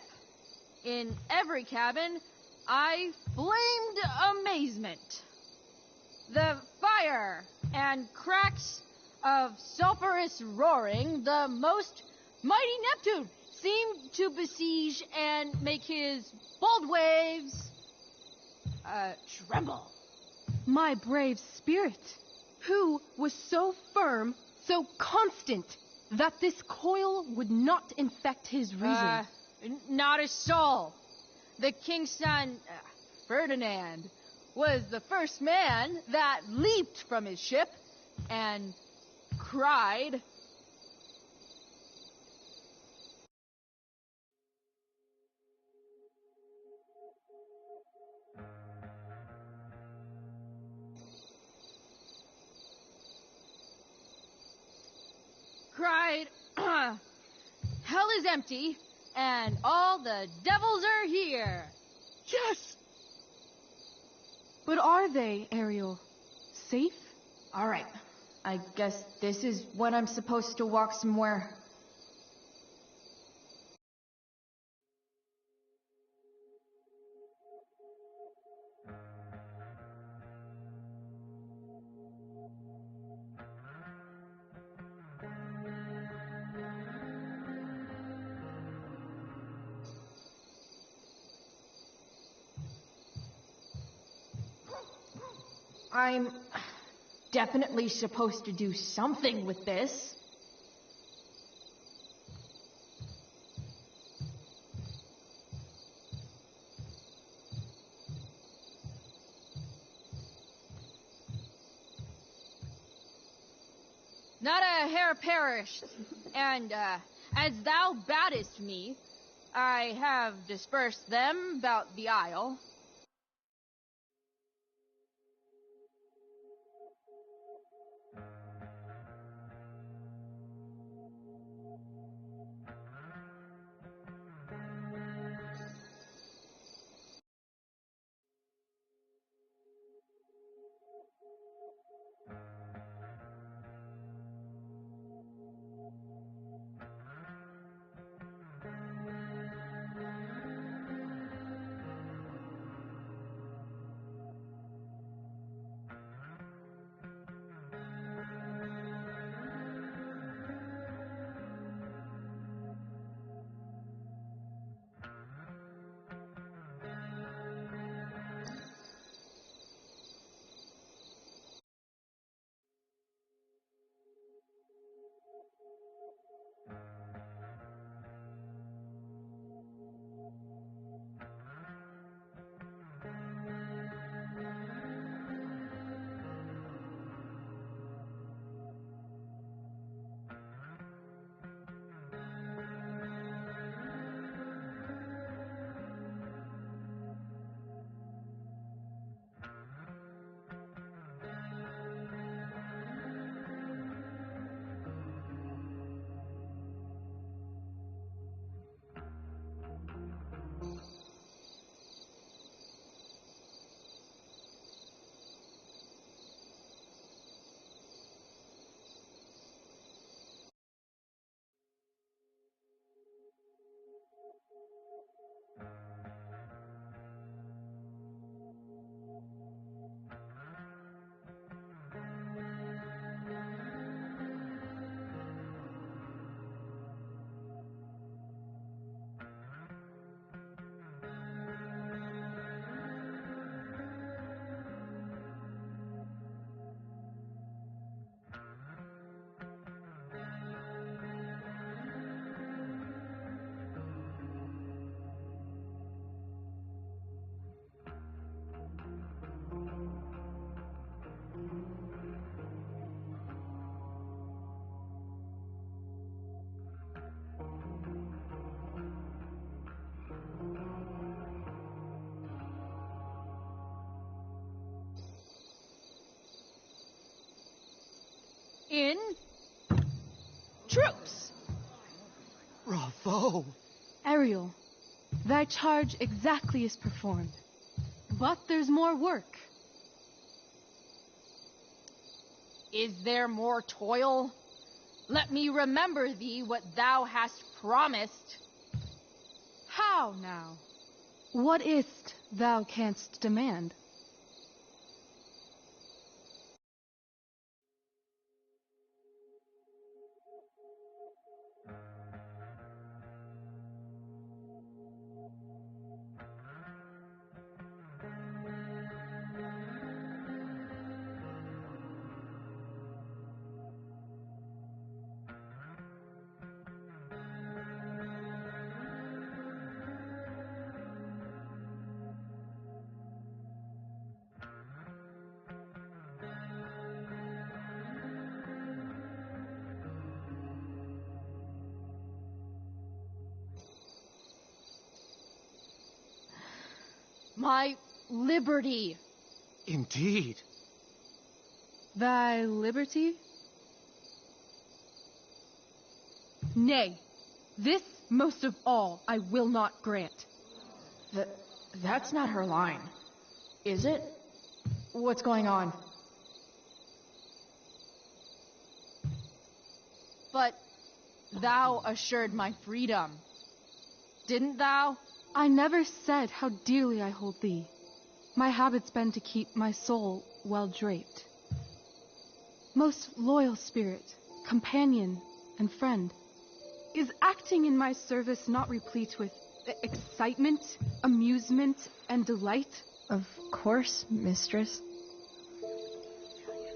In every cabin, I flamed amazement. The fire and cracks of sulphurous roaring, the most mighty Neptune seemed to besiege and make his bold waves tremble. My brave spirit, who was so firm, so constant, that this coil would not infect his reason. Not a soul. The king's son, Ferdinand, was the first man that leaped from his ship and cried, hell is empty, and all the devils are here. Yes! But are they, Ariel? Safe? Alright, I guess this is when I'm supposed to walk somewhere. I'm definitely supposed to do something with this. Not a hair perished, and as thou badest me, I have dispersed them about the isle. In troops. Bravo! Ariel, thy charge exactly is performed. But there's more work. Is there more toil? Let me remember thee what thou hast promised. How now? What is't thou canst demand? My liberty. Indeed. Thy liberty? Nay, this most of all I will not grant. That's not her line, is it? What's going on? But thou assured my freedom, didn't thou? I never said how dearly I hold thee. My habit's been to keep my soul well draped. Most loyal spirit, companion, and friend, is acting in my service not replete with excitement, amusement, and delight? Of course, mistress.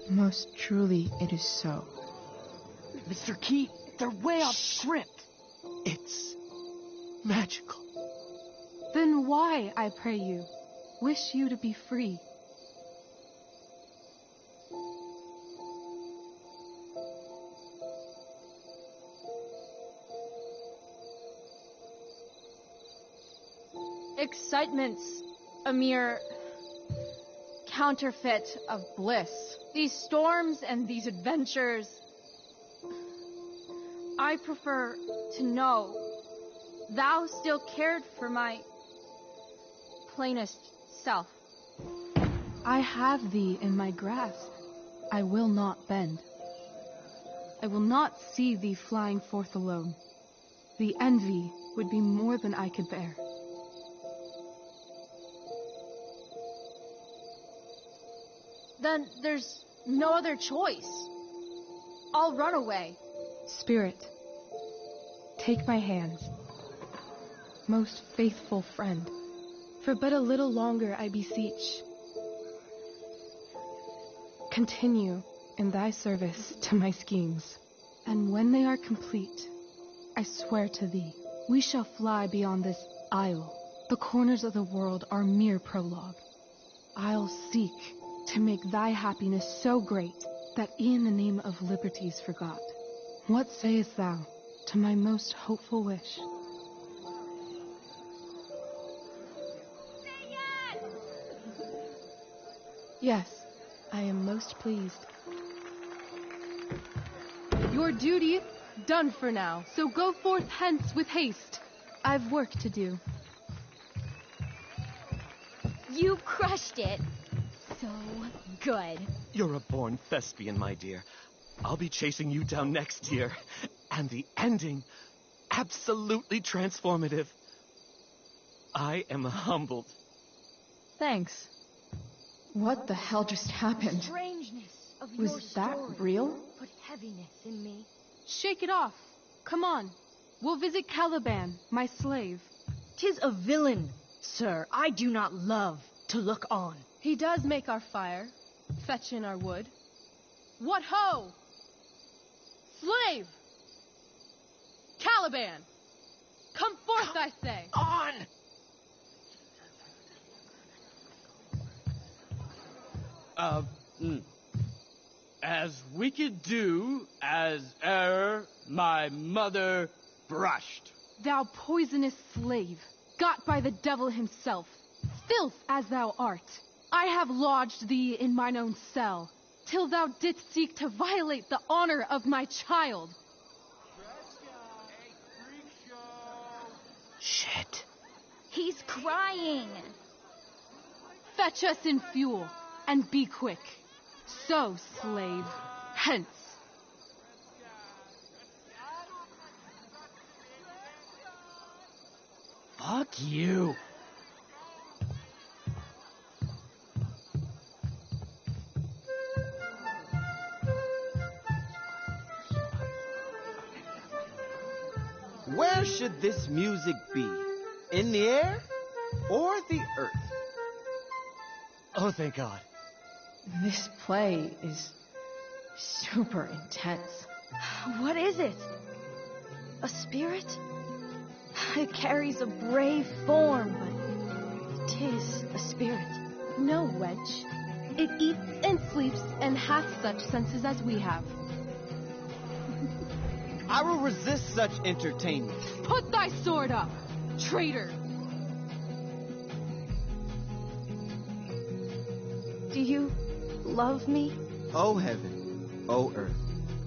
Most truly it is so. Mr. Key, they're way off script. It's magical. Then why, I pray you, wish you to be free? Excitement's a mere counterfeit of bliss. These storms and these adventures, I prefer to know thou still cared for my plainest self. I have thee in my grasp. I will not bend. I will not see thee flying forth alone. The envy would be more than I could bear. Then there's no other choice. I'll run away. Spirit, take my hands. Most faithful friend, for but a little longer I beseech. Continue in thy service to my schemes, and when they are complete, I swear to thee, we shall fly beyond this isle. The corners of the world are mere prologue. I'll seek to make thy happiness so great that e'en the name of liberty's forgot. What sayest thou to my most hopeful wish? Yes, I am most pleased. Your duty done for now, so go forth hence with haste. I've work to do. You crushed it. So good. You're a born thespian, my dear. I'll be chasing you down next year. And the ending, absolutely transformative. I am humbled. Thanks. What the hell just happened? Strangeness of Was your that story real? Put heaviness in me. Shake it off. Come on. We'll visit Caliban, my slave. 'Tis a villain, sir, I do not love to look on. He does make our fire, fetch in our wood. What ho! Slave! Caliban! Come forth, I say! On! As we could do as e'er my mother brushed. Thou poisonous slave, got by the devil himself, filth as thou art, I have lodged thee in mine own cell, till thou didst seek to violate the honor of my child. Shit. He's crying. Fetch us in fuel, and be quick. So, slave, hence. Fuck you. Where should this music be? In the air or the earth? Oh, thank God. This play is super intense. What is it? A spirit? It carries a brave form, but it is a spirit. No, Wedge. It eats and sleeps and hath such senses as we have. I will resist such entertainment. Put thy sword up, traitor! Do you love me? O heaven, O earth,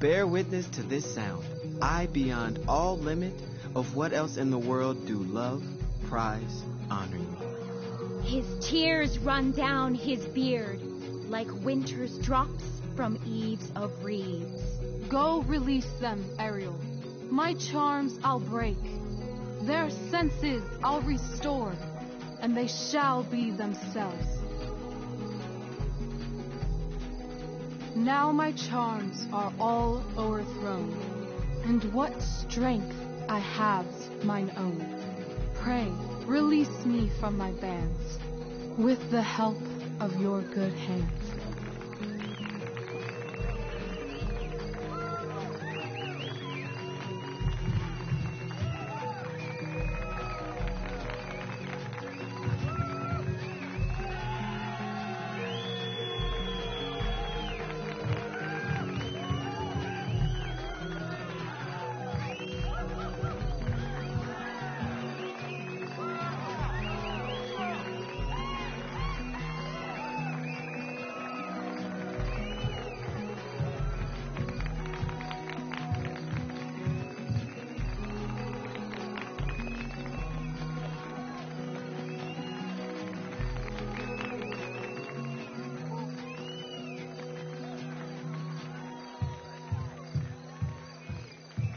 bear witness to this sound. I, beyond all limit of what else in the world do love, prize, honor you. His tears run down his beard like winter's drops from eaves of reeds. Go release them, Ariel. My charms I'll break. Their senses I'll restore, and they shall be themselves. Now my charms are all o'erthrown, and what strength I have's mine own. Pray, release me from my bands, with the help of your good hands.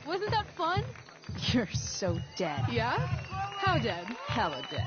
Wasn't that fun? You're so dead. Yeah? How dead? Hella dead.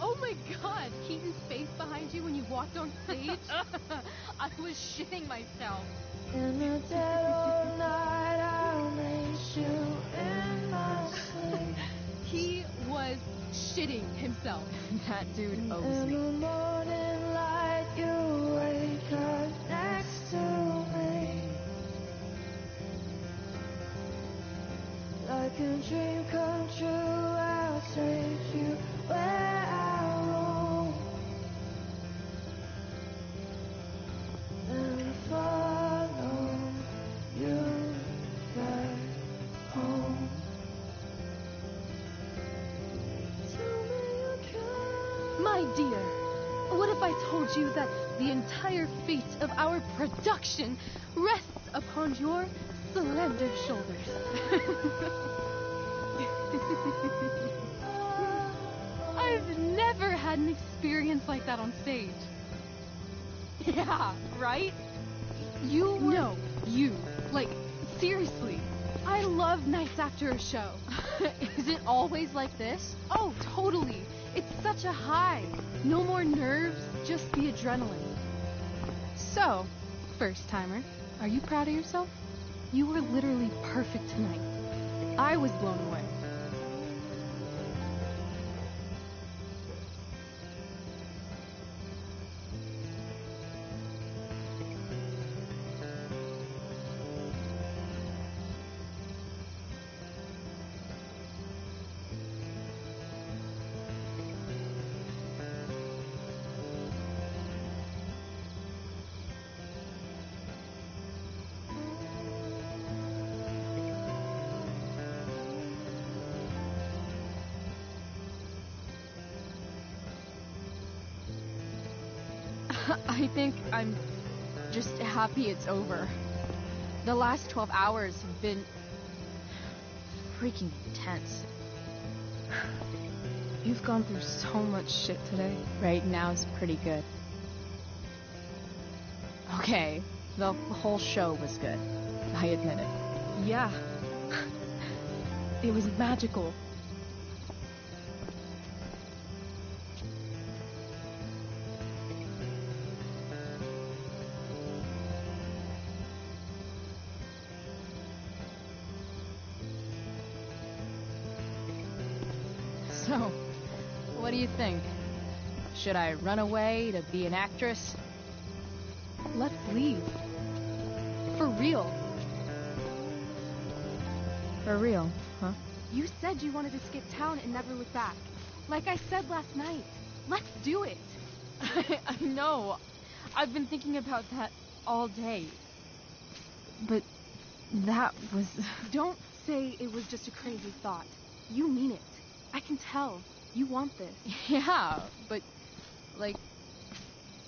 Oh my god, Keaton's face behind you when you walked on stage? I was shitting myself. In the dead of night, I'll make you in my sleep. He was shitting himself. That dude owes In me. the morning light, you wake up next to me. Like a dream come true, I'll take you where I roam. And follow you back home. My dear, what if I told you that the entire fate of our production rests upon your slender shoulders? I've never had an experience like that on stage. Yeah, right? You were... No, you. Like, seriously. I love nights after a show. Is it always like this? Oh, totally. It's such a high. No more nerves, just the adrenaline. So, first timer, are you proud of yourself? You were literally perfect tonight. I was blown away. I think I'm just happy it's over. The last 12 hours have been freaking intense. You've gone through so much shit today. Right now is pretty good. Okay, the whole show was good. I admit it. Yeah. It was magical. So, what do you think? Should I run away to be an actress? Let's leave. For real. For real, huh? You said you wanted to skip town and never look back. Like I said last night. Let's do it. I know. I've been thinking about that all day. But that was... Don't say it was just a crazy thought. You mean it. I can tell. You want this. Yeah, but, like,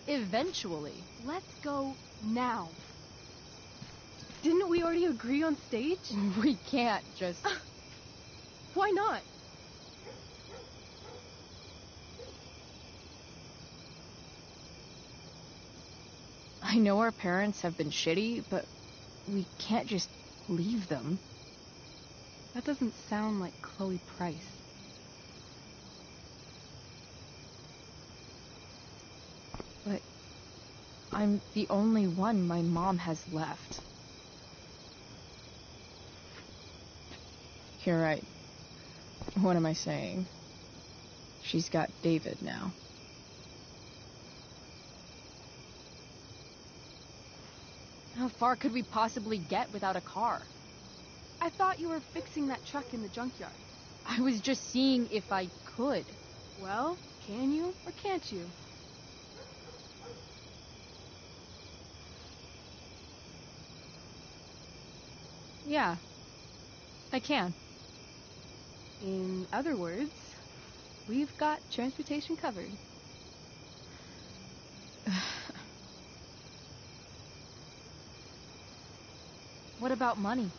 eventually. Let's go now. Didn't we already agree on stage? We can't just... Why not? I know our parents have been shitty, but we can't just leave them. That doesn't sound like Chloe Price. But I'm the only one my mom has left. You're right. What am I saying? She's got David now. How far could we possibly get without a car? I thought you were fixing that truck in the junkyard. I was just seeing if I could. Well, can you or can't you? Yeah, I can. In other words, we've got transportation covered. What about money?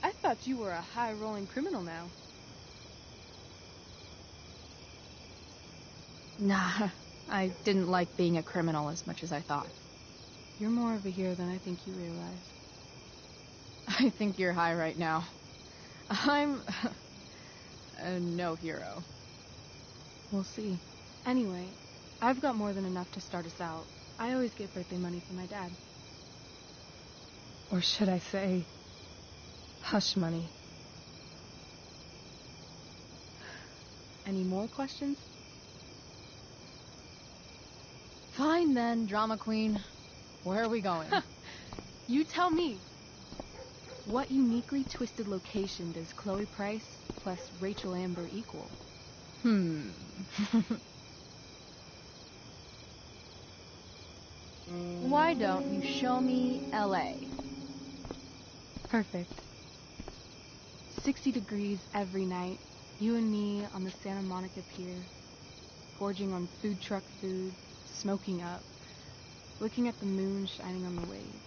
I thought you were a high-rolling criminal now. Nah, I didn't like being a criminal as much as I thought. You're more of a hero than I think you realize. I think you're high right now. I'm no hero. We'll see. Anyway, I've got more than enough to start us out. I always get birthday money from my dad. Or should I say, hush money. Any more questions? Fine then, drama queen. Where are we going? You tell me. What uniquely twisted location does Chloe Price plus Rachel Amber equal? Why don't you show me LA? Perfect. 60 degrees every night. You and me on the Santa Monica Pier, gorging on food truck food, smoking up, looking at the moon shining on the waves.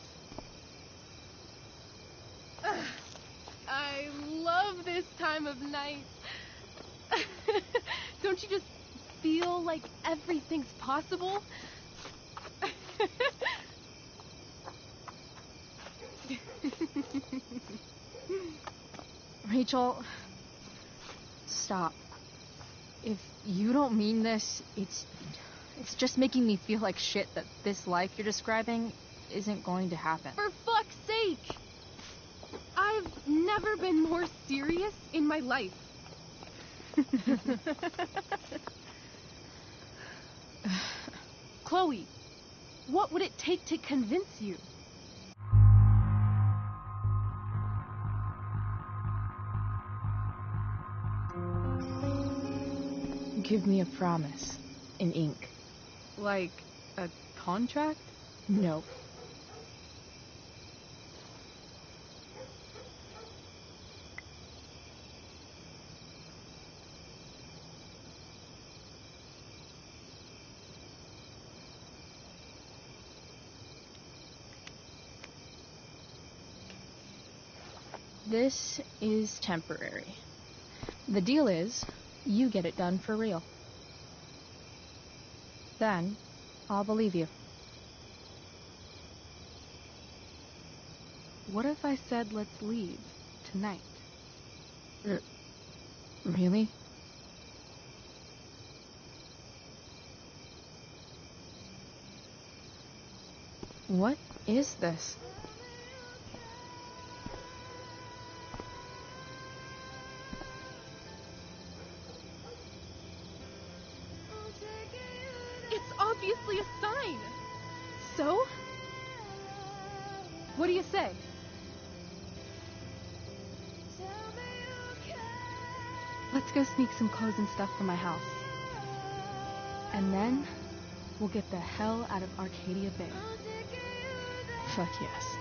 I love this time of night. Don't you just feel like everything's possible? Rachel, stop. If you don't mean this, it's just making me feel like shit that this life you're describing isn't going to happen. For fuck's sake! I've never been more serious in my life. Chloe, what would it take to convince you? Give me a promise in ink. Like a contract? No. This is temporary. The deal is, you get it done for real. Then, I'll believe you. What if I said let's leave tonight? Really? What is this? It's obviously a sign. So? What do you say? Let's go sneak some clothes and stuff from my house. And then, we'll get the hell out of Arcadia Bay. Fuck yes.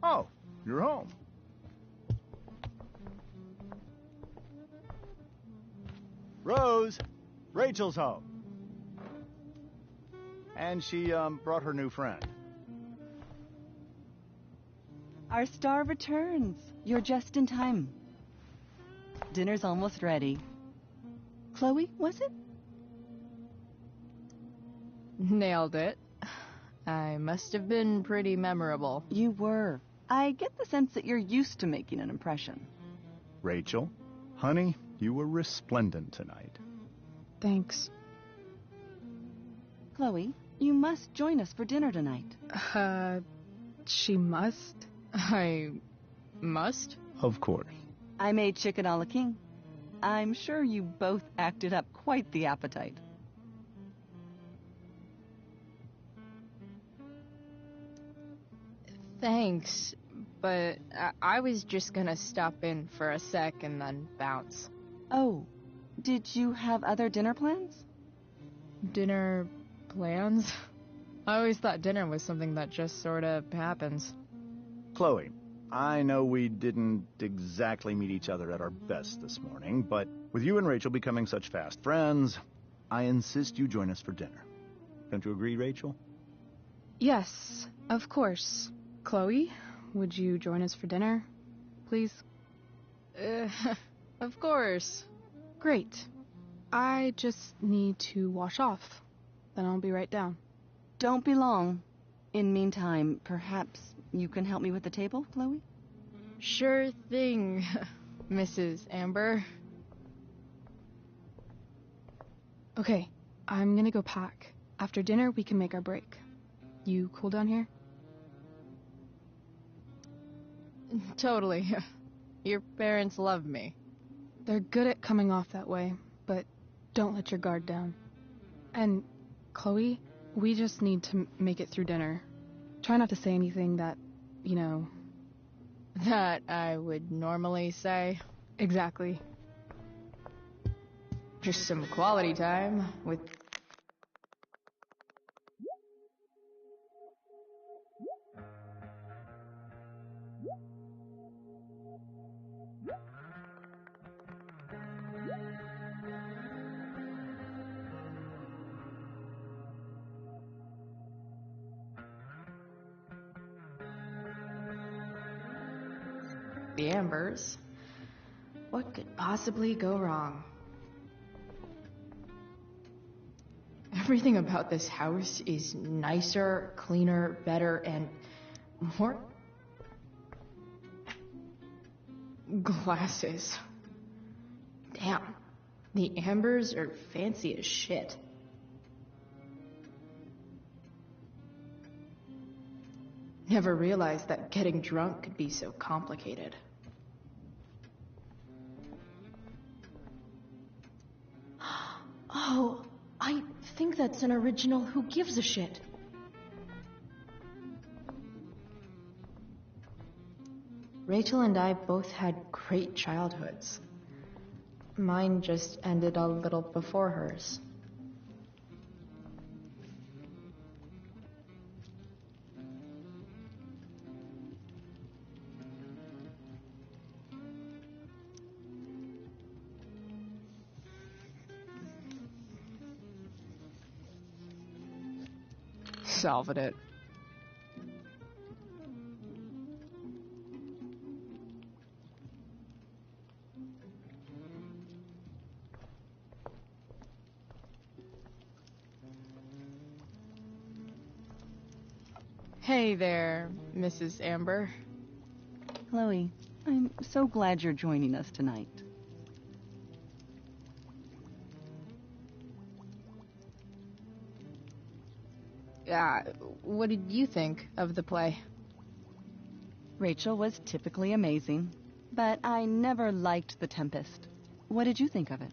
Oh, you're home. Rose, Rachel's home. And she, brought her new friend. Our star returns. You're just in time. Dinner's almost ready. Chloe, was it? Nailed it. I must have been pretty memorable. You were. I get the sense that you're used to making an impression. Rachel, honey, you were resplendent tonight. Thanks. Chloe, you must join us for dinner tonight. She must? I must? Of course. I made chicken a la king. I'm sure you both acted up quite the appetite. Thanks, but I was just gonna stop in for a sec and then bounce. Oh, did you have other dinner plans? Dinner plans? I always thought dinner was something that just sort of happens. Chloe, I know we didn't exactly meet each other at our best this morning, but with you and Rachel becoming such fast friends, I insist you join us for dinner. Don't you agree, Rachel? Yes, of course. Chloe, would you join us for dinner, please? Of course. Great. I just need to wash off. Then I'll be right down. Don't be long. In meantime, perhaps you can help me with the table, Chloe? Sure thing, Mrs. Amber. Okay, I'm gonna go pack. After dinner, we can make our break. You cool down here? Totally. Your parents love me. They're good at coming off that way, but don't let your guard down. And, Chloe, we just need to make it through dinner. Try not to say anything that, you know... That I would normally say. Exactly. Just some quality time with... the Ambers. What could possibly go wrong? Everything about this house is nicer, cleaner, better, and more... glasses. Damn. The Ambers are fancy as shit. Never realized that getting drunk could be so complicated. Oh, I think that's an original Who Gives a Shit. Rachel and I both had great childhoods. Mine just ended a little before hers. Solving it. Hey there, Mrs. Amber. Chloe, I'm so glad you're joining us tonight. What did you think of the play? Rachel was typically amazing, but I never liked The Tempest. What did you think of it?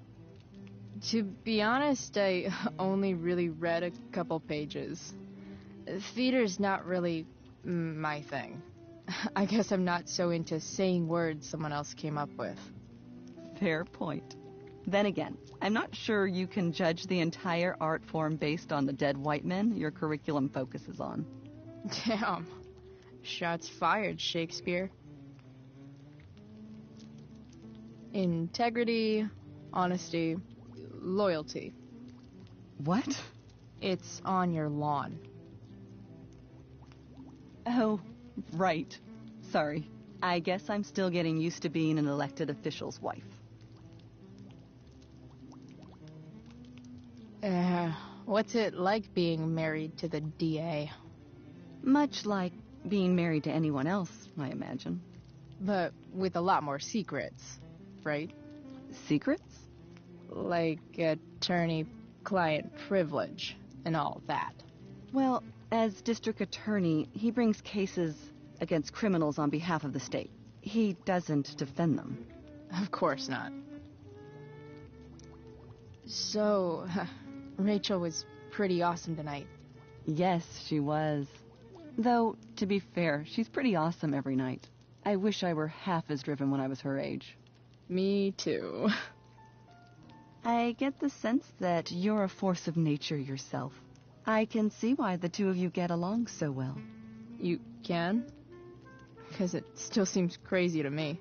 To be honest, I only really read a couple pages. Theater's not really my thing. I guess I'm not so into saying words someone else came up with. Fair point. Then again, I'm not sure you can judge the entire art form based on the dead white men your curriculum focuses on. Damn. Shots fired, Shakespeare. Integrity, honesty, loyalty. What? It's on your lawn. Oh, right. Sorry. I guess I'm still getting used to being an elected official's wife. What's it like being married to the DA? Much like being married to anyone else, I imagine. But with a lot more secrets, right? Secrets? Like attorney-client privilege and all that. Well, as district attorney, he brings cases against criminals on behalf of the state. He doesn't defend them. Of course not. So, Rachel was pretty awesome tonight. Yes, she was. Though, to be fair, she's pretty awesome every night. I wish I were half as driven when I was her age. Me too. I get the sense that you're a force of nature yourself. I can see why the two of you get along so well. You can? Because it still seems crazy to me.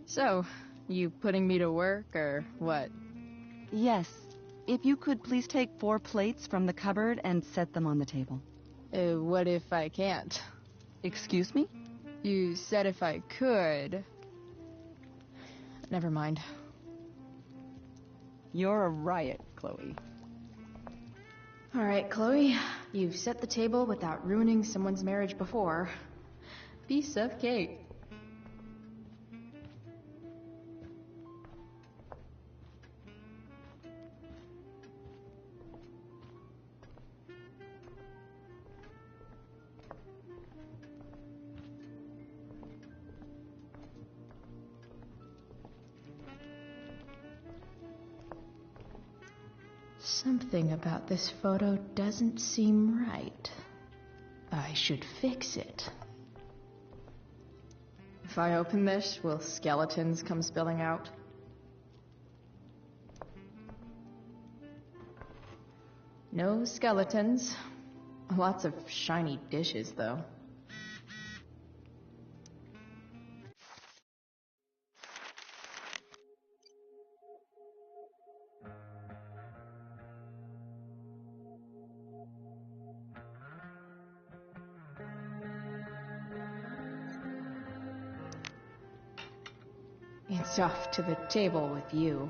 So, you putting me to work, or what? Yes. If you could please take 4 plates from the cupboard and set them on the table. What if I can't? Excuse me? You said if I could. Never mind. You're a riot, Chloe. All right, Chloe. You've set the table without ruining someone's marriage before. Piece of cake. Something about this photo doesn't seem right. I should fix it. If I open this, will skeletons come spilling out? No skeletons. Lots of shiny dishes, though. It's off to the table with you.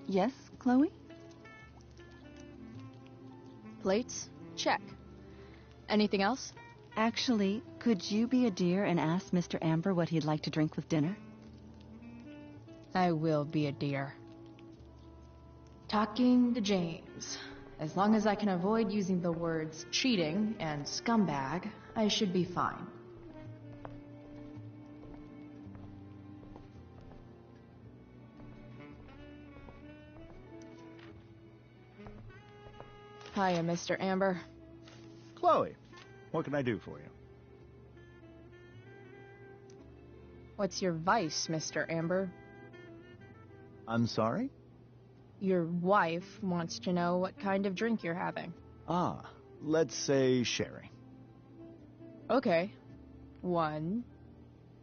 Yes, Chloe? Plates? Check. Anything else? Actually, could you be a dear and ask Mr. Amber what he'd like to drink with dinner? I will be a dear. Talking to James. As long as I can avoid using the words cheating and scumbag, I should be fine. Hiya, Mr. Amber. Chloe, what can I do for you? What's your vice, Mr. Amber? I'm sorry? Your wife wants to know what kind of drink you're having. Ah, let's say sherry. Okay. 1,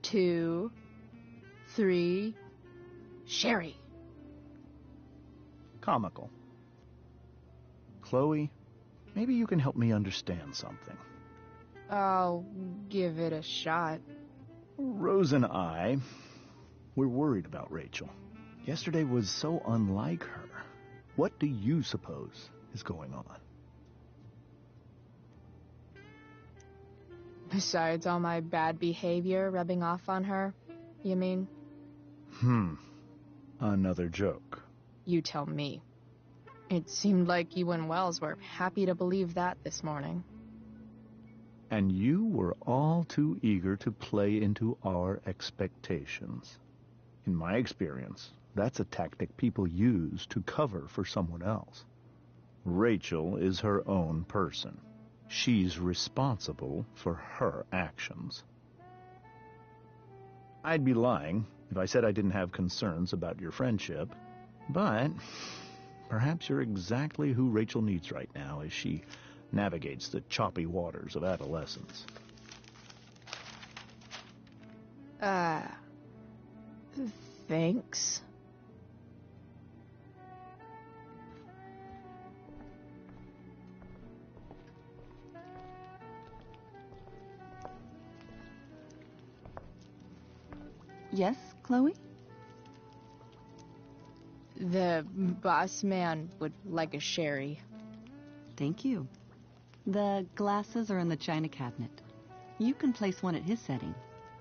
2, 3... Sherry. Comical. Chloe, maybe you can help me understand something. I'll give it a shot. Rose and I, we're worried about Rachel. Yesterday was so unlike her. What do you suppose is going on? Besides all my bad behavior rubbing off on her, you mean? Another joke. You tell me. It seemed like you and Wells were happy to believe that this morning. And you were all too eager to play into our expectations. In my experience, that's a tactic people use to cover for someone else. Rachel is her own person. She's responsible for her actions. I'd be lying if I said I didn't have concerns about your friendship, but perhaps you're exactly who Rachel needs right now as she navigates the choppy waters of adolescence. Thanks. Yes, Chloe? The boss man would like a sherry. Thank you. The glasses are in the china cabinet. You can place one at his setting.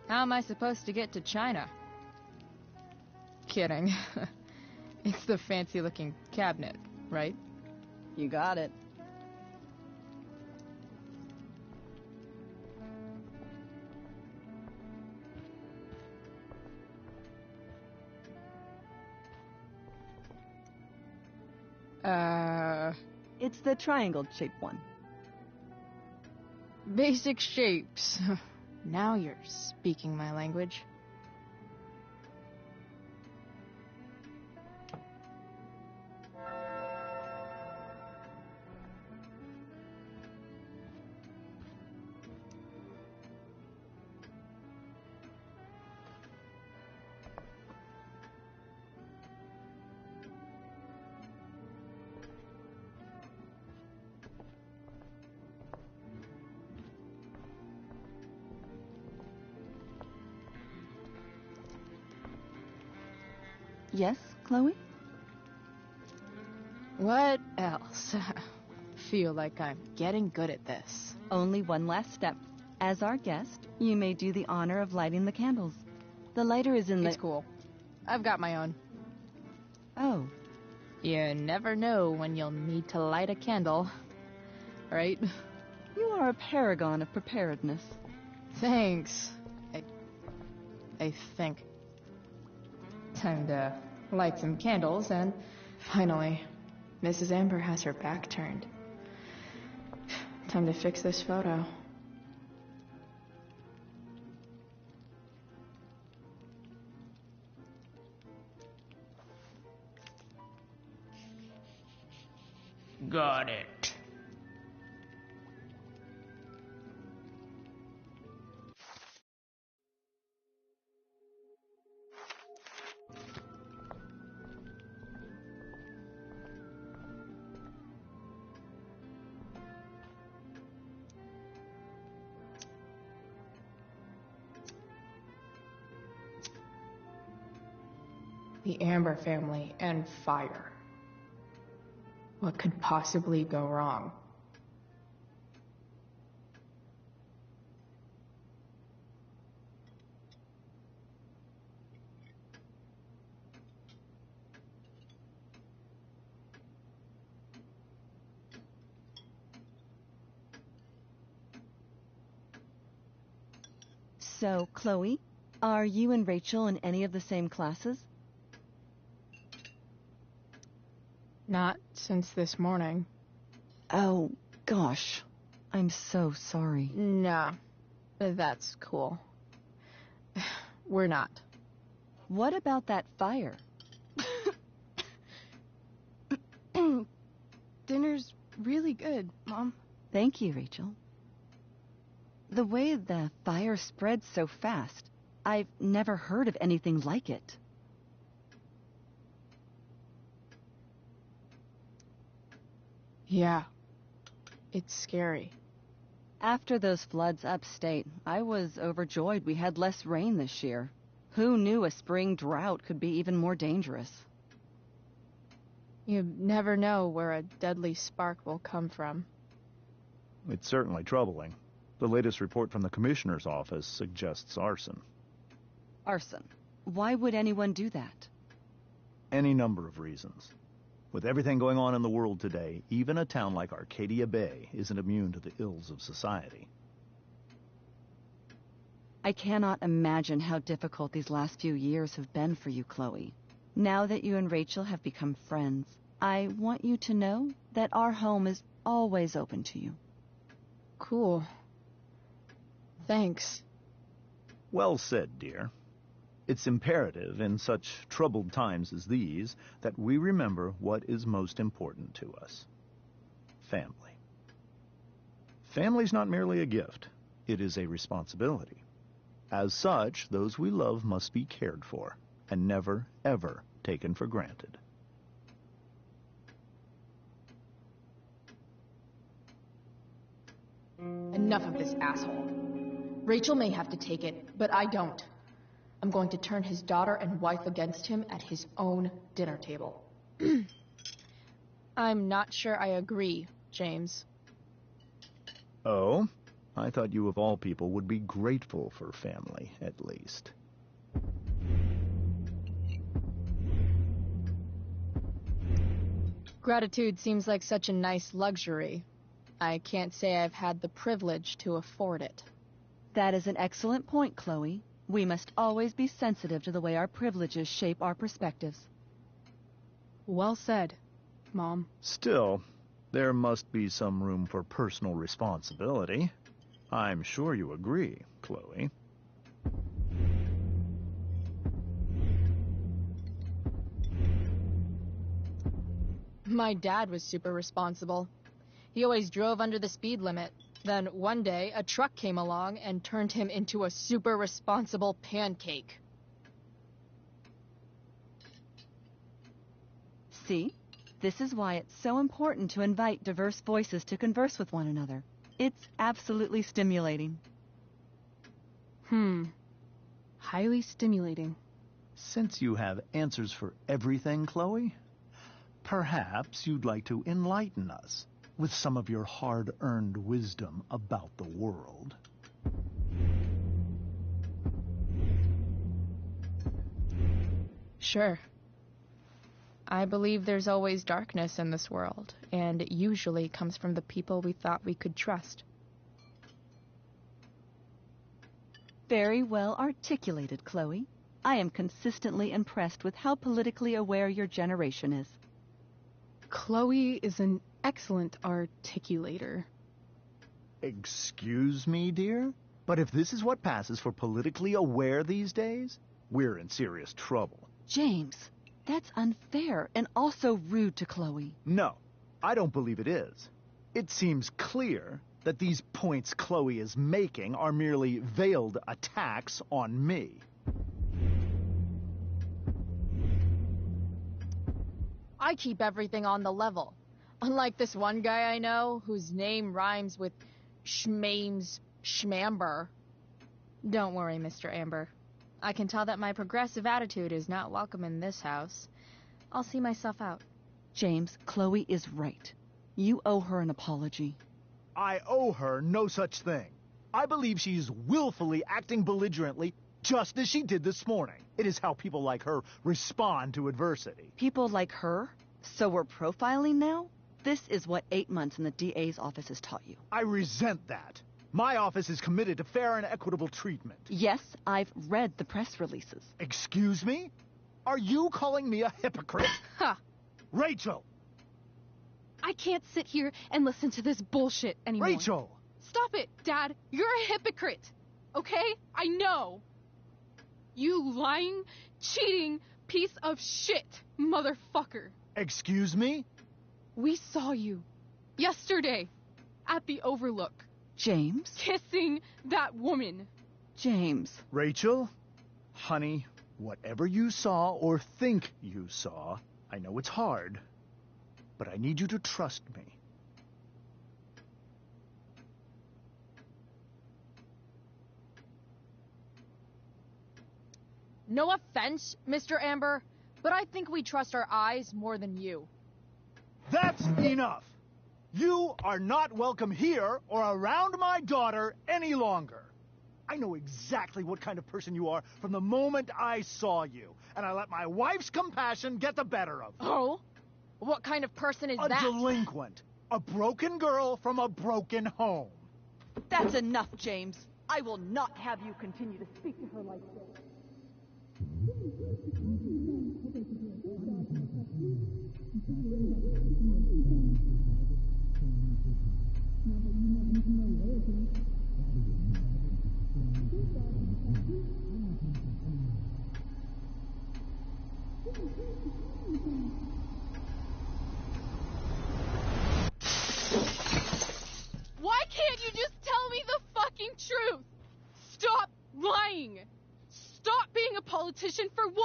How am I supposed to get to China? Kidding. It's the fancy-looking cabinet, right? You got it. It's the triangle-shaped one. Basic shapes. Now you're speaking my language. Yes, Chloe? What else? Feel like I'm getting good at this. Only one last step. As our guest, you may do the honor of lighting the candles. The lighter is in the... It's cool. I've got my own. Oh. You never know when you'll need to light a candle, right? You are a paragon of preparedness. Thanks. I think. Time to light some candles and... Finally, Mrs. Amber has her back turned. Time to fix this photo. Got it. The Amber family and fire. What could possibly go wrong? So, Chloe, are you and Rachel in any of the same classes? Not since this morning. Oh, gosh. I'm so sorry. Nah, that's cool. We're not. What about that fire? Dinner's really good, Mom. Thank you, Rachel. The way the fire spread so fast, I've never heard of anything like it. Yeah, it's scary. After those floods upstate, I was overjoyed we had less rain this year. Who knew a spring drought could be even more dangerous? You never know where a deadly spark will come from. It's certainly troubling. The latest report from the Commissioner's office suggests arson. Arson? Why would anyone do that? Any number of reasons. With everything going on in the world today, even a town like Arcadia Bay isn't immune to the ills of society. I cannot imagine how difficult these last few years have been for you, Chloe. Now that you and Rachel have become friends, I want you to know that our home is always open to you. Cool. Thanks. Well said, dear. It's imperative in such troubled times as these that we remember what is most important to us. Family. Family's not merely a gift. It is a responsibility. As such, those we love must be cared for and never, ever taken for granted. Enough of this asshole. Rachel may have to take it, but I don't. I'm going to turn his daughter and wife against him at his own dinner table. I'm not sure I agree, James. Oh? I thought you of all people would be grateful for family, at least. Gratitude seems like such a nice luxury. I can't say I've had the privilege to afford it. That is an excellent point, Chloe. We must always be sensitive to the way our privileges shape our perspectives. Well said, Mom. Still, there must be some room for personal responsibility. I'm sure you agree, Chloe. My dad was super responsible. He always drove under the speed limit. Then one day, a truck came along and turned him into a super responsible pancake. See? This is why it's so important to invite diverse voices to converse with one another. It's absolutely stimulating. Highly stimulating. Since you have answers for everything, Chloe, perhaps you'd like to enlighten us with some of your hard-earned wisdom about the world. Sure. I believe there's always darkness in this world, and it usually comes from the people we thought we could trust. Very well articulated, Chloe. I am consistently impressed with how politically aware your generation is. Chloe is an excellent articulator. Excuse me, dear? But if this is what passes for politically aware these days, we're in serious trouble. James, that's unfair and also rude to Chloe. No, I don't believe it is. It seems clear that these points Chloe is making are merely veiled attacks on me. I keep everything on the level. Unlike this one guy I know, whose name rhymes with Schmames Schmamber. Don't worry, Mr. Amber. I can tell that my progressive attitude is not welcome in this house. I'll see myself out. James, Chloe is right. You owe her an apology. I owe her no such thing. I believe she's willfully acting belligerently, just as she did this morning. It is how people like her respond to adversity. People like her? So we're profiling now? This is what 8 months in the DA's office has taught you. I resent that. My office is committed to fair and equitable treatment. Yes, I've read the press releases. Excuse me? Are you calling me a hypocrite? Ha! Rachel! I can't sit here and listen to this bullshit anymore. Rachel! Stop it, Dad. You're a hypocrite. Okay? I know. You lying, cheating piece of shit, motherfucker. Excuse me? We saw you yesterday at the Overlook. James? Kissing that woman. James. Rachel? Honey, whatever you saw or think you saw, I know it's hard, but I need you to trust me. No offense, Mr. Amber, but I think we trust our eyes more than you. That's enough! You are not welcome here or around my daughter any longer. I know exactly what kind of person you are from the moment I saw you, and I let my wife's compassion get the better of you. Oh? What kind of person is that? A delinquent. A broken girl from a broken home. That's enough, James. I will not have you continue to speak to her like this. Why can't you just tell me the fucking truth? Stop lying. Stop being a politician for 1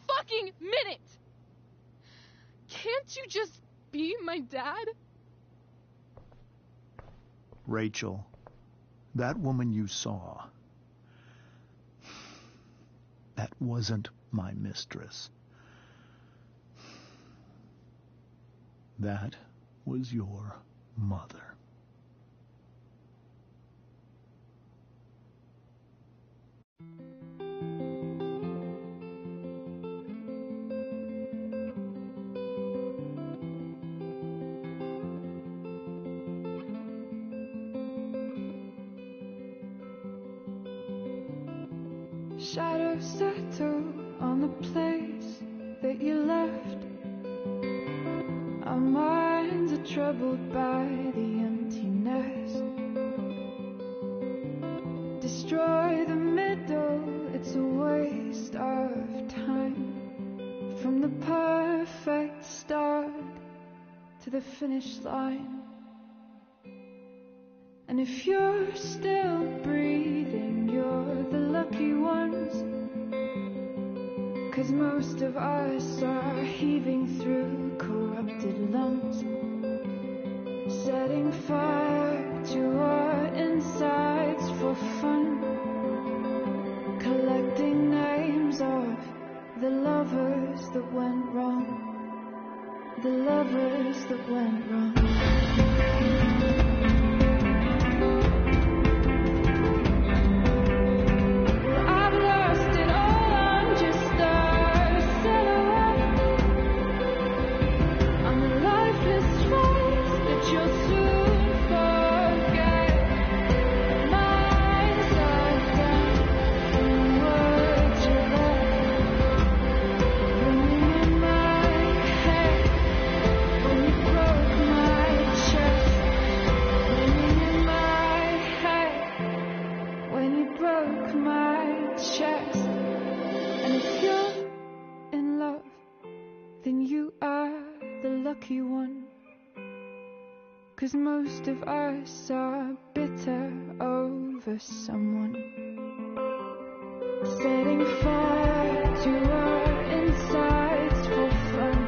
fucking minute. Can't you just be my dad? Rachel, that woman you saw, that wasn't my mistress. That was your mother. Shadows settle on the place that you left. Our minds are troubled by the emptiness. Destroy the middle, it's a waste of time. From the perfect start to the finish line. And if you're still breathing, you're the lucky ones. 'Cause most of us are heaving through corrupted lungs, setting fire to our insides for fun, collecting names of the lovers that went wrong, the lovers that went wrong. 'cause most of us are bitter over someone. Setting fire to our insides for fun,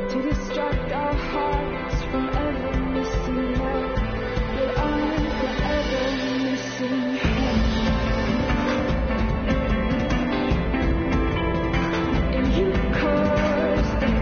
to distract our hearts from ever missing love. But I'm forever missing him. And you caused it.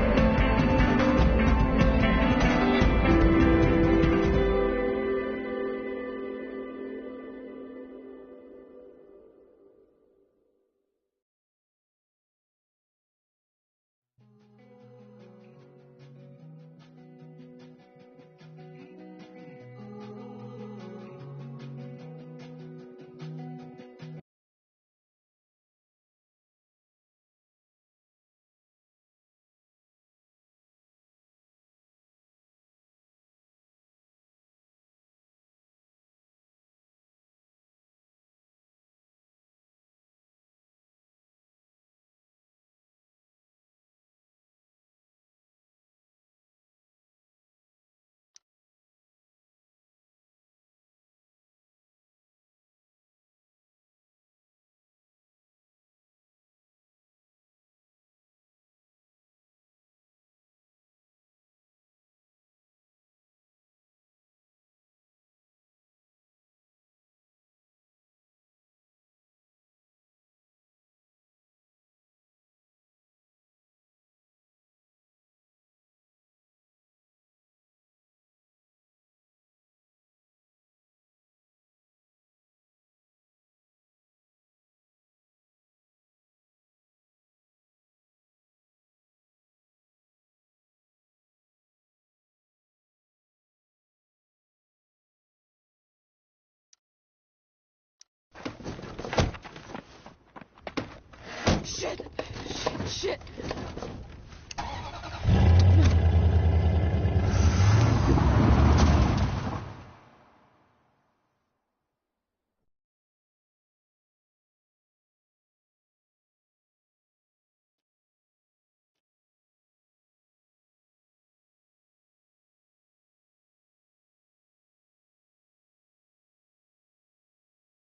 Shit!